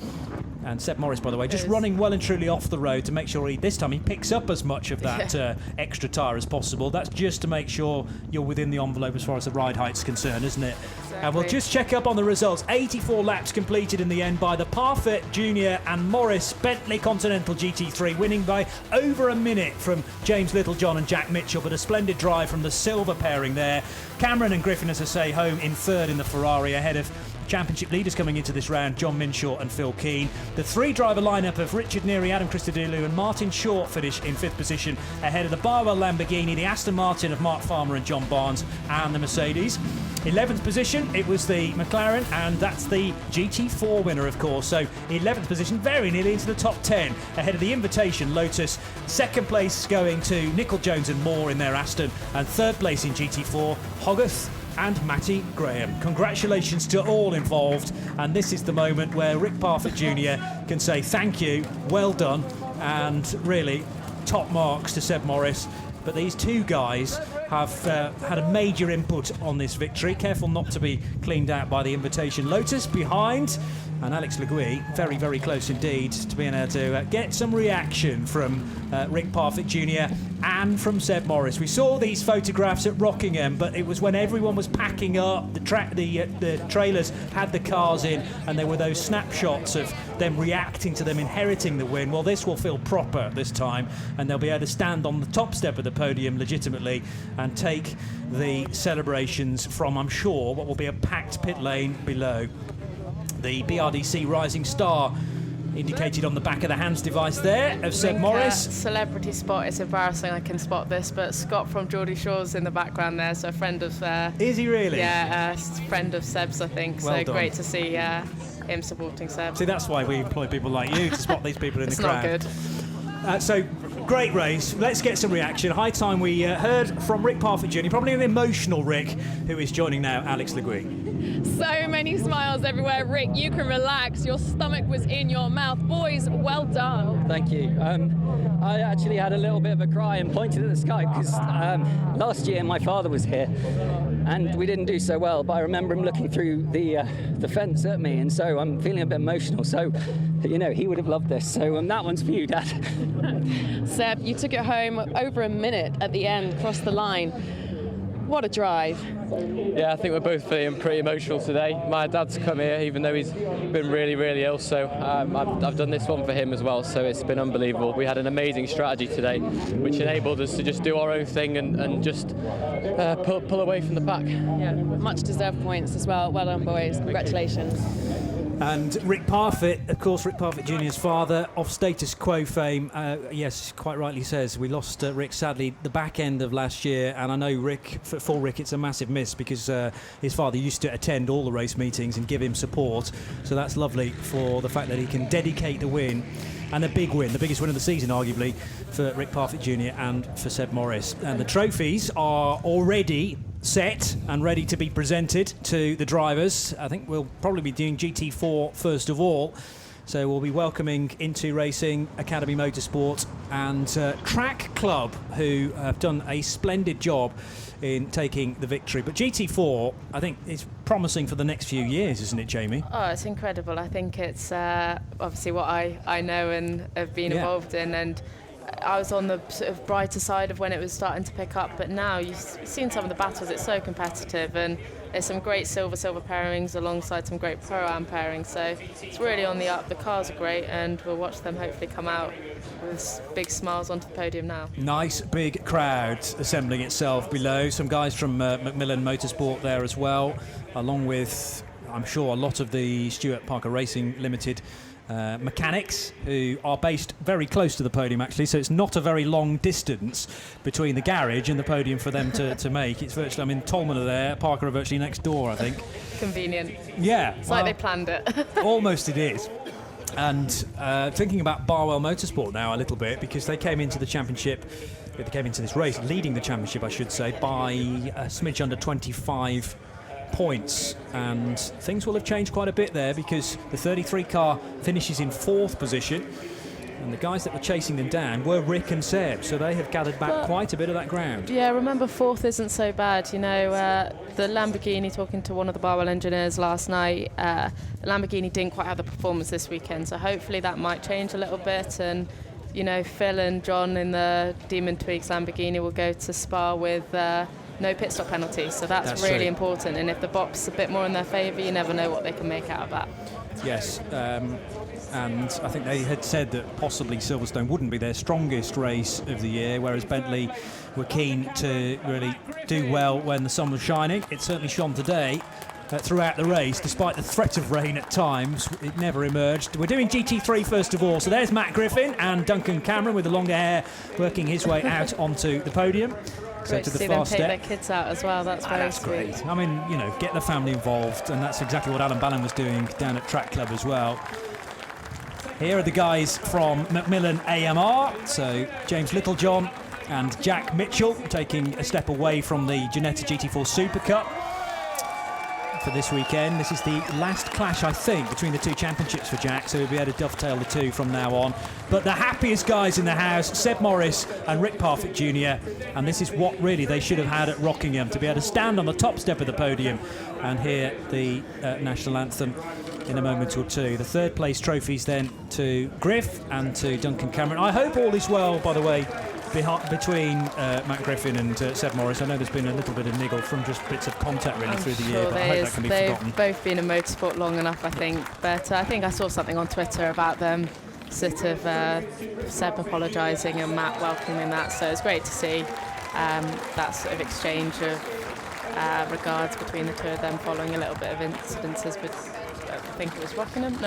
And Seb Morris, by the way, just running well and truly off the road to make sure this time he picks up as much of that extra tyre as possible. That's just to make sure you're within the envelope as far as the ride height's concerned, isn't it? Exactly. And we'll just check up on the results. 84 laps completed in the end by the Parfitt Jr. and Morris Bentley Continental GT3, winning by over a minute from James Littlejohn and Jack Mitchell, but a splendid drive from the silver pairing there. Cameron and Griffin, as I say, home in third in the Ferrari, ahead of championship leaders coming into this round, John Minshaw and Phil Keane. The three-driver lineup of Richard Neary, Adam Christodoulou and Martin Short finish in fifth position, ahead of the Barwell Lamborghini, the Aston Martin of Mark Farmer and John Barnes, and the Mercedes. 11th position, it was the McLaren, and that's the GT4 winner, of course. So 11th position, very nearly into the top 10, ahead of the Invitation Lotus. Second place going to Nicol-Jones and Moore in their Aston, and third place in GT4, Hogarth and Matty Graham. Congratulations to all involved, and this is the moment where Rick Parfitt Jr. can say thank you, well done, and really top marks to Seb Morris. But these two guys have had a major input on this victory. Careful not to be cleaned out by the Invitation Lotus behind. And Alex Le Guy, very, very close indeed to being able to get some reaction from Rick Parfitt Jr. and from Seb Morris. We saw these photographs at Rockingham, but it was when everyone was packing up, the trailers had the cars in, and there were those snapshots of them reacting to them inheriting the win. Well, this will feel proper this time, and they'll be able to stand on the top step of the podium legitimately and take the celebrations from, I'm sure, what will be a packed pit lane below. The BRDC Rising Star indicated on the back of the hands device there of Seb Morris. Celebrity spot, it's embarrassing I can spot this, but Scott from Geordie Shore's in the background there, so a friend of... Is he really? Yeah, friend of Seb's, I think, well so done. Great to see him supporting Seb. See, that's why we employ people like you to spot these people in the crowd. It's not good. So, great race. Let's get some reaction. High time we heard from Rick Parfitt Jr., probably an emotional Rick, who is joining now Alex Le Guy. So many smiles everywhere. Rick, you can relax. Your stomach was in your mouth. Boys, well done. Thank you. I actually had a little bit of a cry and pointed at the sky because last year my father was here and we didn't do so well, but I remember him looking through the fence at me, and so I'm feeling a bit emotional. So, you know, he would have loved this. So that one's for you, Dad. Seb, you took it home over a minute at the end, across the line. What a drive. Yeah, I think we're both feeling pretty emotional today. My dad's come here, even though he's been really, really ill, so I've done this one for him as well, so it's been unbelievable. We had an amazing strategy today, which enabled us to just do our own thing and just pull away from the pack. Yeah, much deserved points as well. Well done, boys. Congratulations. And Rick Parfitt, of course, Rick Parfitt Jr.'s father, of Status Quo fame. Yes, quite rightly says, we lost Rick, sadly, the back end of last year. And I know Rick, for Rick, it's a massive miss because his father used to attend all the race meetings and give him support. So that's lovely for the fact that he can dedicate the win. And a big win, the biggest win of the season, arguably, for Rick Parfitt Jr. and for Seb Morris. And the trophies are already set and ready to be presented to the drivers. I think we'll probably be doing GT4 first of all. So we'll be welcoming Into Racing, Academy Motorsport and Track Club, who have done a splendid job in taking the victory. But GT4, I think, is promising for the next few years, isn't it, Jamie? Oh, it's incredible. I think it's obviously what I know and have been involved in, and I was on the sort of brighter side of when it was starting to pick up, but now you've seen some of the battles. It's so competitive, and there's some great silver pairings alongside some great pro-am pairings, so it's really on the up. The cars are great, and we'll watch them hopefully come out with big smiles onto the podium now. Nice big crowd assembling itself below. Some guys from Macmillan Motorsport there as well, along with, I'm sure, a lot of the Stuart Parker Racing Limited mechanics, who are based very close to the podium actually, so it's not a very long distance between the garage and the podium for them to make. It's virtually, I mean, Tolman are there, Parker are virtually next door, I think. Convenient. Yeah. It's like they planned it. Almost it is. And thinking about Barwell Motorsport now a little bit, because they came into the championship, they came into this race leading the championship, I should say, by a smidge under 25 points, and things will have changed quite a bit there because the 33 car finishes in 4th position, and the guys that were chasing them down were Rick and Seb, so they have gathered back quite a bit of that ground. Yeah, remember 4th isn't so bad, you know. The Lamborghini, talking to one of the Barwell engineers last night, the Lamborghini didn't quite have the performance this weekend, so hopefully that might change a little bit, and you know, Phil and John in the Demon Tweaks Lamborghini will go to Spa with no pit stop penalty, so that's really important, and if the bop's a bit more in their favour, you never know what they can make out of that. Yes, and I think they had said that possibly Silverstone wouldn't be their strongest race of the year, whereas Bentley were keen to really do well when the sun was shining. It certainly shone today. Throughout the race, despite the threat of rain at times, it never emerged. We're doing GT3 first of all, so there's Matt Griffin and Duncan Cameron with the longer hair working his way out onto the podium. Great to see them take their kids out as well. That's very sweet. Great. I mean, you know, get the family involved, and that's exactly what Alan Ballon was doing down at Track Club as well. Here are the guys from Macmillan AMR, so James Littlejohn and Jack Mitchell taking a step away from the Ginetta GT4 Super Cup for this weekend. This is the last clash, I think, between the two championships for Jack, so he'll be able to dovetail the two from now on. But the happiest guys in the house, Seb Morris and Rick Parfitt Jr., and this is what really they should have had at Rockingham, to be able to stand on the top step of the podium and hear the national anthem in a moment or two. The third place trophies then to Griff and to Duncan Cameron. I hope all is well, by the way, between Matt Griffin and Seb Morris. I know there's been a little bit of niggle from just bits of contact really through the year, but I hope that can be forgotten. They've both been in motorsport long enough, I think, but I think I saw something on Twitter about them sort of Seb apologising and Matt welcoming that, so it's great to see that sort of exchange of regards between the two of them following a little bit of incidences, but I think it was Rockingham.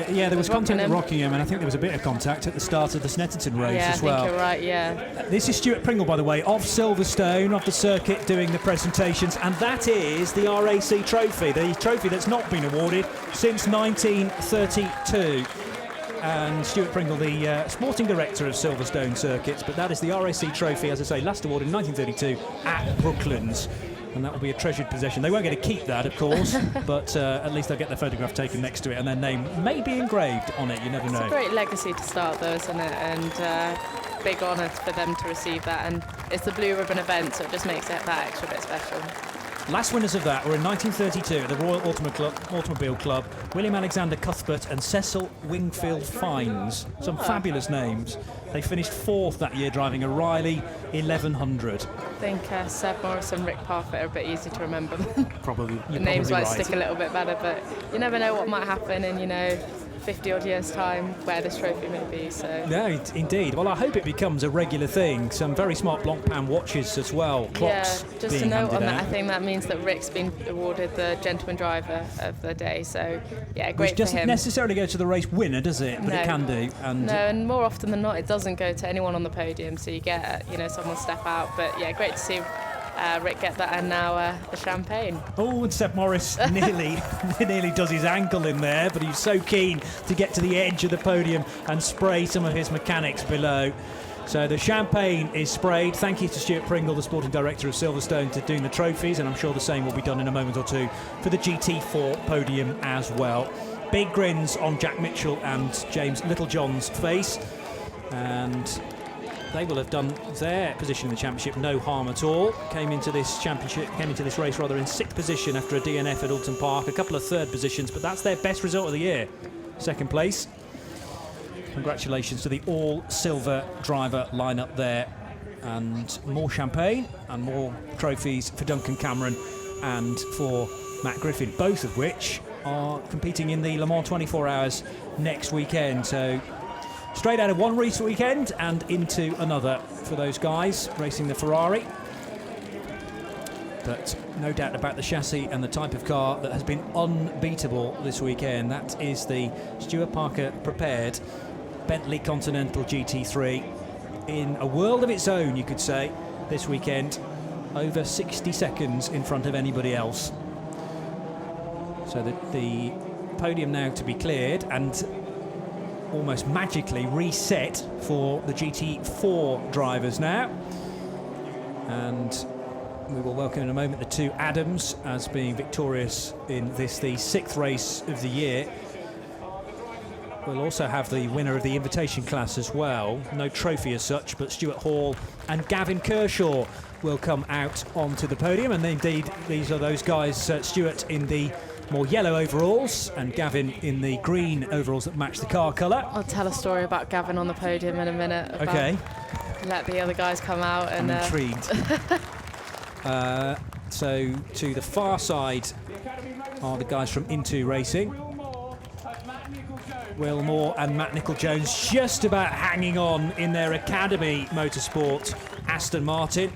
Yeah, there was contact at Rockingham, and I think there was a bit of contact at the start of the Snetterton race as well. Yeah, I think you're right, yeah. This is Stuart Pringle, by the way, of Silverstone, of the circuit, doing the presentations, and that is the RAC trophy, the trophy that's not been awarded since 1932. And Stuart Pringle, the sporting director of Silverstone Circuits, but that is the RAC trophy, as I say, last awarded in 1932 at Brooklands. And that will be a treasured possession. They won't get to keep that, of course, but at least they'll get their photograph taken next to it and their name may be engraved on it. You never know. It's a great legacy to start, though, isn't it? And big honour for them to receive that. And it's the Blue Ribbon event, so it just makes it that extra bit special. Last winners of that were in 1932 at the Royal Automobile Club, William Alexander Cuthbert and Cecil Wingfield Fines. Some fabulous names. They finished 4th that year, driving a Riley 1100. I think Seb Morris and Rick Parfitt are a bit easy to remember. Probably. The names might stick a little bit better, but you never know what might happen in, 50 odd years' time where this trophy may be. So yeah, indeed. Well, I hope it becomes a regular thing. Some very smart Blancpain watches as well. Clocks. Yeah, just a note on that. I think that means that Rick's been awarded the gentleman driver of the day. So yeah, great. Which doesn't for him. necessarily go to the race winner, does it? But no. It can do. And more often than not, it doesn't go to anyone on the podium. So you get someone step out. But yeah, great to see Rick get that, and now the champagne. Oh, and Seb Morris nearly does his ankle in there, but he's so keen to get to the edge of the podium and spray some of his mechanics below. So the champagne is sprayed. Thank you to Stuart Pringle, the sporting director of Silverstone, for doing the trophies, and I'm sure the same will be done in a moment or two for the GT4 podium as well. Big grins on Jack Mitchell and James Littlejohn's face, and they will have done their position in the championship no harm at all. Came into this race in 6th position after a DNF at Alton Park. A couple of 3rd positions, but that's their best result of the year. 2nd place. Congratulations to the all-silver driver lineup there. And more champagne and more trophies for Duncan Cameron and for Matt Griffin, both of which are competing in the Le Mans 24 Hours next weekend. So straight out of one race weekend and into another for those guys racing the Ferrari. But no doubt about the chassis and the type of car that has been unbeatable this weekend. That is the Stuart Parker prepared Bentley Continental GT3 in a world of its own, you could say, this weekend. Over 60 seconds in front of anybody else. So the podium now to be cleared and almost magically reset for the GT4 drivers now. And we will welcome in a moment the 2 Adams as being victorious in this, the 6th race of the year. We'll also have the winner of the invitation class as well. No trophy as such, but Stuart Hall and Gavin Kershaw will come out onto the podium. And indeed, these are those guys, Stuart in the more yellow overalls and Gavin in the green overalls that match the car colour. I'll tell a story about Gavin on the podium in a minute. Okay. Let the other guys come out. And I'm intrigued. So to the far side are the guys from Into Racing. Will Moore and Matt Nicol-Jones just about hanging on in their Academy Motorsport Aston Martin.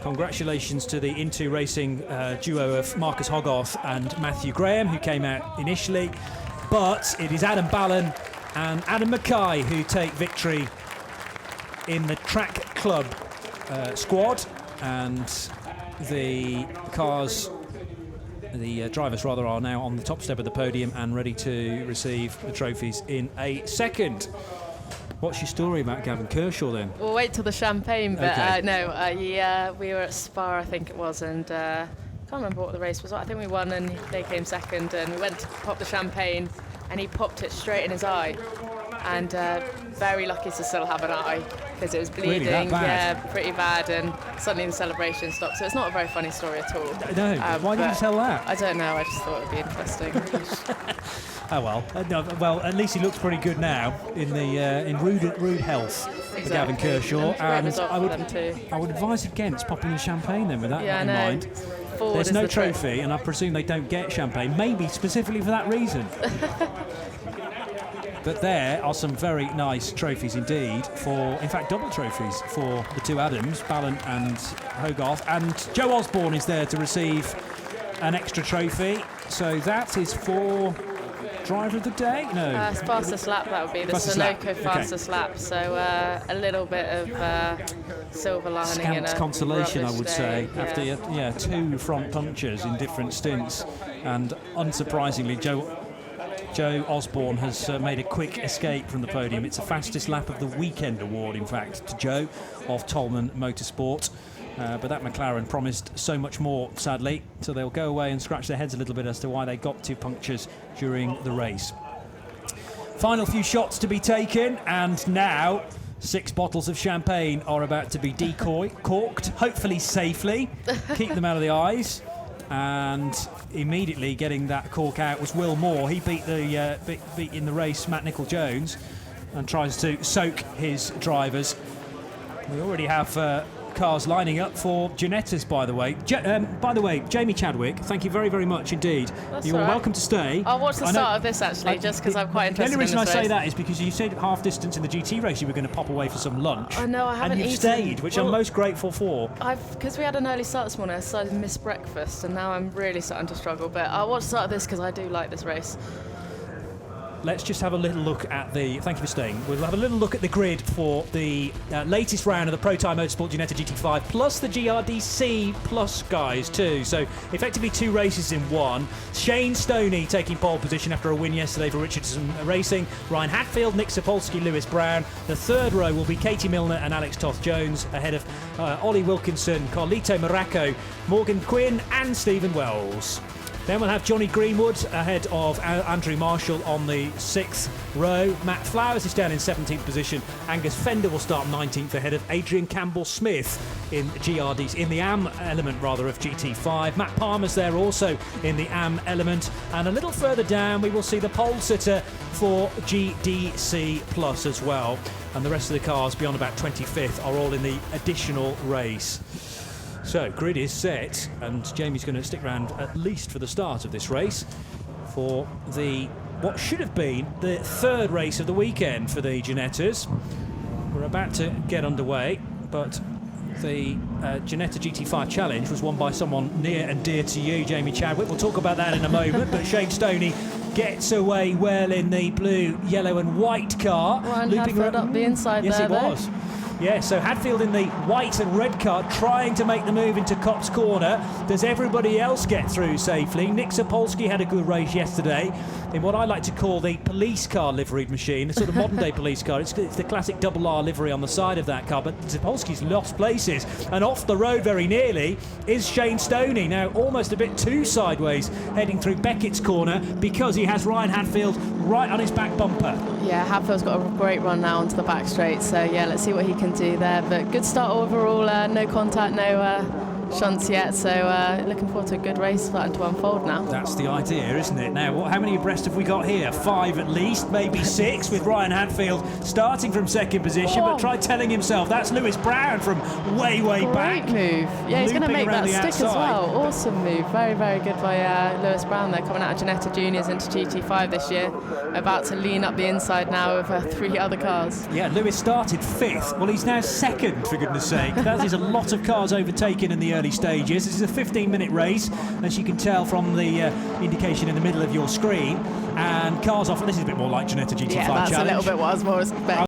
Congratulations to the Into Racing duo of Marcus Hogarth and Matthew Graham, who came out initially. But it is Adam Ballon and Adam Mackay who take victory in the Track Club squad. And the cars, the drivers rather, are now on the top step of the podium and ready to receive the trophies in a second. What's your story about Gavin Kershaw then? We'll wait till the champagne, but okay. We were at Spa, I think it was, and can't remember what the race was. I think we won and they came second, and we went to pop the champagne and he popped it straight in his eye. And very lucky to still have an eye because it was bleeding. Really, that bad? Yeah, pretty bad, and suddenly the celebration stopped. So it's not a very funny story at all. No, why did you tell that? I don't know, I just thought it'd be interesting. Oh well, no, well at least he looks pretty good now in the in rude health for Gavin Kershaw, and I would advise against popping the champagne then with that in mind. Forward There's no the trophy, and I presume they don't get champagne, maybe specifically for that reason. But there are some very nice trophies indeed, in fact double trophies for the 2 Adams, Ballon and Hogarth, and Joe Osborne is there to receive an extra trophy. So that is for driver of the day? No. Fastest lap, that would be the Sunoco fastest lap. So a little bit of silver lining in a consolation, I would say, day. after 2 front punctures in different stints. And unsurprisingly, Joe Osborne has made a quick escape from the podium. It's the fastest lap of the weekend award, in fact, to Joe of Tolman Motorsport. But that McLaren promised so much more, sadly, so they'll go away and scratch their heads a little bit as to why they got 2 punctures during the race. Final few shots to be taken, and now 6 bottles of champagne are about to be corked, hopefully safely. Keep them out of the eyes. And immediately getting that cork out was Will Moore. He beat in the race Matt Nicol-Jones and tries to soak his drivers. We already have cars lining up for Ginettas, by the way. By the way, Jamie Chadwick, thank you very, very much indeed. You're welcome to stay. I'll watch the start of this, actually, just because I'm quite interested. The only reason in this I say race. that is because you said half distance in the GT race you were going to pop away for some lunch. I know, I haven't and you've eaten. stayed, which I'm most grateful for. Because we had an early start this morning, I decided to miss breakfast, and now I'm really starting to struggle. But I'll watch the start of this because I do like this race. Let's just have a little look at thank you for staying. We'll have a little look at the grid for the latest round of the Pro Time Motorsport Ginetta GT5 plus the GRDC plus guys too. So effectively 2 races in one. Shane Stoney taking pole position after a win yesterday for Richardson Racing. Ryan Hatfield, Nick Sapolsky, Lewis Brown. The third row will be Katie Milner and Alex Toth-Jones ahead of Ollie Wilkinson, Carlito Moracco, Morgan Quinn and Stephen Wells. Then we'll have Johnny Greenwood ahead of Andrew Marshall on the 6th row. Matt Flowers is down in 17th position. Angus Fender will start 19th ahead of Adrian Campbell-Smith in the AM element of GT5. Matt Palmer's there also in the AM element. And a little further down we will see the pole sitter for GDC Plus as well. And the rest of the cars beyond about 25th are all in the additional race. So, grid is set, and Jamie's going to stick around at least for the start of this race for what should have been the 3rd race of the weekend for the Ginettas. We're about to get underway, but the Ginetta GT5 Challenge was won by someone near and dear to you, Jamie Chadwick. We'll talk about that in a moment, but Shane Stoney gets away well in the blue, yellow and white car. Ryan Hadfield up the inside yes, there. Yes, he was. Yeah, so Hadfield in the white and red car trying to make the move into Copse Corner. Does everybody else get through safely? Nick Sapolsky had a good race yesterday in what I like to call the police car liveried machine, a sort of modern day police car. It's the classic double R livery on the side of that car, but Sapolsky's lost places, and off the road very nearly is Shane Stoney, now almost a bit too sideways, heading through Beckett's Corner because he has Ryan Hadfield right on his back bumper. Yeah, Hadfield's got a great run now onto the back straight, so yeah, let's see what he can do there. But good start overall, no contact, no shunts yet, so looking forward to a good race starting to unfold now. That's the idea, isn't it? Now, how many abreast have we got here? 5 at least, maybe 6, with Ryan Hadfield starting from 2nd position, but try telling himself that's Lewis Brown from way back. Great move. Yeah, he's going to make that stick outside as well. Awesome move. Very, very good by Lewis Brown there, coming out of Ginetta Juniors into GT5 this year. About to lean up the inside now with 3 other cars. Yeah, Lewis started 5th. Well, he's now 2nd, for goodness sake. That is a lot of cars overtaken in the early stages. This is a 15-minute race, as you can tell from the indication in the middle of your screen. And cars off. This is a bit more like Ginetta GT5 yeah, that's Challenge. A little bit what I was more expecting.